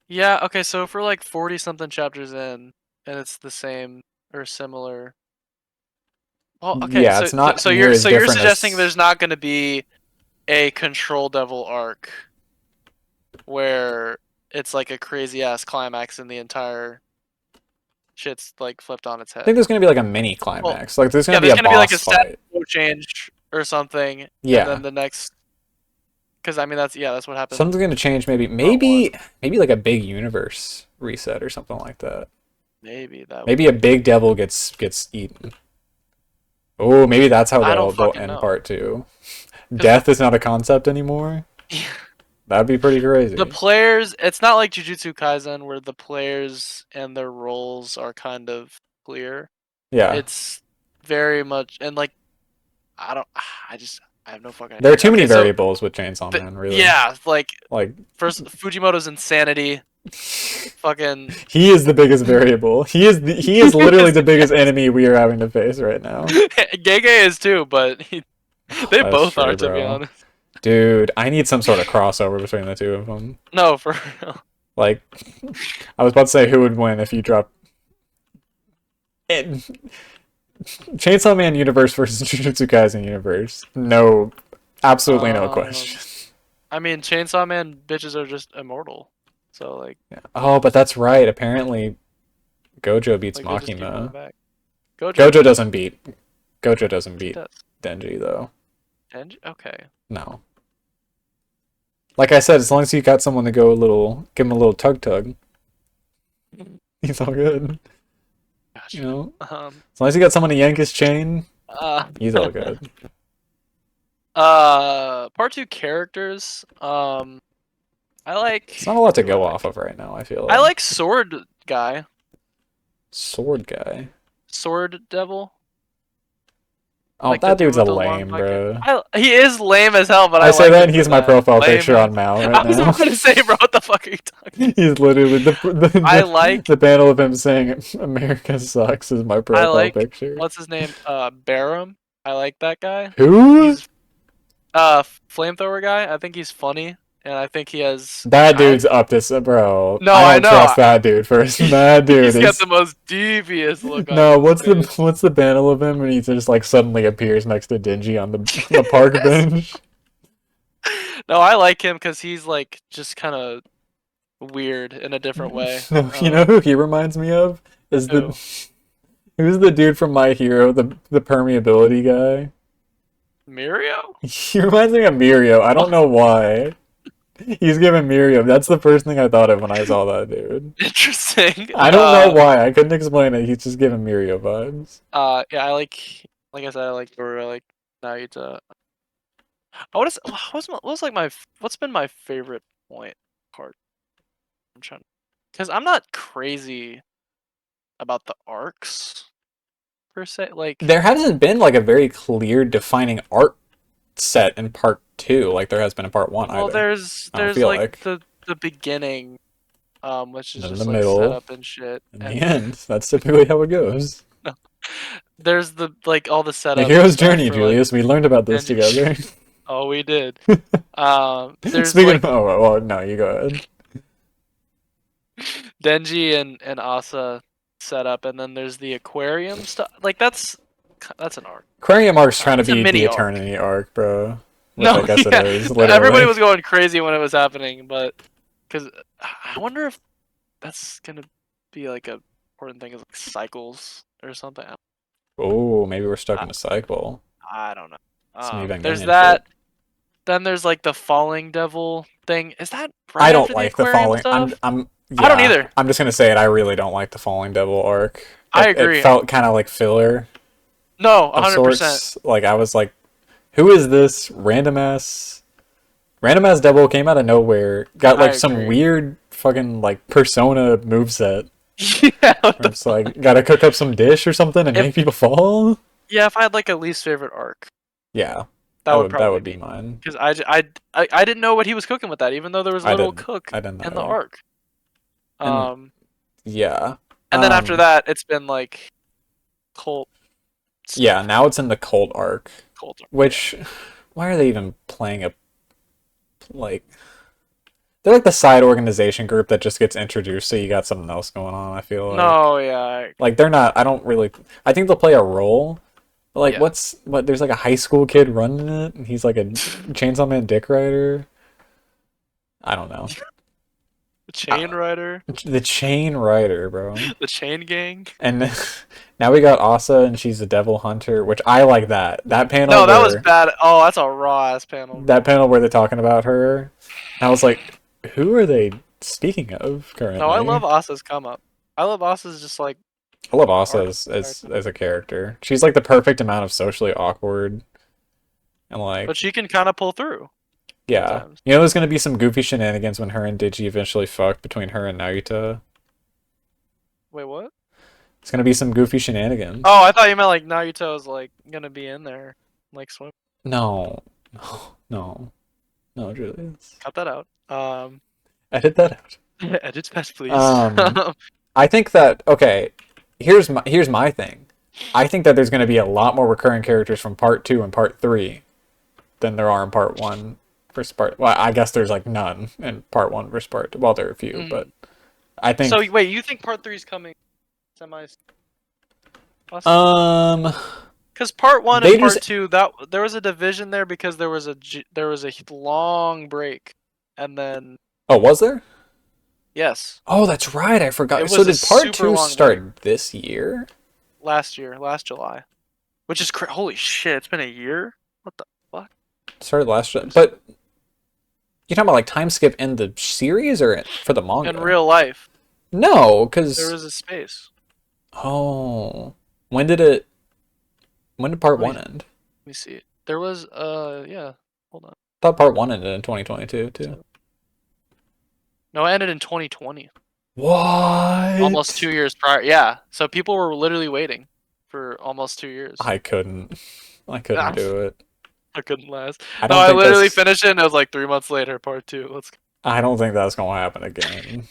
Yeah. Okay. So if we're like 40 something chapters in, and it's the same or similar. Well, okay. Yeah, it's not near as You're different suggesting as there's not going to be a Control Devil arc where it's like a crazy ass climax and the entire shit's like flipped on its I think head. there's gonna be like a mini Well, climax. Like there's gonna yeah, be there's a gonna be like boss a set fight. change or something, and Yeah. then the next, because I mean that's what happened. Something's gonna change Part one, maybe like a big universe reset or something like that. maybe that would Maybe a be. big devil gets eaten. Oh, maybe that's how I don't they'll fucking end know, part two. because Death is not a concept anymore. That'd be pretty the crazy. players, it's not like Jujutsu Kaisen where the players and their roles are kind of clear. Yeah. It's very much and like I don't, I have no fucking There are idea. too many Okay, so variables with Chainsaw Man, really. yeah, like Like first Fujimoto's insanity, fucking. he is the biggest variable. He is literally the biggest enemy we are having to face right now. Gege is too, but they That's both true, are to be bro. honest. Dude, I need some sort of crossover between the two of them. No, for real. Like, I was about to say who would win if you drop it. Chainsaw Man universe versus Jujutsu Kaisen universe. No, absolutely no Um, question. I mean, Chainsaw Man bitches are just immortal, so Yeah. Oh, but that's right. Apparently, Gojo beats like they just keep coming Makima. back. Gojo Gojo does. doesn't beat. Gojo doesn't He beat does. Denji though. Denji? Okay. No. Like I said, as long as you got someone to go a little, give him a little tug, he's all good. Gotcha. You know, Um. as long as you got someone to yank his chain, Uh. he's all good. Part two characters. I like. It's not a lot to Who do I go like? off of right now. I feel I like like Sword guy. sword guy. Sword Devil. Oh, Like the that dude dude's a with the long lame, black hair. bro. He is lame as hell, but I I say like that, him and for he's my that. profile Lame picture ass. on Mal right I was now. about to say, bro, what the fuck are you talking? He's literally I like, the panel of him saying "America sucks" is my I profile like, picture. what's his name? Barum. I like that guy. Who? He's flamethrower guy. I think he's funny, and I think he has. That dude's up to bro. No, I I don't trust know. that dude first. That dude He's got is the most devious look on no. his face. What's the panel of him when he just like suddenly appears next to Dingy on the park bench? No, I like him because he's like just kind of weird in a different way. No, you know who he reminds me of is the Who? Who's the dude from My Hero, the permeability guy? Mirio? He reminds me of Mirio. I don't know why. He's giving Mirio. That's the first thing I thought of when I saw that dude. Interesting. I don't know why. I couldn't explain it. He's just giving Mirio vibes. Yeah, like I said, I like Dora, like Naruto. What's like what's been my favorite point part? I'm trying, because I'm not crazy about the arcs per se. Like, There hasn't been like a very clear defining art set in part two, like there has been in part one well, either. there's I don't there's feel like like. the beginning, which And is then the just like set middle, up and shit, and the and end. That's typically how it goes. there's the like all the The setup hero's stuff journey, for like Julius. We learned about this Denji. together. Oh, we did. There's Speaking of, like oh, well, no, you go ahead. Denji and Asa set up, and then there's the aquarium stuff. Like that's an arc. Aquarium arc's trying to It's a be the mini arc. Eternity arc, bro. Which I No, guess it yeah, is, everybody literally. was going crazy when it was happening, but because I wonder if that's gonna be like a important thing is like cycles or something. Oh, maybe we're stuck I, in a cycle. I don't know. Some There's Evangelion shit. that. Then there's like the falling devil thing. Is that I right don't after the like the aquarium falling. stuff? I don't Yeah. either. I'm just gonna say it. I really don't like the Falling Devil arc. I It agree. felt kind of like filler No, of 100%. sorts. Like I was like, who is this random ass devil came out of nowhere, got I like some agree. weird fucking like persona moveset. Yeah, what Where the it's fuck? like, gotta cook up some dish or something and If make people fall. Yeah, if I had like a least favorite arc, Yeah, that would that probably would be be mine. because I didn't know what he was cooking with that, even though there was a little cook I didn't in the either. arc. And Um, yeah, and then after um, that, it's been like cult yeah. stuff. Now it's in the cult arc, Cult arc, yeah. which why are they even playing a like? They're like the side organization group that just gets introduced, so you got something else going on. I feel No, yeah, I agree. like they're not. I don't really. I think they'll play a role. But like, Yeah. what? There's like a high school kid running it, and he's like a Chainsaw Man dick rider. I don't know. The Chain Rider, The Chain Rider, bro. the Chain Gang. And now we got Asa, and she's a devil hunter, which I like that. No, that was bad. Oh, that's a raw ass panel, That bro. panel where they're talking about her, and I was like, who are they speaking of No, I love currently? Asa's come up. I love Asa's just like I love Asa arc as character. as a character. She's like the perfect amount of socially awkward and like But she can kind of pull through yeah. sometimes. You know, there's gonna be some goofy shenanigans when her and Digi eventually fuck between her and Naruto. Wait, what? It's gonna be some goofy shenanigans. Oh, I thought you meant like Naruto's like gonna be in there, like swim. No, no, no, Julius. Cut that out. Edit that out. Edit fast, please. Um, I think that okay. Here's my thing. I think that there's going to be a lot more recurring characters from part two and part three than there are in part one versus part. Well, I guess there's like none in part one versus part two. Well, there are a few, but Mhm. I So think wait, you think part three's coming semi? um Because part one they and just part two, that there was a division there because there was a long break, and then oh was there? yes, Oh, that's right. I it forgot. So was a did part super two long break start this year? last year, last July, which is holy shit. It's been a year. What the fuck? Started last, but you talking about like time skip in the series or for the In manga? real life, No, there because was a space. oh, when did it? When did part Let me one end? let me see. There was yeah. Hold on. I thought part one ended in 2022 too. So, no, it ended in 2020. Almost What? 2 years prior. Yeah. So people were literally waiting for almost 2 years. I couldn't. I couldn't I'm, do it. I couldn't last. I No, don't I think literally that's. finished it and it was like 3 months later, part two. Let's go. I don't think that's gonna happen again.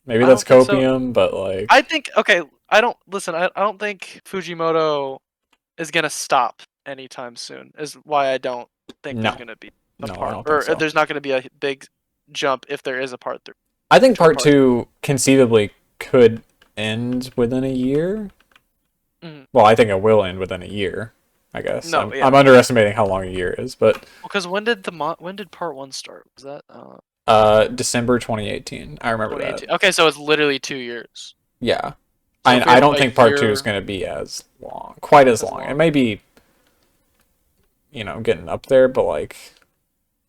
Maybe I that's don't think so. copium, but like, I think okay, I don't listen, I don't think Fujimoto is gonna stop anytime soon. Is why I don't think there's no, gonna be a no, I part don't think or so. there's not gonna be a big jump if there is a part three I think or part part. two conceivably could end within a year. Mm, Well, I think it will end within a year. I guess no, yeah. I'm underestimating how long a year is, but Because when did part one start? Was that December 2018. I remember that. 2018? Okay, so it's literally 2 years. Yeah. So if we I have don't a think part two is year, going to be as long, quite as as long. It long. may be, getting up there, but like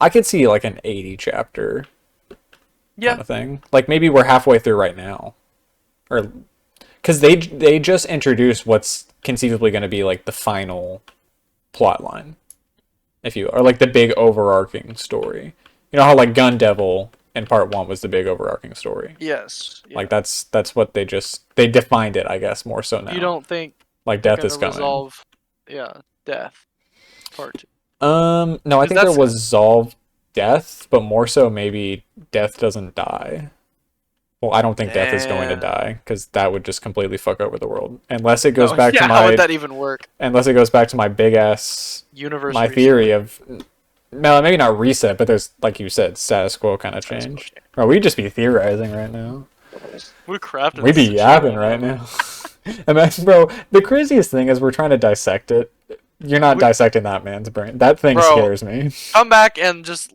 I could see like an 80 chapter kind Yeah, of thing. Like maybe we're halfway through right now, or because they just introduced what's conceivably going to be like the final plot line, if you or like the big overarching story. You know how like Gun Devil in part one was the big overarching story. yes, Like yeah. that's what they defined it, I guess, more so You now. don't think Like they're death gonna is coming. resolve, yeah, death part two? No, I Because think there that's was Zolv death, but more so maybe death doesn't die. Well, I don't think death is going to damn. die because that would just completely fuck over the world. No, yeah. How would that even work? Unless it goes back to my big ass Universe my reset. theory of no, maybe not reset, but there's like you said, status quo kind of Status quo change. Or we'd just be theorizing right now. change. We're crafting We'd be some shit yapping right right now, now. Imagine, bro. The craziest thing is we're trying to dissect it. You're not we, dissecting that man's brain. That thing bro. scares me. Come back and just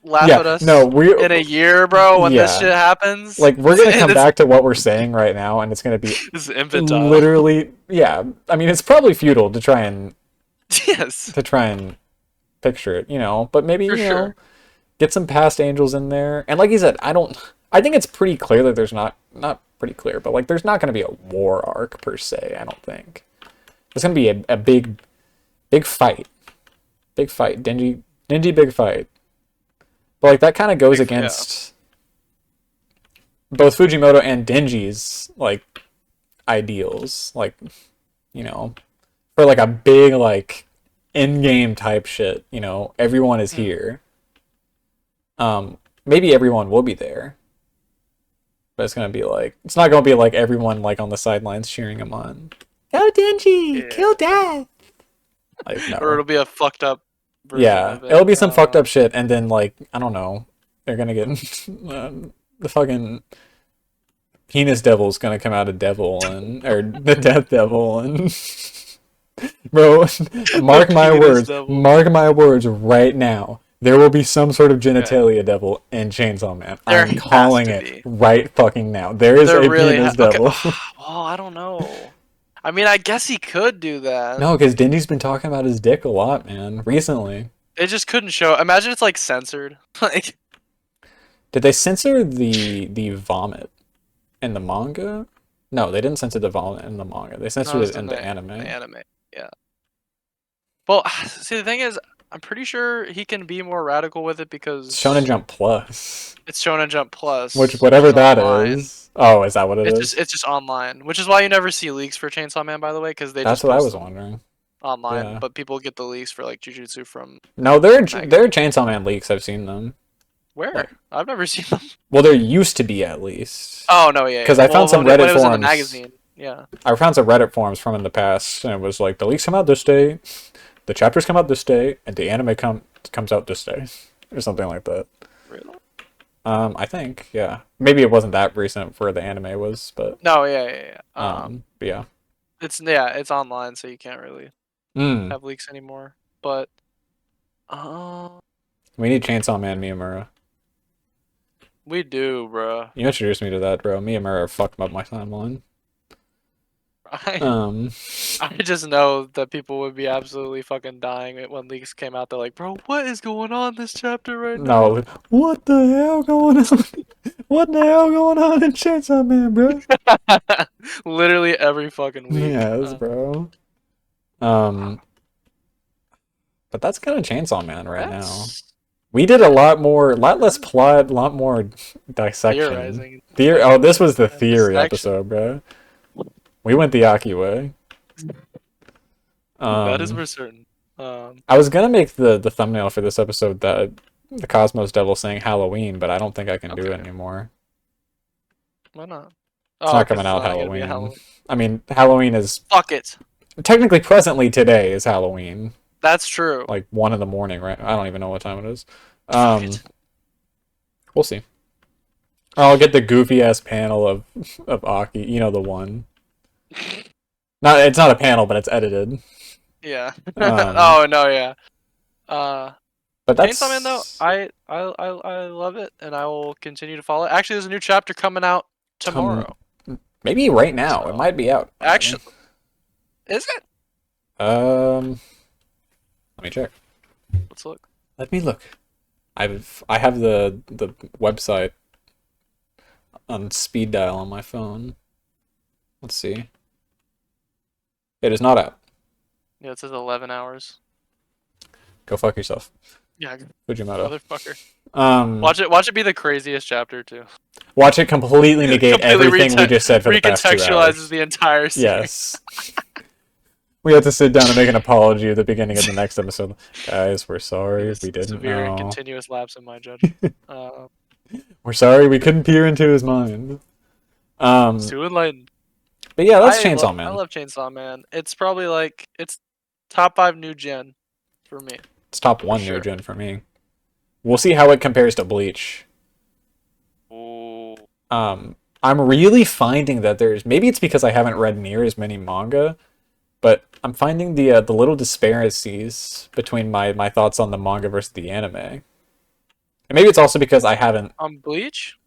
laugh at Yeah, no, us we, in a year, bro, when this yeah, shit happens. like we're gonna And come back to what we're saying right now, and it's gonna be it's infantile. literally, yeah. I mean, it's probably futile to try and Yes, picture it, but maybe for sure. get some past angels in there. And like you said, I don't. I think it's pretty clear that there's not pretty clear, but like there's not gonna be a war arc per se. I don't think there's gonna be a big fight, dingy big fight. But like that kind of goes Yeah. against both Fujimoto and Denji's like ideals, like for like a big like in-game type shit. Everyone is Hmm. here. Maybe everyone will be there, but it's not gonna be like everyone like on the sidelines cheering him on. Go Denji, Yeah. kill Death. Like Or no, it'll be a fucked up version yeah, of it. it'll be some fucked up shit, and then like I don't know, they're gonna get the fucking penis devil's gonna come out of devil and or the death devil and bro, The penis devil. mark my words right now. There will be some sort of Okay. genitalia devil in Chainsaw Man. There I'm has calling to it be. right fucking now. There is There a really penis okay. devil. Well, I don't know. I mean, I guess he could do that. No, because Dindy's been talking about his dick a lot, man, recently. It just couldn't show. Imagine it's like censored. Like, Did they censor the vomit in the manga? No, they didn't censor the vomit in the manga. They no, censored it's it in in the the anime. anime. Yeah. Well, see, the thing is, I'm pretty sure he can be more radical with it It's Shonen because Jump Plus. it's Shonen Jump Which Plus, which whatever is that online. is. Oh, is that what it is? It's just online, which is why you never see leaks for Chainsaw Man, by the way, because they That's just what I post was them wondering. online. Yeah. But people get the leaks for like Jujutsu from No, there are magazine. Chainsaw Man leaks. I've seen them. Where? Like, I've never seen them. well, there used to be at least. Oh no, yeah, Because yeah. I found Well, some when Reddit it was in the forums. magazine, yeah. I found some Reddit forums from in the past, and it was like the leaks come out this day, the chapters come out this day, and the anime comes out this day, or something like that. Really? I think, yeah. Maybe it wasn't that recent for the anime was, but No, yeah, yeah, yeah. but yeah. It's online, so you can't really Mm. have leaks anymore. But uh, We need Chainsaw Man Miyamura. we do, bro. You introduced me to that, bro. Miyamura fucked up my timeline. I Um, I just know that people would be absolutely fucking dying when leaks came out. They're like, bro, what is going on this chapter right now? no, what the hell going on? What the hell going on in Chainsaw Man, bro? Literally every fucking week. Yes, bro. Um, but that's kind of Chainsaw Man right now. That's We did a lot less plot, a lot more dissection. theorizing. Oh, this was the And theory dissection. episode, bro. We went the Aki way. That is Um, for certain. I was gonna make the thumbnail for this episode the Cosmos Devil saying Halloween, but I don't think I can do it Okay. anymore. Why not? It's Oh, not because coming it's out not gonna be a Halloween. Halloween. I mean, Halloween is Fuck it. technically presently today is Halloween. That's true. Like 1 in the morning, right? I don't even know what time it is. Fuck it. We'll see. I'll get the goofy ass panel of Aki, the one. Not it's not a panel, but it's edited. Yeah. Um, Oh no, yeah. Uh, but Chainsaw Man though, that's I love it, and I will continue to follow it. Actually, there's a new chapter coming out tom tomorrow. Maybe right now. It So might be out already. actually, is it? Um, let me check. Let's look. Let me look. I have the website on speed dial on my phone. Let's see. It is not out. Yeah, it says 11 hours. Go fuck yourself, Yeah, Fujimoto. motherfucker. Um, Watch it be the craziest chapter too. watch it completely negate Completely everything we just said for the past 2 recontextualizes hours. the entire series. Yes. We have to sit down and make an apology at the beginning of the next episode. Guys, we're sorry. We didn't Severe and know. continuous lapse in my judgment. We're sorry we couldn't peer into his mind. It's too enlightened. But yeah, that's Chainsaw I Man. love Chainsaw Man. It's probably like it's top 5 new gen for me. It's top For 1 new sure. gen for me. We'll see how it compares to Bleach. Ooh. I'm really finding that there's maybe it's because I haven't read near as many manga, but I'm finding the little disparities between my thoughts on the manga versus the anime. And maybe it's also because I haven't On Bleach?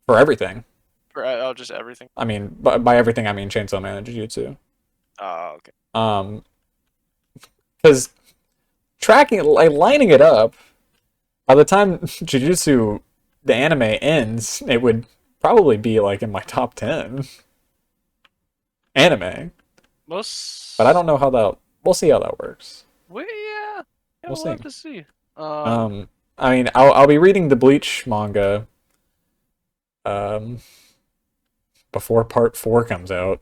for everything. For just everything. I mean, by everything I mean Chainsaw Man and Jujutsu. Oh, okay. Because tracking like lining it up, by the time Jujutsu the anime ends, it would probably be like in my top 10 anime. But I don't know how that. We'll see how that works. Well, yeah. We'll We'll see. have to see. I mean, I'll be reading the Bleach manga before part 4 comes out.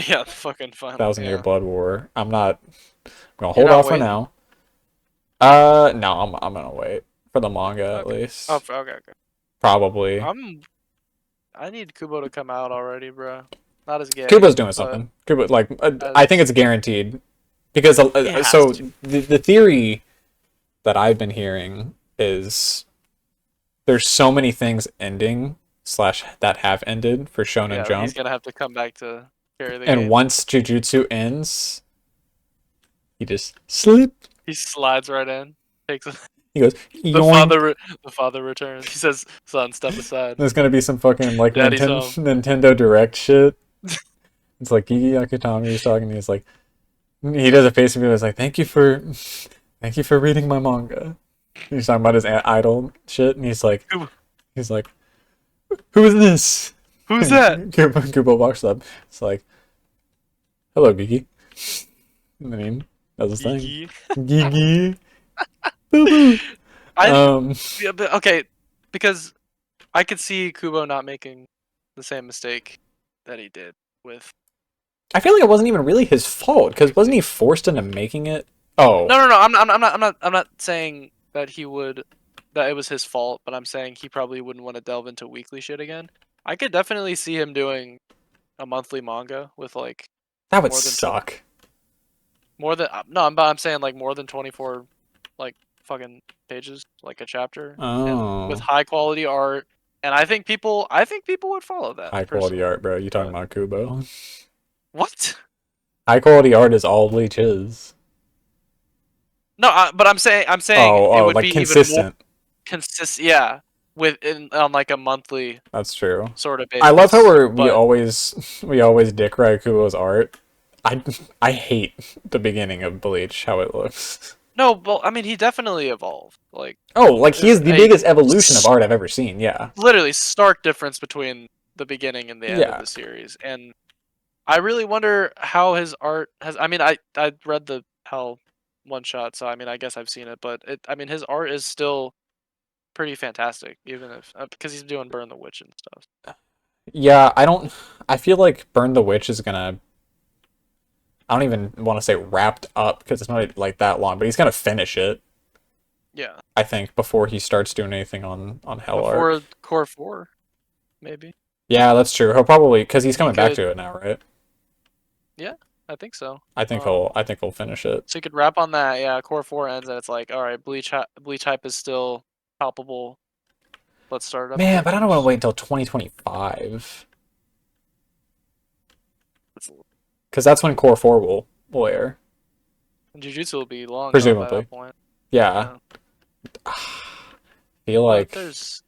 Yeah, fucking fun. Thousand Year Yeah. Blood War. I'm gonna You're hold not off for waiting? now. No, I'm gonna wait for the manga at Okay. least. Oh, okay. Probably. I need Kubo to come out already, bro. Not as gay, Kubo's doing but something. Kubo, like, I think as it's guaranteed because he has so to. the theory that I've been hearing is there's so many things ending slash that have ended for Shonen Yeah, he's Jump, gonna have to come back to carry the and game. once Jujutsu ends, he just slip. He slides right in, takes He goes the yoink. the father returns. He says, "Son, step aside. There's gonna be some fucking like Daddy's home." Nintendo Direct shit. It's like Gigi Akutami is talking. And he's like, he does a face of me. He's like, thank you for reading my manga. He's talking about his idol shit, and he's like, who is this? Who's that? Kubo walks up. It's like, hello, Gigi. And then he does his thing. Gigi. Gigi. Boo boo. Yeah, but okay, because I could see Kubo not making the same mistake that he did with. I feel like it wasn't even really his fault because wasn't he forced into making it? Oh, No. I'm not saying that he would, that it was his fault, but I'm saying he probably wouldn't want to delve into weekly shit again. I could definitely see him doing a monthly manga with like that would more than suck. more than no, I'm saying like more than 24 like fucking pages, like a chapter, and with Oh, high quality art. And I think people would follow that high quality personally. art, bro. You talking But about Kubo? what? High quality art is all Bleach is. No, but I'm saying it Oh, would like be even more consistent. consistent. Yeah, on like a monthly That's true. sort of I love how basis. But we always dick ride Kubo's art. I I hate the beginning of Bleach how it looks. no, well, I mean, he definitely evolved. Like Oh, like he is the a biggest evolution of art I've ever seen. Yeah. literally stark difference between the beginning and the end of Yeah. the series. And I really wonder how his art has. I mean, I read the Hell one shot, so I mean, I guess I've seen it. But I mean, his art is still pretty fantastic, even if because he's doing Burn the Witch and stuff. Yeah, I feel like Burn the Witch is gonna I don't even want to say wrapped up because it's not like that long, but he's gonna finish it, Yeah, I think, before he starts doing anything on Hell before Arc. Core 4, maybe. Yeah, that's true. He'll probably because he's He coming back could. to it now, right? Yeah, I think so. I think he'll finish it. So you could wrap on that. Yeah, Core 4 ends, and it's like, all right, Bleach hype is still palpable. Let's start up Man, but I don't want to chapters. wait until 2025 It's, because that's when Core 4 will air, Jujutsu will be long gone by presumably. that point. Yeah, Yeah. feel But like, there's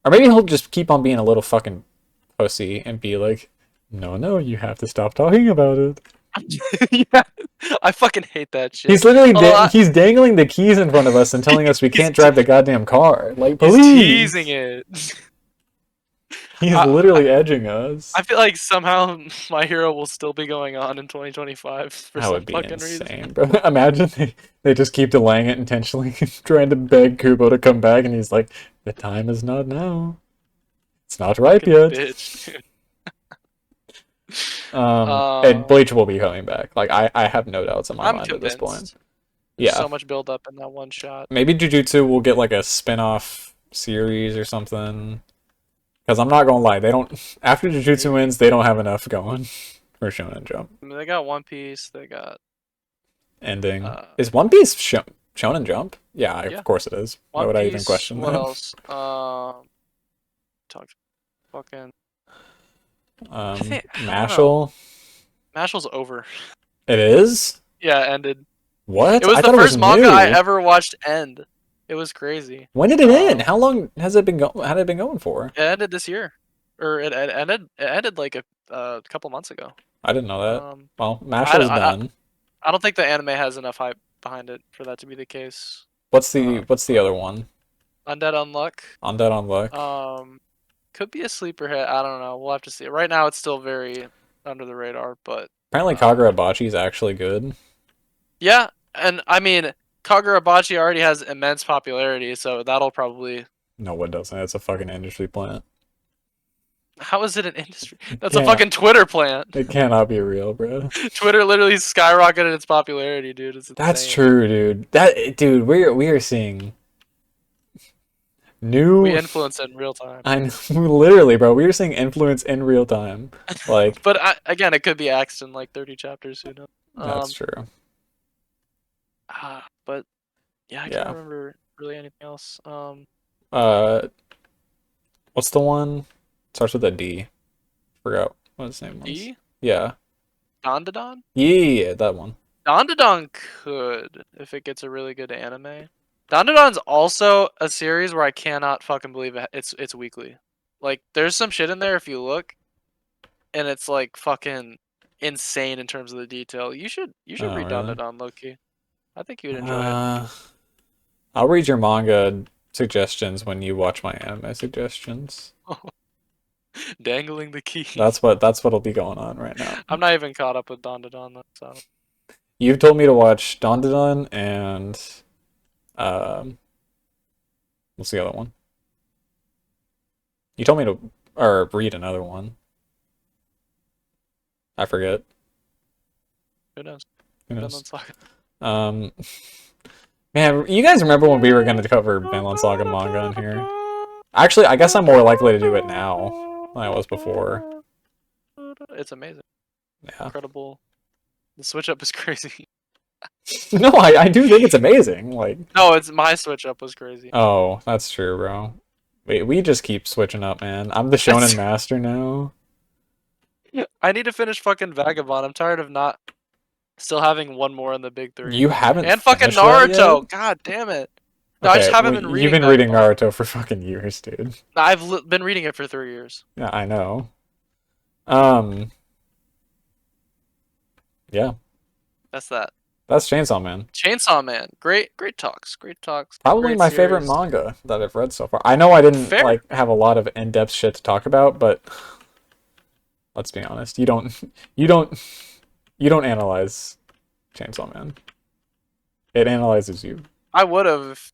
or maybe he'll just keep on being a little fucking pussy and be like, no, you have to stop talking about it. Yeah, I fucking hate that shit. He's literally Although he's dangling the keys in front of us and telling us we can't drive the goddamn car. Like, he's teasing please. it. He's I, I literally edging us. I feel like somehow My Hero will still be going on in 2025 for That some would be fucking reason. insane, bro. Imagine they just keep delaying it intentionally, trying to beg Kubo to come back, and he's like, the time is not now. It's not ripe Fucking yet. bitch, dude. And Bleach will be coming back. Like, I have no doubts in my I'm mind at this point. convinced. There's Yeah. so much build up in that one shot. Maybe Jujutsu will get like a spin-off series or something. Because I'm not gonna lie, they don't. After Jujutsu ends, they don't have enough going for Shonen Jump. I mean, they got One Piece. They got Ending. Is One Piece Shonen Jump? Yeah, yeah. of course it is. Why One would Piece. I even question what that? else? Talk fucking. Mashal. Mashal's over. It is? Yeah, ended. What? It was I the thought first it was manga new. I ever watched end. It was crazy. When did it end? How long has it been going? How had it been going for? It ended this year, or it ended. It ended like a couple months ago. I didn't know that. Well, Mashal's done. I don't think the anime has enough hype behind it for that to be the case. What's the other one? Undead Unluck. Undead Unluck. Could be a sleeper hit. I don't know. We'll have to see. Right now, it's still very under the radar, but Apparently, Kagurabachi is actually good. yeah, and I mean, Kagurabachi already has immense popularity, so that'll probably. No, it doesn't. It's a fucking industry plant. How is it an industry? That's a fucking Twitter plant. It cannot be real, bro. Twitter literally skyrocketed its popularity, dude. It's insane. That's true, dude. Dude, we are seeing new. We influence it in real time. I know, literally, bro. We are seeing influence in real time. Like, but again, it could be axed in like 30 chapters. Who knows? That's true. But yeah, I can't remember really anything else. What's the one? Starts with a D. Forgot what his name was. D? Yeah. Dandadan? Yeah, that one. Dandadan could, if it gets a really good anime. Dandadan's also a series where I cannot fucking believe it's weekly. Like, there's some shit in there if you look, and it's like fucking insane in terms of the detail. You should read Dandadan, Loki. I think you'd enjoy it. I'll read your manga suggestions when you watch my anime suggestions. Dangling the key. That's what'll be going on right now. I'm not even caught up with Dandadan though, so. You've told me to watch Dandadan and what's the other one? You told me to read another one. I forget. Who knows? Who knows? Man, you guys remember when we were going to cover Vinland Saga manga in here? Actually, I guess I'm more likely to do it now than I was before. It's amazing. Yeah. Incredible. The switch up is crazy. No, I do think it's amazing. Like, no, it's my switch up was crazy. Oh, that's true, bro. Wait, we just keep switching up, man. I'm the shonen master now. I need to finish fucking Vagabond. I'm tired of not still having one more in the big three. You haven't and fucking Naruto. God damn it. No, okay, I just haven't been reading. You've been reading Naruto for fucking years, dude. I've been reading it for 3 years. Yeah, I know. Yeah. That's that. That's Chainsaw Man. Chainsaw Man. Great talks. Great talks. Probably my favorite manga that I've read so far. I know I didn't like have a lot of in-depth shit to talk about, but let's be honest. You don't analyze Chainsaw Man. It analyzes you. I would have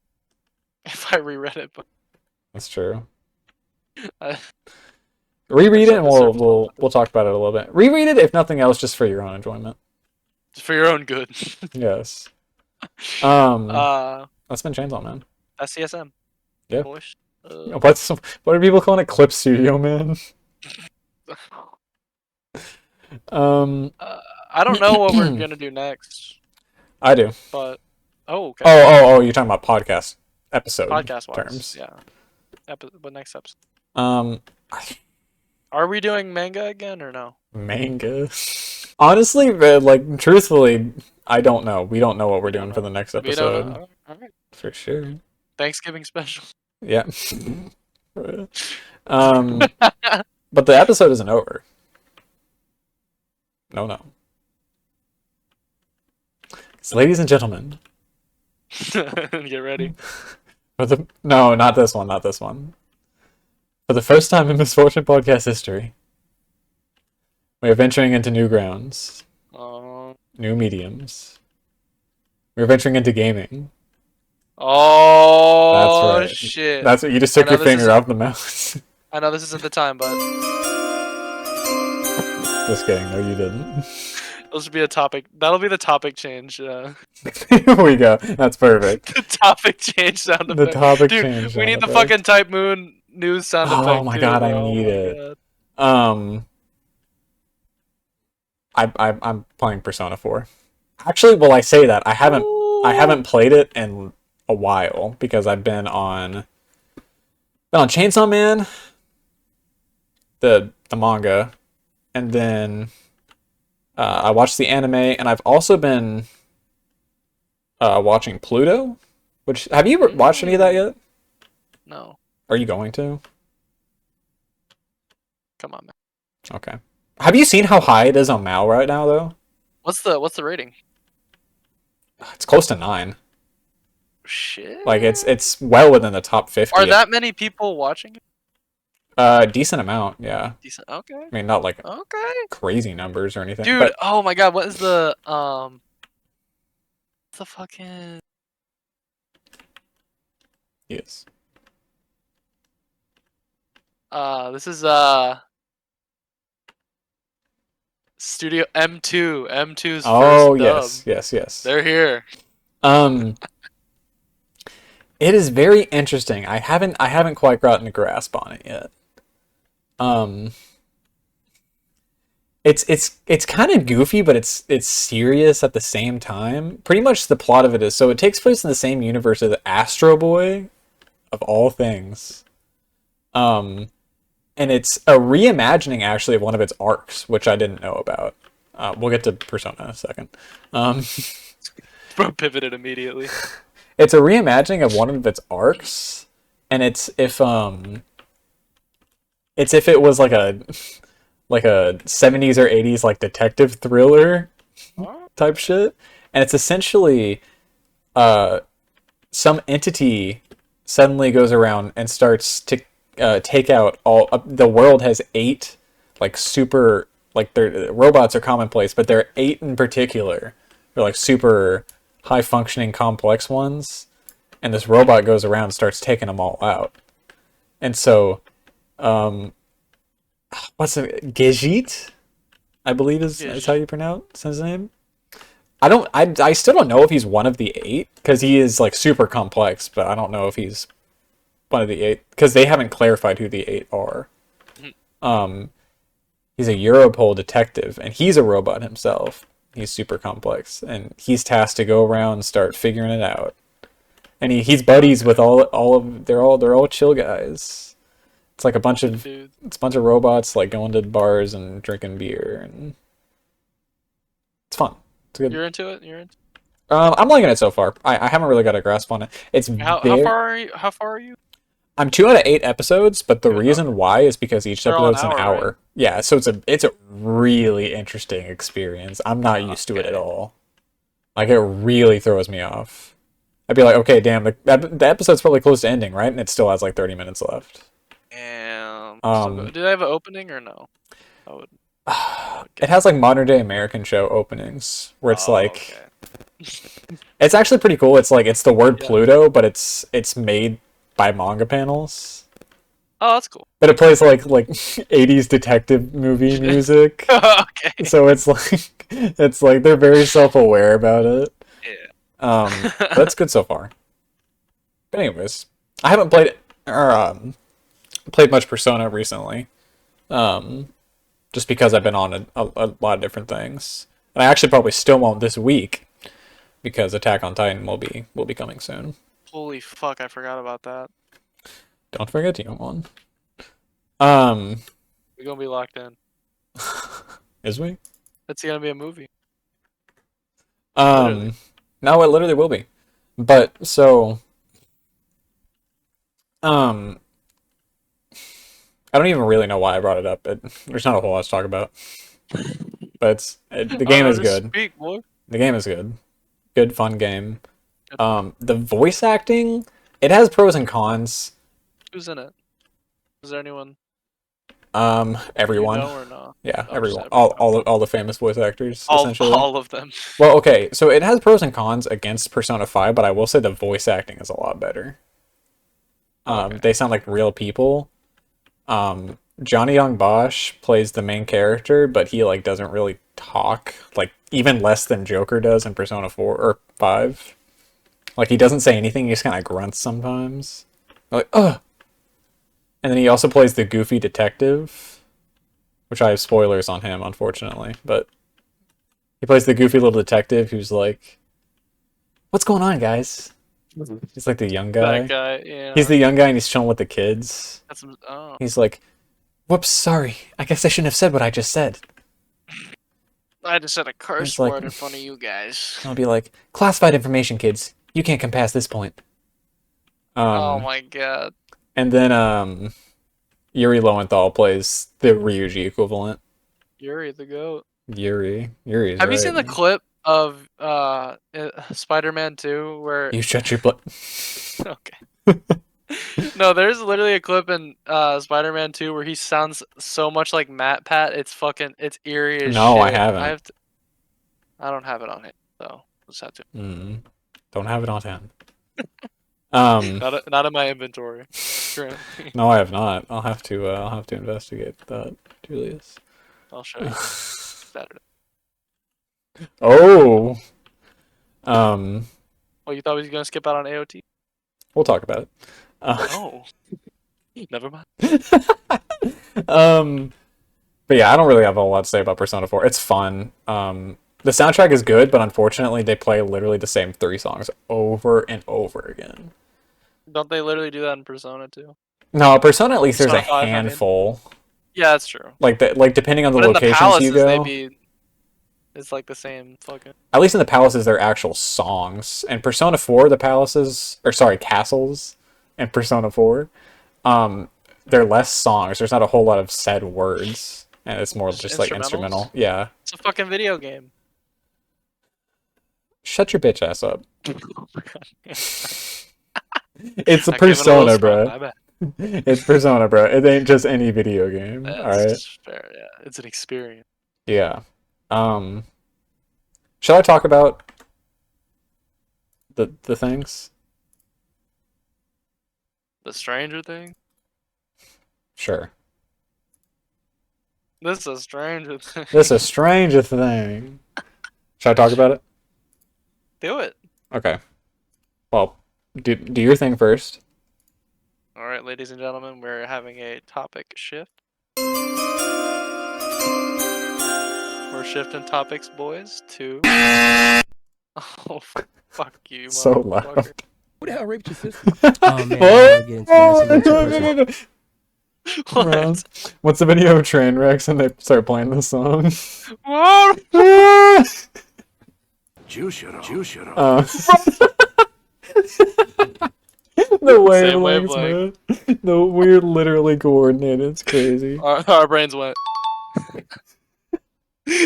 if I reread it, but that's true. Reread it and we'll talk about it a little bit. Reread it if nothing else, just for your own enjoyment. For your own good. Yes. That's been Chainsaw Man. That's CSM. Yeah. What are people calling it? Clip Studio Man? I don't know what we're gonna do next. I do. But okay. Oh, you're talking about podcast episode terms. Yeah. What next episode? Are we doing manga again or no? Manga? Honestly, like, truthfully, I don't know. We don't know what we're doing for the next episode. All right. For sure. Thanksgiving special. Yeah. But the episode isn't over. No, no. So, ladies and gentlemen, Get ready. no, not this one, not this one. For the first time in Misfortune Podcast history, we are venturing into new grounds, new mediums. We're venturing into gaming. That's Oh right. shit! That's what you just I took know your this finger isn't. off the mouse. I know this isn't the time, but Just kidding. No, you didn't. this should be a topic. That'll be the topic change. Here we go. That's perfect. The topic change sound The effect. topic Dude, change we sound need the effect. fucking Type Moon news sound Oh effect my too, god, I bro. need Oh my it. God. I'm playing Persona 4. Actually, well, I say that I Ooh. haven't played it in a while because I've been on Chainsaw Man, the manga, and then I watched the anime, and I've also been watching Pluto. Which have you watched any of that yet? No, Are you going to? come on, man. Okay. Have you seen how high it is on Mal right now, though? What's the rating? It's close to 9. Shit. Like it's well within the top 50. Are that many people watching it? Decent amount, yeah. Decent. Okay. I mean, not like Okay. crazy numbers or anything, Dude, but oh my god, what is what's the fucking yes. this is Studio M2. M2's Oh first dub. yes. They're here. Um, it is very interesting. I haven't quite gotten a grasp on it yet. Um, it's kind of goofy, but it's serious at the same time. Pretty much the plot of it is so it takes place in the same universe as Astro Boy, of all things. Um, and it's a reimagining actually of one of its arcs, which I didn't know about. We'll get to Persona in a second. Um, Bro pivoted immediately. it's a reimagining of one of its arcs, and it's if it was like a 70s or 80s like detective thriller Huh? type shit, and it's essentially some entity suddenly goes around and starts to take out all the world has 8 like super like their robots are commonplace, but there are 8 in particular. They're like super high functioning complex ones, and this robot goes around and starts taking them all out. And so um what's it, Gejit, I believe is how you pronounce his name. I still don't know if he's one of the 8 because he is like super complex, but I don't know if he's one of the 8 because they haven't clarified who the 8 are. Um, he's a Europol detective, and he's a robot himself. He's super complex, and he's tasked to go around and start figuring it out. And he's buddies with all of they're all chill guys. It's like Dude. it's a bunch of robots like going to bars and drinking beer, and it's fun. It's good. You're into it? You're into I'm liking it so far. I haven't really got a grasp on it. It's How very. far are you? How far are you? I'm 2 out of 8 episodes, but the Dude, reason why is because each they're all an episode's an hour, right? hour. Yeah, so it's a really interesting experience. I'm not used to it at Okay. all. Like it really throws me off. I'd be like, okay, damn, the episode's probably close to ending, right? And it still has like 30 minutes left. And so Um, do they have an opening or no? I would it has like modern day American show openings where it's Oh, like okay. it's actually pretty cool. It's like it's the word Yeah. Pluto, but it's made by manga panels. Oh, that's cool. But it plays like 80s detective movie music. Okay. So it's like they're very self-aware about it. Yeah. That's good so far. But anyways, I haven't played much Persona recently. Just because I've been on a lot of different things. And I actually probably still won't this week because Attack on Titan will be coming soon. Holy fuck! I forgot about that. Don't forget Yomon. Um, We're gonna be locked in. is we? It's gonna be a movie. Um, Literally. no, it literally will be. But so, um, I don't even really know why I brought it up. There's not a whole lot to talk about, but the I don't game know, is just good. speak, boy. The game is good. Good fun game. The voice acting, it has pros and cons. Who's in it? Is there anyone that you Everyone. know or not? Yeah, Oh, just everyone. everyone. Okay. All the famous voice actors, All essentially. all of them. Well, okay, so it has pros and cons against Persona 5, but I will say the voice acting is a lot better. Okay. They sound like real people. Johnny Young Bosch plays the main character, but he like doesn't really talk, like even less than Joker does in Persona 4 or 5. Like he doesn't say anything, he just kind of grunts sometimes. Like, ugh. And then he also plays the goofy detective, which I have spoilers on him, unfortunately, but he plays the goofy little detective who's like, "What's going on, guys?" He's like the young That guy. guy, He's yeah. the young guy and he's chilling with the kids. Oh. He's like, "Whoops, sorry. I guess I shouldn't have said what I just said." I just said a curse It's like, word in front of you guys. I'll be like, "Classified information, kids. You can't come past this point." Oh Um, my god. and then Yuri Lowenthal plays the Ryuji equivalent. Yuri the goat. Yuri's Have you right. seen the clip of Spider-Man 2 where You shut your butt. okay. No, there's literally a clip in Spider-Man 2 where he sounds so much like Matt Pat. It's eerie as No, I shit. haven't. I don't have it on it, so just have to. Don't have it on hand. Not in my inventory currently. No, I have not. I'll have to investigate that, Julius. I'll show you Saturday. Oh, Oh, you thought we was gonna skip out on AOT? we'll talk about it. Oh, never mind. But yeah, I don't really have a whole lot to say about Persona 4. It's fun. The soundtrack is good, but unfortunately, they play literally the same 3 songs over and over again. Don't they literally do that in Persona too? No, Persona at least there's a Persona 5, I mean. handful. Yeah, that's true. Like depending on the But in the locations you palaces, go. it's like the same fucking. At least in the palaces, they're actual songs. And Persona 4, the palaces, or sorry, castles, and Persona 4, they're less songs. There's not a whole lot of said words, and it's more just like instrumental. Yeah. It's a fucking video game. Shut your bitch ass up. Oh my god. It's a I came in little Persona, strong, bro. my bad. It's Persona, bro. It ain't just any video game. All right. That's fair. Yeah, it's an experience. Yeah. Shall I talk about the things? The Stranger Thing. Sure. This is a Stranger Thing. This is a stranger thing. Shall I talk about it? Do it. Okay. Well, do your thing first. All right, ladies and gentlemen, we're having a topic shift. We're shifting topics, boys, to. Oh, fuck you, So motherfucker. loud. Who the hell raped your sister? Oh man, I don't get into that. That's a What? What's the video of train wrecks and they start playing the song? What? The Same wavelengths, wavelength. man. No, we're literally coordinated. It's crazy. Our brains went.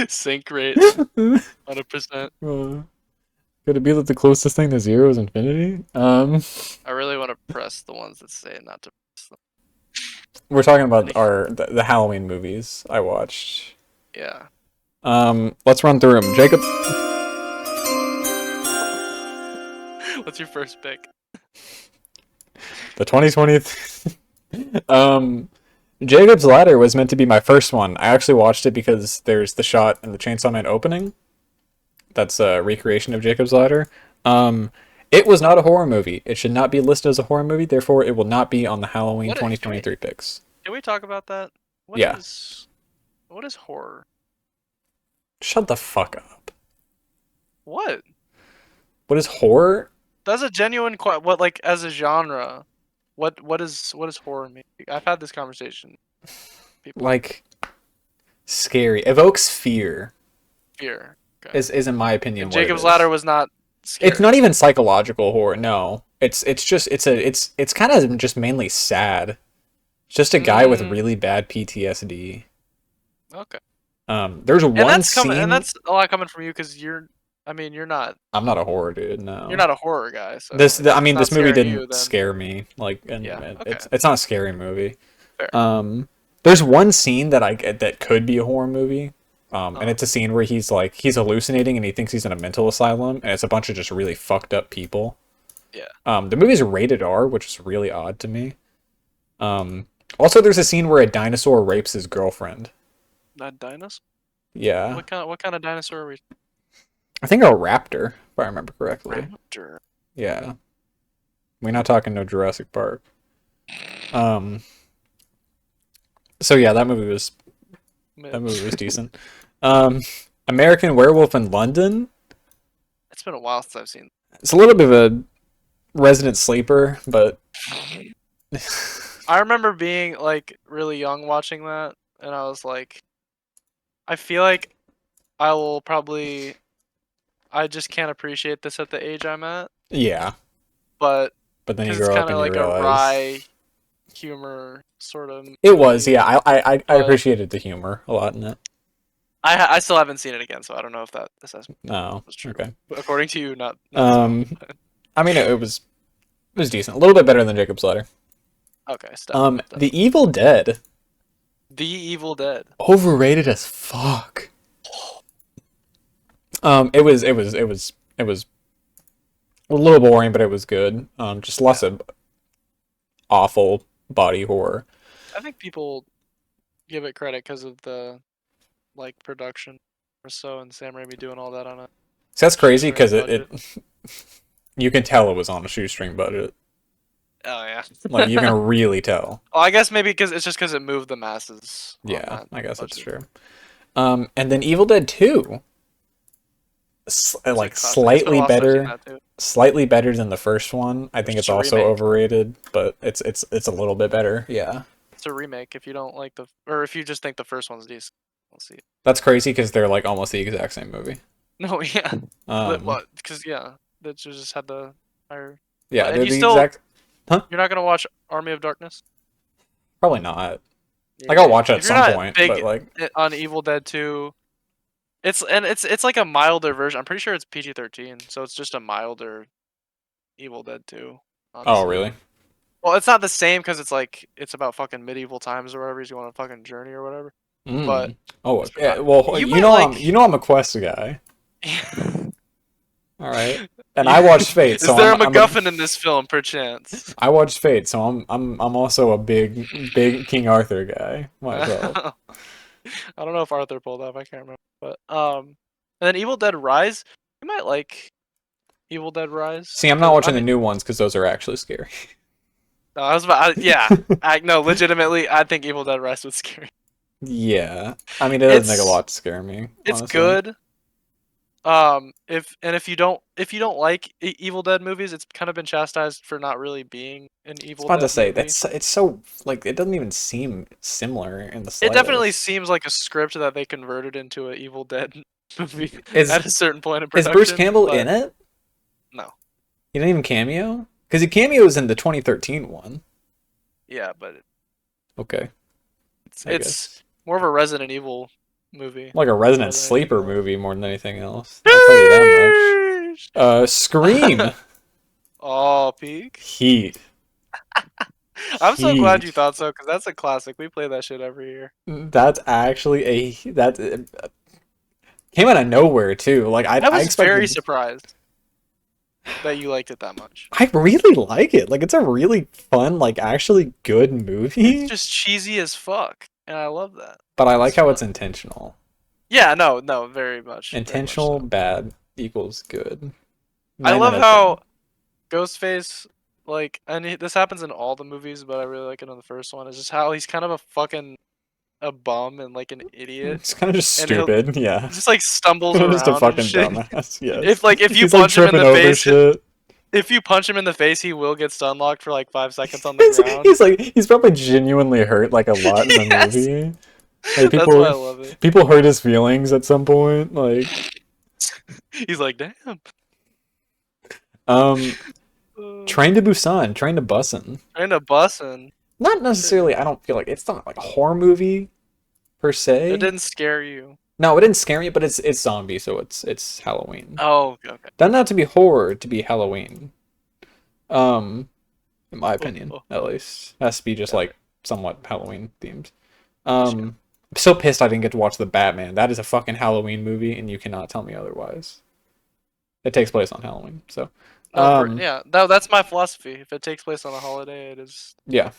Sync rate 100%. Could it be that the closest thing to zero is infinity? I really want to press the ones that say not to press them. We're talking about the Halloween movies I watched. Yeah. Let's run through them. Jacob. What's your first pick? The 2020. Jacob's Ladder was meant to be my first one. I actually watched it because there's the shot in the Chainsaw Man opening. That's a recreation of Jacob's Ladder. It was not a horror movie. It should not be listed as a horror movie. Therefore, it will not be on the Halloween 2023 picks. Can we talk about that? What is horror? Shut the fuck up. What? What is horror? That's a genuine what, like, as a genre? What is horror mean? I've had this conversation. People Like scary. Evokes fear. fear. Okay. Is in my opinion what Jacob's it is. Ladder was not scary. It's not even psychological horror. No. It's kind of just mainly sad. It's just a guy with Mm. really bad PTSD. Okay. There's one And scene. that's a lot coming from you because you're not I'm not a horror dude. No. a horror guy. So I if mean, it's not this movie scaring you, didn't then scare me. Like, yeah. and Okay. it's not a scary movie. Fair. There's one scene that could be a horror movie. And Uh-huh. it's a scene where he's hallucinating and he thinks he's in a mental asylum, and it's a bunch of just really fucked up people. Yeah. The movie's rated R, which is really odd to me. Also, there's a scene where a dinosaur rapes his girlfriend. Not dinosaur. Yeah, What kind of dinosaur are we? I think a raptor, if I remember correctly. Raptor. Yeah, we're not talking no Jurassic Park. So yeah, that movie was decent. American Werewolf in London. It's been a while since I've seen. It's a little bit of a resident sleeper, but I remember being like really young watching that, and I was like, I feel like I will probably. I just can't appreciate this at the age I'm at, yeah. but But then you because it's grow up kind of and you like a realize wry humor sort of. it was. movie. Yeah, I But- appreciated the humor a lot in it. I still haven't seen it again, so I don't know if that assessment No, was true. okay. But according to you, not so. I mean, it was decent. A little bit better than Jacob's Ladder. Okay, stop. The Evil Dead, The Evil Dead. overrated as fuck. It was a little boring, but it was good. Just lots of awful body horror. I think people give it credit because of the like production or so, and Sam Raimi doing all that on a. So that's crazy because Shoestring it you can tell it was on a shoestring budget. Oh yeah. Like you can really tell. Well, I guess maybe because it's just because it moved the masses. on Yeah, that I guess that's budget. true. And then Evil Dead 2, It's a like classic. It's been a while since I've seen better, that, too. slightly better than the first one. I think It's it's a also remake. overrated, but it's a little bit better. Yeah, It's a remake. If you don't like or if you just think the first one's decent, we'll see. that's crazy because they're like almost the exact same movie. No, yeah. Um, What? Because yeah, that you just had the higher. yeah, and they're you the still- exact. You're not gonna watch Army of Darkness. Probably not. Like I'll watch it at If you're some not point, big but like on Evil Dead 2. It's like a milder version. I'm pretty sure it's PG-13, so it's just a milder Evil Dead 2. oh honestly. really? Well, it's not the same because it's about fucking medieval times or whatever. You want a fucking journey or whatever. But Oh it's yeah. not- Well, you you might know like- I'm a Quest guy. All right, and I watched Fate. Is So there I'm a MacGuffin in this film, perchance? I watched Fate, so I'm also a big King Arthur guy myself. I don't know if Arthur pulled off. I can't remember. But and then Evil Dead Rise. You might like Evil Dead Rise. See, I'm not 'cause, watching I the mean, new ones because those are actually scary. No, I was about. Yeah, no, legitimately, I think Evil Dead Rise was scary. Yeah, I mean it doesn't take a It's- lot to scare me. It's honestly. good. If you don't like Evil Dead movies, it's kind of been chastised for not really being an I Evil was about Dead to say movie. it's so like it doesn't even seem similar in the It slightest. definitely seems like a script that they converted into an Evil Dead movie Is- at a certain point in Is production. Bruce Campbell but in it? No. He didn't even cameo because he cameos in the 2013 one. Yeah, but Okay, it's I it's more of a Resident Evil movie. like a Resident Resident Sleeper Evil. movie more than anything else. I'll tell you that much. Scream, Oh, peak! Heat. I'm so glad Heat. you thought so because that's a classic. We play that shit every year. That's actually came out of nowhere too. Like I I was expected, very surprised that you liked it that much. I really like it. Like it's a really fun, like actually good movie. It's just cheesy as fuck, and I love that. But I like it's how fun. it's intentional. Yeah, no, very much. very much Intentional so. bad equals good. I 9 love out of how Ghostface, like, and this happens in all the movies, but I really like it in the first one. Is just how he's kind of a bum and like an 10. idiot. It's kind of just And he'll- stupid. Yeah. He just like stumbles around. Just a and fucking shit. dumbass. Yes. If you He's like punch him in tripping the over face, shit. if you punch him in the face, he will get stun locked for like 5 seconds on the ground. He's probably genuinely hurt like a lot in the Yes. movie. Like That's why I love it. people hurt his feelings at some point. Like He's like, damn. Train to Busan, Train to Bussin. Trying to bussin'. Not necessarily. I don't feel like it's not like a horror movie per se. It didn't scare you. No, it didn't scare me, but it's zombie, so it's Halloween. Oh, okay. Doesn't have to be horror to be Halloween. In my Oh, opinion, oh. at least. It has to be just Yeah. like somewhat Halloween themed. Gotcha. I'm so pissed I didn't get to watch the Batman. That is a fucking Halloween movie, and you cannot tell me otherwise. It takes place on Halloween, so Yeah, that's my philosophy. If it takes place on a holiday, it is. yeah.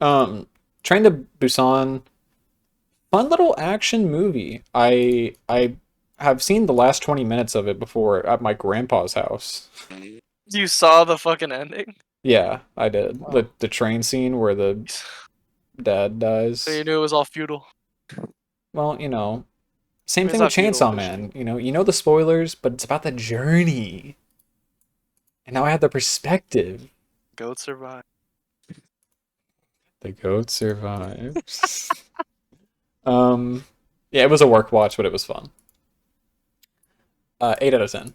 Train to Busan, fun little action movie. I have seen the last 20 minutes of it before at my grandpa's house. You saw the fucking ending? Yeah, I did. Wow. The train scene where the dad dies. So you knew it was all futile. Well, same I mean, thing it's with not futile, Chainsaw but Man. You know the spoilers, but it's about the journey. And now I have the perspective. goat survive. The goat survives. Yeah, it was a work watch, but it was fun. 8 out of 10.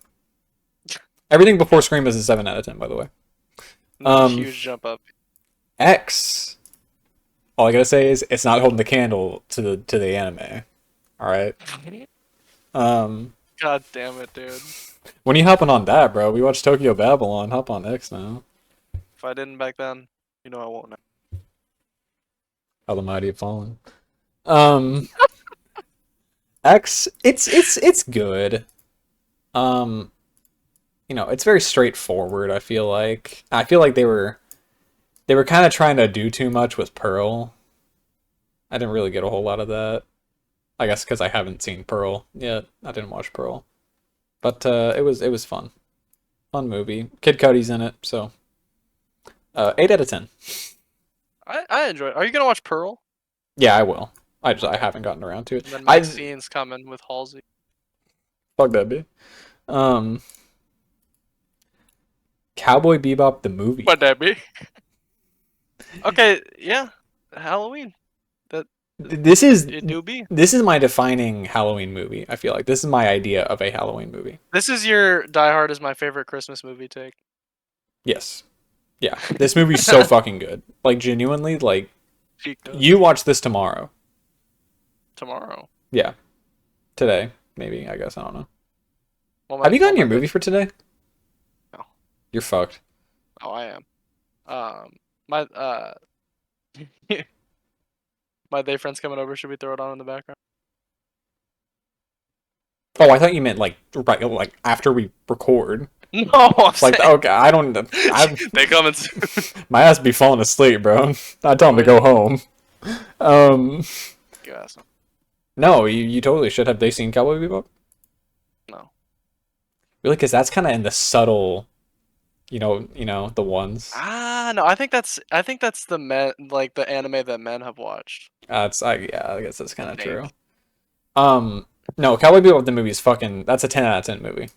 Everything before Scream is a 7 out of 10, by the way. Huge jump up. X. All I gotta say is it's not holding the candle to the anime. All right. God damn it, dude. When are you hopping on that, bro? We watched Tokyo Babylon. Hop on X now. If I didn't back then, you know I won't now. How the mighty have fallen. X. It's good. It's very straightforward. I feel like they were kind of trying to do too much with Pearl. I didn't really get a whole lot of that. I guess because I haven't seen Pearl yet. I didn't watch Pearl, but it was fun movie. Kid Cudi's in it, so 8 out of 10. I enjoy it. Are you gonna watch Pearl? Yeah, I will. I haven't gotten around to it. And then Maxine's coming with Halsey. Fuck that bitch. Cowboy Bebop the movie. What that be? Okay, yeah, Halloween. This is It do be. This is my defining Halloween movie. I feel like this is my idea of a Halloween movie. This is your Die Hard is my favorite Christmas movie take. Yes. Yeah. This movie's so fucking good. Like genuinely, like Cheek does. you watch this tomorrow. Tomorrow. Yeah. Today, maybe, I guess. I don't know. Well, Have you gotten your movie for today? No. You're fucked. Oh, I am. My my day friend's coming over. Should we throw it on in the background? Oh, I thought you meant like right, like after we record. No, I'm Like, saying okay, I don't. they coming soon. My ass be falling asleep, bro. I tell him to go home. Yes. No, you totally should. Have they seen Cowboy Bebop? No. Really, because that's kind of in the subtle, the ones. No. I think that's the men, like the anime that men have watched. I guess that's kind of Maybe. true. No, Cowboy Bebop the movie is fucking. That's a 10 out of 10 movie.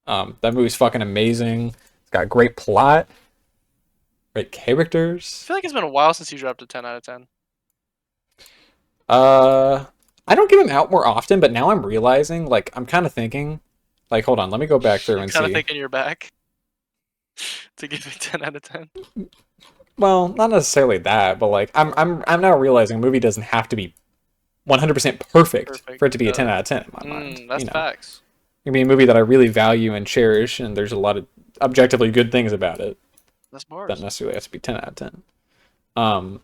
That movie's fucking amazing. It's got great plot, great I characters. feel like it's been a while since you dropped a 10 out of 10. I don't give them out more often, but now I'm realizing, like, I'm kind of thinking, like, hold on, let me go back through and Kind of see. thinking you're back to give it 10 out of 10. Well, not necessarily that, but like, I'm now realizing a movie doesn't have to be 100% perfect for it to be a 10 out of 10 in my mind. That's facts. It can be a movie that I really value and cherish, and there's a lot of objectively good things about it. That's bars. Doesn't necessarily have to be 10 out of 10.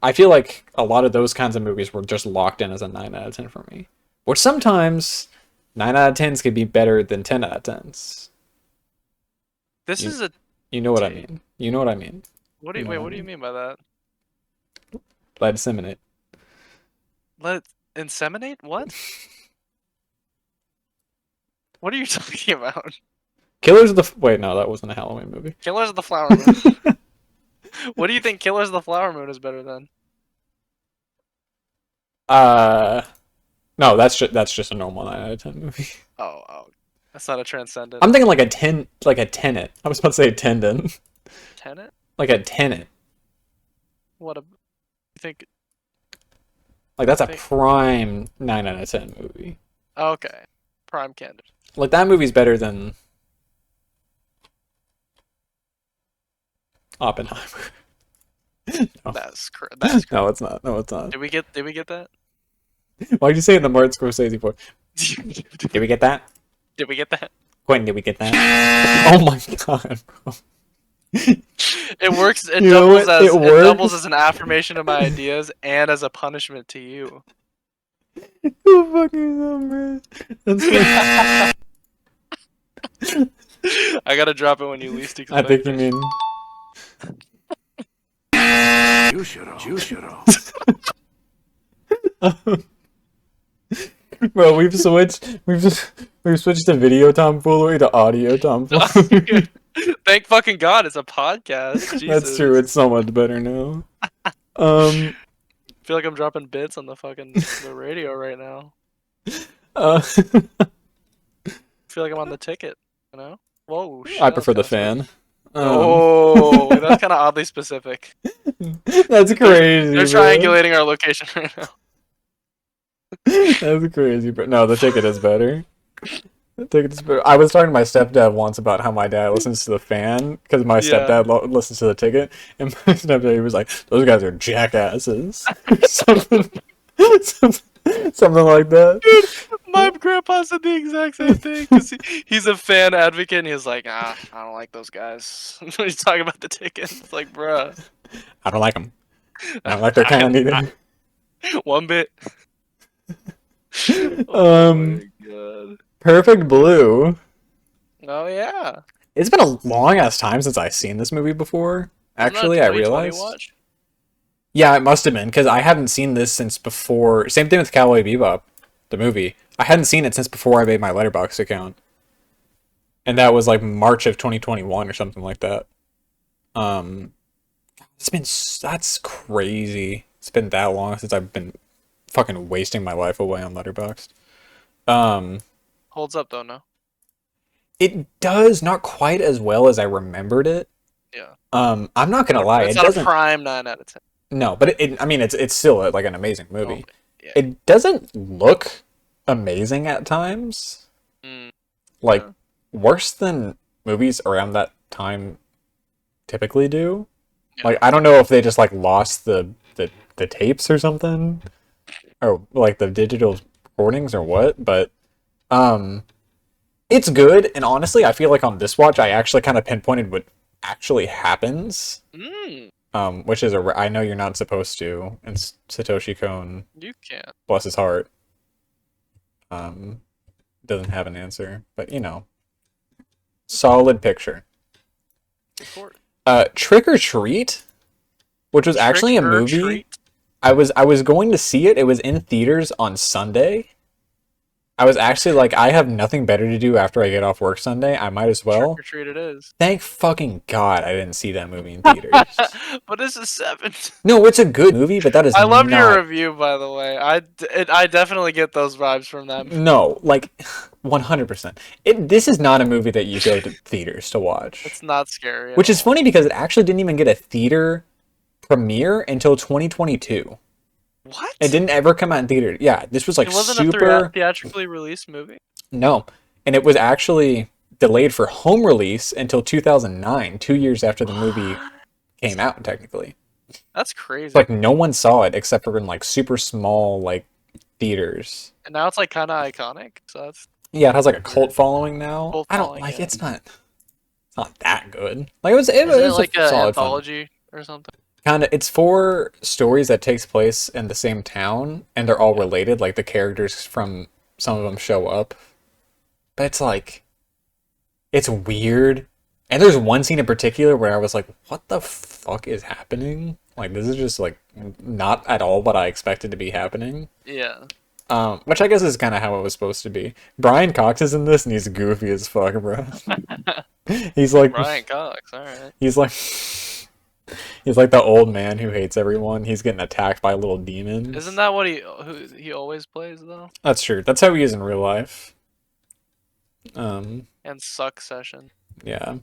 I feel like a lot of those kinds of movies were just locked in as a 9 out of 10 for me. Which sometimes 9 out of 10s could be better than 10 out of 10s. This is a. You know what I mean. You know what I mean. What do you You know wait? what I What do you mean by that? Let it disseminate. Let inseminate? What? What are you talking about? Killers of the... Wait, no, that wasn't a Halloween movie. Killers of the Flower Moon. What do you think Killers of the Flower Moon is better than? No, that's just a normal 9 out of 10 movie. Oh, that's not a transcendent. I'm thinking like a Tenet. I was about to say a tendon. Tenet? Like a Tenet. What a. You think? Like that's a prime 9 out of 10 movie. Okay, prime candidate. Like that movie's better than Oppenheimer. No. That's crazy. No, it's not. No, it's not. Did we get that? Why'd you say it in the Martin Scorsese voice? Did we get that? Did we get that? Quentin, did we get that? Oh my god, bro. It works. It You know doubles what? as It it doubles works. as an affirmation of my ideas and as a punishment to you. Who fucking up, bro? That's funny. I gotta drop it when you least I expect think you it. mean. You should've. Bro, we've switched to video tomfoolery to audio tomfoolery. Thank fucking God, it's a podcast. Jesus. That's true. It's so much better now. I feel like I'm dropping bits on the radio right now. I feel like I'm on the ticket. You know? Whoa. Shit, prefer the that's kinda fan. Oh, that's kind of oddly specific. That's crazy. They're bro. triangulating our location right now. That's crazy, but no, the ticket is better. The ticket is better. I was talking to my stepdad once about how my dad listens to the fan because my Yeah. stepdad listens to the ticket, and my stepdad he was like, "Those guys are jackasses," something like that. Dude, my grandpa said the exact same thing because he's a fan advocate and he's like, I don't like those guys. When he's talking about the ticket, it's like, bruh. I don't like them. I don't like their kind either. One bit. Um, my God. Perfect Blue. Oh yeah. It's been a long ass time since I've seen this movie before. Actually, I Wasn't that a 2020 realized. watch? Yeah, it must have been because I hadn't seen this since before. Same thing with Cowboy Bebop, the movie. I hadn't seen it since before I made my Letterboxd account, and that was like March of 2021 or something like that. That's crazy. It's been that long since I've been fucking wasting my life away on Letterboxd. Holds up though, no? It does not quite as well as I remembered it. Yeah. I'm not gonna lie, It's it not doesn't. a prime 9 out of 10. No, but I mean, it's still like an amazing movie. Oh, yeah. It doesn't look amazing at times. Mm, Like yeah. worse than movies around that time typically do. Yeah. Like I don't know if they just like lost the tapes or something, or like the digital recordings or what. But it's good, and honestly, I feel like on this watch, I actually kind of pinpointed what actually happens. Which is I know you're not supposed to, and Satoshi Kon, You can't. bless his heart, doesn't have an answer, but you know, solid picture. Report. Trick or Treat, which was actually a Trick or movie. Treat? I was going to see it. It was in theaters on Sunday. I was actually like, I have nothing better to do after I get off work Sunday. I might as well. Trick or Treat it is. Thank fucking God I didn't see that movie in theaters. But this is 7. No, it's a good movie, but that is I loved your not... review, by the way. I definitely get those vibes from that movie. No, like 100%. This is not a movie that you go to theaters to watch. It's not scary. Which is funny because it actually didn't even get a theater premiere until 2022. What? It didn't ever come out in theater. Yeah, this was like It wasn't super... a theatrically released movie? No, and it was actually delayed for home release until 2009, 2 years after the movie came out, technically. That's crazy. It's like no one saw it except for in like super small like theaters. And now it's like kind of iconic, so that's... Yeah, it has like a cult following now. Cult I don't following, like yeah. It's not that good. Like it was Is it a like an solid fun. anthology or something? Kind of, it's 4 stories that takes place in the same town, and they're all related. Like the characters from some of them show up, but it's like, it's weird. And there's one scene in particular where I was like, "What the fuck is happening? Like this is just like not at all what I expected to be happening." Yeah. Which I guess is kind of how it was supposed to be. Brian Cox is in this, and he's goofy as fuck, bro. He's like Brian Cox, alright. He's like the old man who hates everyone. He's getting attacked by little demons. Isn't that what he always plays, though? That's true. That's how he is in real life. And Succession. Yeah.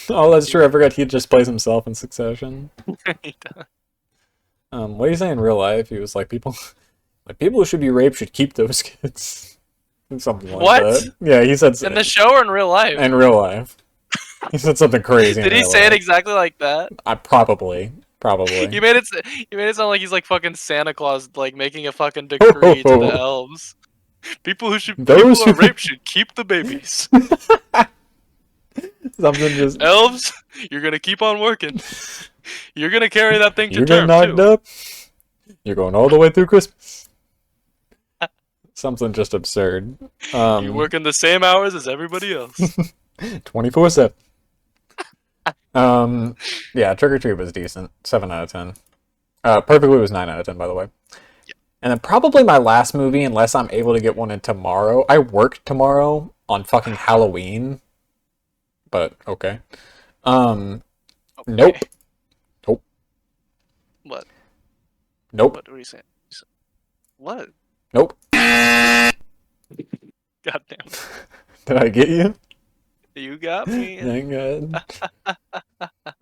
Oh, that's true. I forgot he just plays himself in Succession. He does. What do you say in real life? He was like, people who should be raped should keep those kids. Something like What? that. Yeah, he said In the show or in real life? in real life. He said something crazy. Did he say it exactly like that? Probably. Probably. You made it sound like he's like fucking Santa Claus, like making a fucking decree to the elves. People Those who who- are raped should keep the babies. Something just. Elves, you're gonna keep on working. You're gonna carry that thing to You get term knocked too. up. You're going all the way through Christmas. Something just absurd. You work in the same hours as everybody else. 24/7. Yeah, Trick or Treat was decent. 7 out of 10. Perfectly was 9 out of 10, by the way. And then probably my last movie, unless I'm able to get one in tomorrow. I work tomorrow on fucking Halloween. But okay. Okay. Nope. Nope. What? Nope. What are you saying? What? Nope. God damn. Did I get you? You got me. Thank God.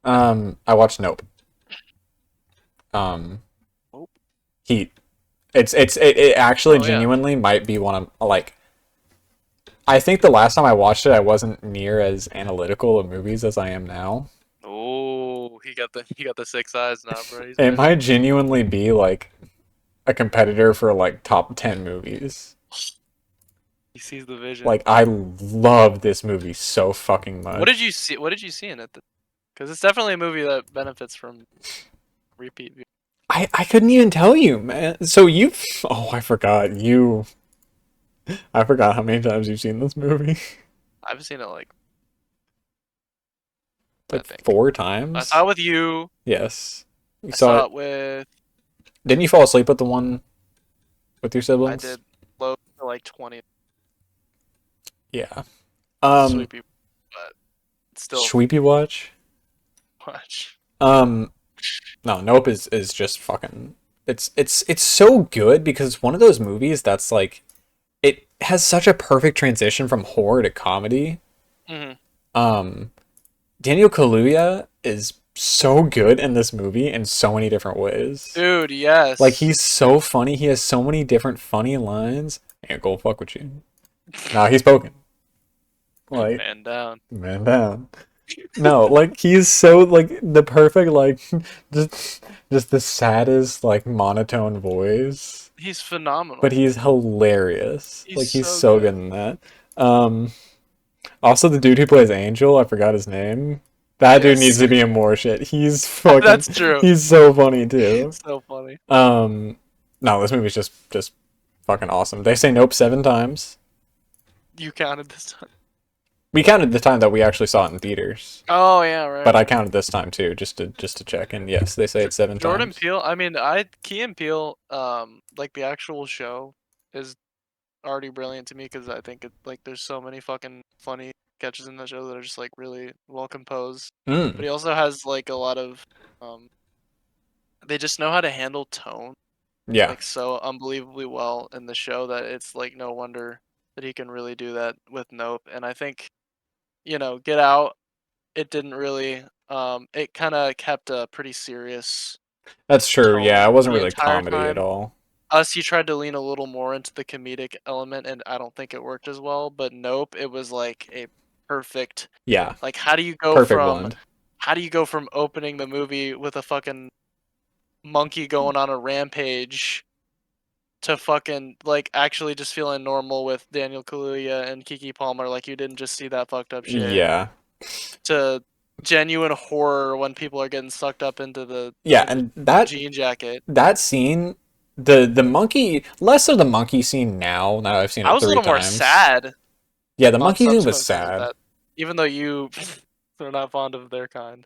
I watched Nope. Nope. Heat. It actually Oh, yeah. genuinely might be one of like. I think the last time I watched it, I wasn't near as analytical of movies as I am now. Oh, he got the 6 eyes now, bro. He's It ready. might genuinely be like a competitor for like top 10 movies. He sees the vision. Like I love this movie so fucking much. What did you see? What did you see in it? Because it's definitely a movie that benefits from repeat view. I couldn't even tell you, man. So you I forgot I forgot how many times you've seen this movie. I've seen it like Like I think 4 times? I saw it with you. Yes. You I saw saw it. it with. Didn't you fall asleep with the one with your I siblings? did low for like 20 Yeah. sleepy, but still Sweepy watch. much. No, Nope is just fucking. It's so good because it's one of those movies that's like, it has such a perfect transition from horror to comedy. Mm-hmm. Daniel Kaluuya is so good in this movie in so many different ways. Dude, yes. Like he's so funny. He has so many different funny lines. Ain't gonna fuck with you. Nah, he's spoken. Like Man down. man down. No, like he's so like the perfect like just the saddest like monotone voice, He's phenomenal. but he's hilarious. He's Like he's so so good. good in that. Also the dude who plays Angel, I forgot his name. That dude Yes. needs to be in more shit. He's fucking. That's true. He's so funny too. So funny. No, this movie's just fucking awesome. They say Nope 7 times. You counted this time. We counted the time that we actually saw it in theaters. Oh yeah, right. But I counted this time too, just to check. And yes, they say it 7 Jordan times. Peele. I mean, Key and Peele. Like the actual show is already brilliant to me because I think like there's so many fucking funny sketches in the show that are just like really well composed. But he also has like a lot of they just know how to handle tone Yeah, like so unbelievably well in the show that it's like no wonder that he can really do that with Nope. And I think Get Out, it didn't really it kind of kept a pretty serious that's true. Yeah, it tone wasn't the really entire comedy at time. all. Us, he tried to lean a little more into the comedic element, and I don't think it worked as well. But Nope, it was like a perfect. Yeah, Like, how do you go perfect from blend. opening the movie with a fucking monkey going on a rampage to fucking like actually just feeling normal with Daniel Kaluuya and Kiki Palmer, like you didn't just see that fucked up shit. Yeah, To genuine horror when people are getting sucked up into the and that jean jacket. that scene, the monkey, less of the monkey scene now. Now I've seen it I was a 3 little more times. sad Yeah, the on monkey scene was subsequent scenes of sad. that, even though you are not fond of their kind.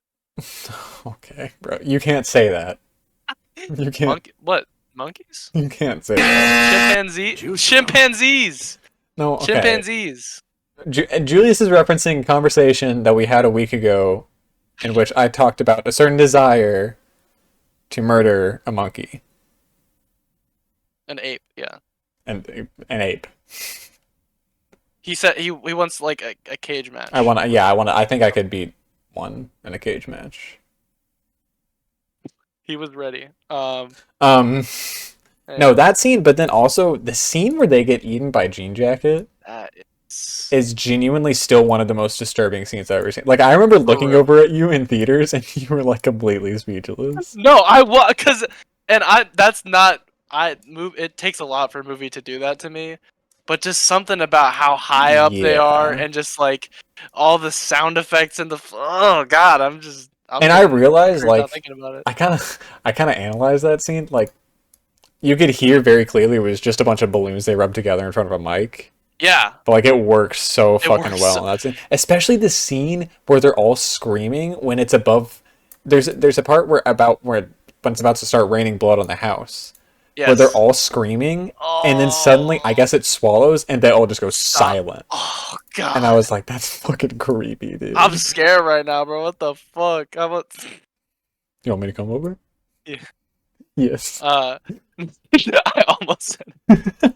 Okay, bro, you can't say that. You can't. What? Monkeys? You can't say that. Chimpanzees! No, okay. Chimpanzees! Julius is referencing a conversation that we had a week ago in which I talked about a certain desire to murder a monkey. An ape, yeah. And an ape. He said he wants like a cage match. I think I could beat one in a cage match. He was ready. No, that scene, but then also the scene where they get eaten by Jean Jacket. That is is genuinely still one of the most disturbing scenes I've ever seen. Like, I remember looking real. over at you in theaters, and you were like completely speechless. No, I was that's not it takes a lot for a movie to do that to me, but just something about how high up they are Yeah. and just like all the sound effects and oh god, I'm And I getting realized, creeped out like, thinking about it. I kind of analyzed that scene. Like, you could hear very clearly it was just a bunch of balloons they rubbed together in front of a mic. Yeah, But like, it works so It fucking works well so- in that scene. Especially the scene where they're all screaming when it's above. There's a part where when it's about to start raining blood on the house, where yes. they're all screaming, and then suddenly, I guess it swallows, and they all just go silent. Oh god. And I was like, that's fucking creepy, dude. I'm scared right now, bro. What the fuck? You want me to come over? Yeah. Yes. I almost said it.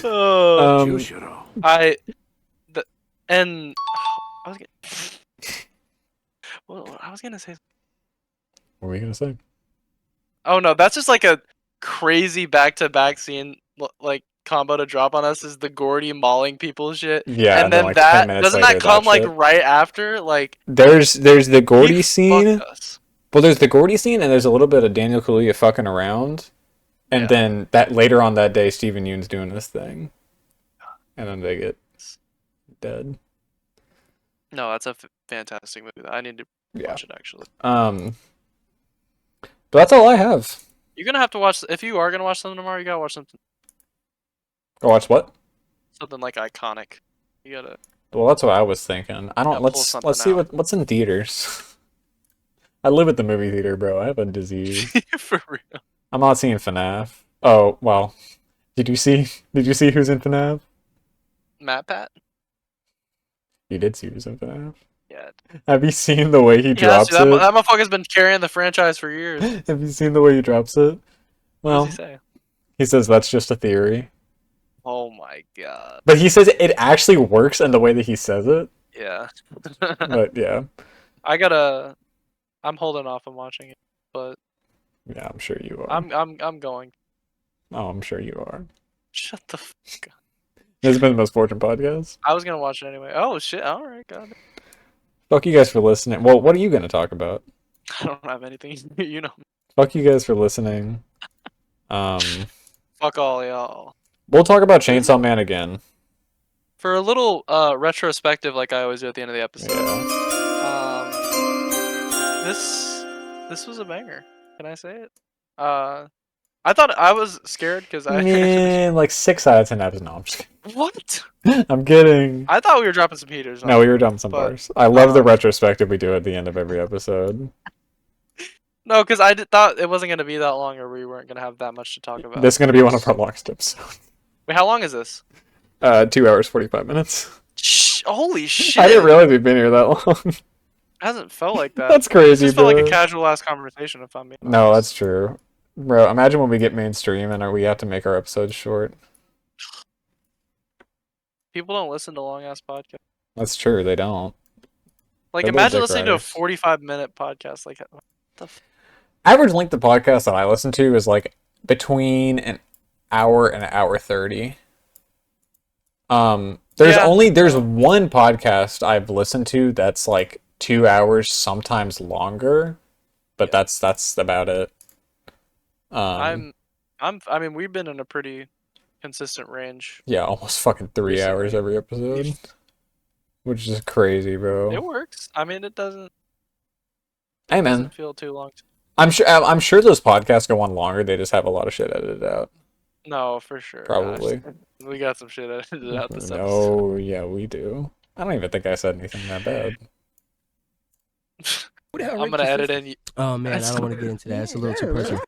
Oh, Jushiro. I was gonna, well, I was gonna say. What were we gonna say? Oh no, that's just like a crazy back-to-back scene, like combo to drop on us is the Gordy mauling people shit. Yeah, and then like, that 10 minutes doesn't later, that come that like shit. right after? Like There's the Gordy he scene. fucked us. Well, there's the Gordy scene, and there's a little bit of Daniel Kaluuya fucking around, and Yeah. then that later on that day, Steven Yeun's doing this thing, and then they get dead. No, that's a fantastic movie. I need to Yeah. watch it actually. But that's all I have. You're gonna have to watch if you are gonna watch something tomorrow. You gotta watch something Go watch what? like iconic. You gotta. Well, that's what I was thinking. I don't. Gotta pull something Let's see out. what's in theaters. I live at the movie theater, bro. I have a disease. For real. I'm not seeing FNAF. Oh well. Did you see who's in FNAF? Matt Pat. You did see who's in FNAF. Yeah. Have you seen the way he Yeah, drops that, it? that motherfucker's been carrying the franchise for years. Have you seen the way he drops it? What Well, does he say? he says that's just a theory. Oh my god. But he says it actually works in the way that he says it. Yeah. But yeah. I'm holding off on watching it, but Yeah, I'm sure you are. I'm going. Oh, I'm sure you are. Shut the fuck up. This has been the Most Fortune Podcast. I was gonna watch it anyway. Oh shit! All right, god. Fuck you guys for listening. Well, what are you going to talk about? I don't have anything. You know. Fuck you guys for listening. Fuck all y'all. We'll talk about Chainsaw Man again. For a little retrospective, like I always do at the end of the episode. Yeah. This was a banger. Can I say it? I thought I was scared because I. Man, like 6 out of 10 episodes. No, I'm just kidding. What? I'm kidding. I thought we were dropping some heaters. No, we were dumping some but, bars. I love the retrospective we do at the end of every episode. No, because thought it wasn't gonna be that long, or we weren't gonna have that much to talk about. This is going to be one of our longest episodes. Wait, how long is this? 2 hours, 45 minutes. Holy shit! I didn't realize we'd been here that long. It hasn't felt like that. That's It crazy, just felt like a bro. casual ass conversation. If I'm being No, honest. that's true. Bro, imagine when we get mainstream and we have to make our episodes short. People don't listen to long ass podcasts. That's true, they don't. Like, They're little imagine dick listening to a riders. 45-minute podcast. Like, what the Average length of podcast that I listen to is like between an hour and an hour 30. There's one podcast I've listened to that's like 2 hours, sometimes longer, but that's about it. I mean, we've been in a pretty consistent range. Yeah, almost fucking 3 Recently. hours every episode, which is crazy, bro. It works. I mean, it doesn't Hey man, feel too long. I'm sure those podcasts go on longer. They just have a lot of shit edited out. No, for sure. Probably. We got some shit edited out this episode. No, yeah, we do. I don't even think I said anything that bad. I'm gonna edit in. Oh man, I don't want to get into that. It's a little too personal.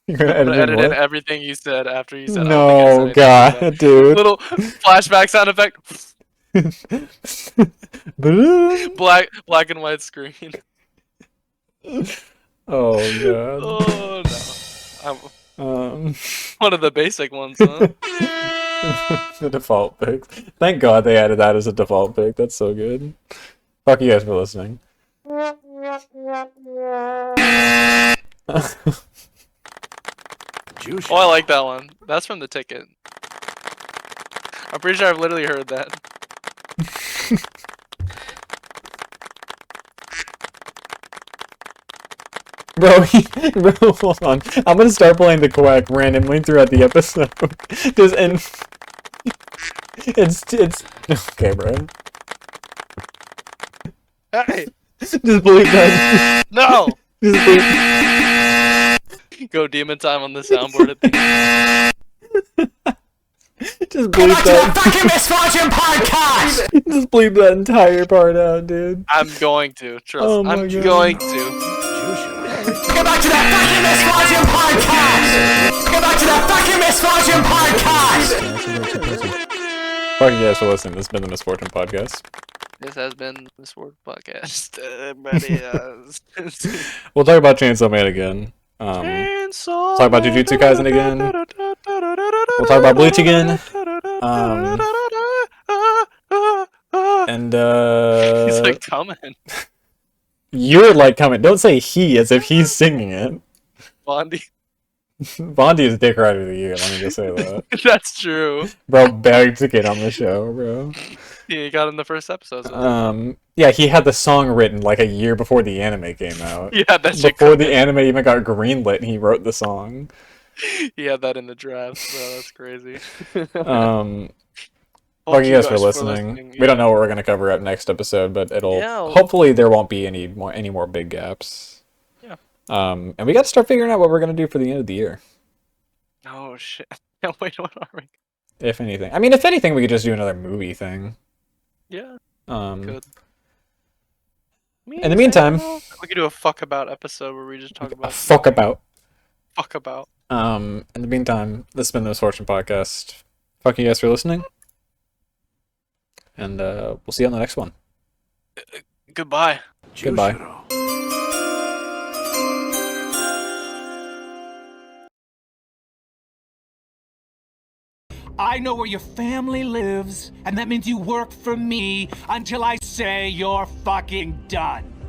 You're gonna I'm gonna edit edit in in what? everything you said after you said. I don't think I said No, anything God, like dude. that. Little flashback sound effect. Black and white screen. Oh god. Oh no. Um, One of the basic ones, huh? the default pick. Thank God they added that as a default pick. That's so good. Fuck you guys for listening. Jushiro. Oh, I like that one. That's from the ticket. I'm pretty sure I've literally heard that. Bro, bro, hold on. I'm gonna start playing the quack randomly throughout the episode. Just and it's okay, bro. Hey, Just believe that. no! Just believe. Go demon time on the soundboard at the end. Just bleep that. Fucking Misfortune Podcast! Just bleep that entire part out, dude. I'm going to. Trust. Oh my I'm God. going to. Get back to that fucking Misfortune Podcast! Get back to that fucking Misfortune Podcast! Fuck you guys for listening. This has been the Misfortune Podcast. This has been the Sword Podcast. Everybody We'll talk about Chainsaw Man again. Chainsaw talk about Jujutsu Kaisen again. We'll talk about Bleach again. And He's like coming. you're like coming. Don't say he as if he's singing it. Bondi. Bondi is Dick Rider of the Year. Let me just say that. That's true. Bro begged to get on the show, bro. He got in the first episode. So Yeah, he had the song written like a year before the anime came out. yeah, that's Before the anime even got greenlit, he wrote the song. He had that in the draft. Bro, that's crazy. Thank you guys for listening. We don't know what we're gonna cover up next episode, but it'll hopefully there won't be any more big gaps. Yeah. And we got to start figuring out what we're gonna do for the end of the year. Oh shit! Wait, what are we? If anything, I mean, if anything, we could just do another movie thing. Yeah. Good. Me In the meantime, we could do a fuck about episode where we just talk about fuck about. Fuck about. In the meantime, this has been the Misfortune Podcast. Fuck you guys for listening. And we'll see you on the next one. Goodbye. Goodbye. I know where your family lives, and that means you work for me until I say you're fucking done.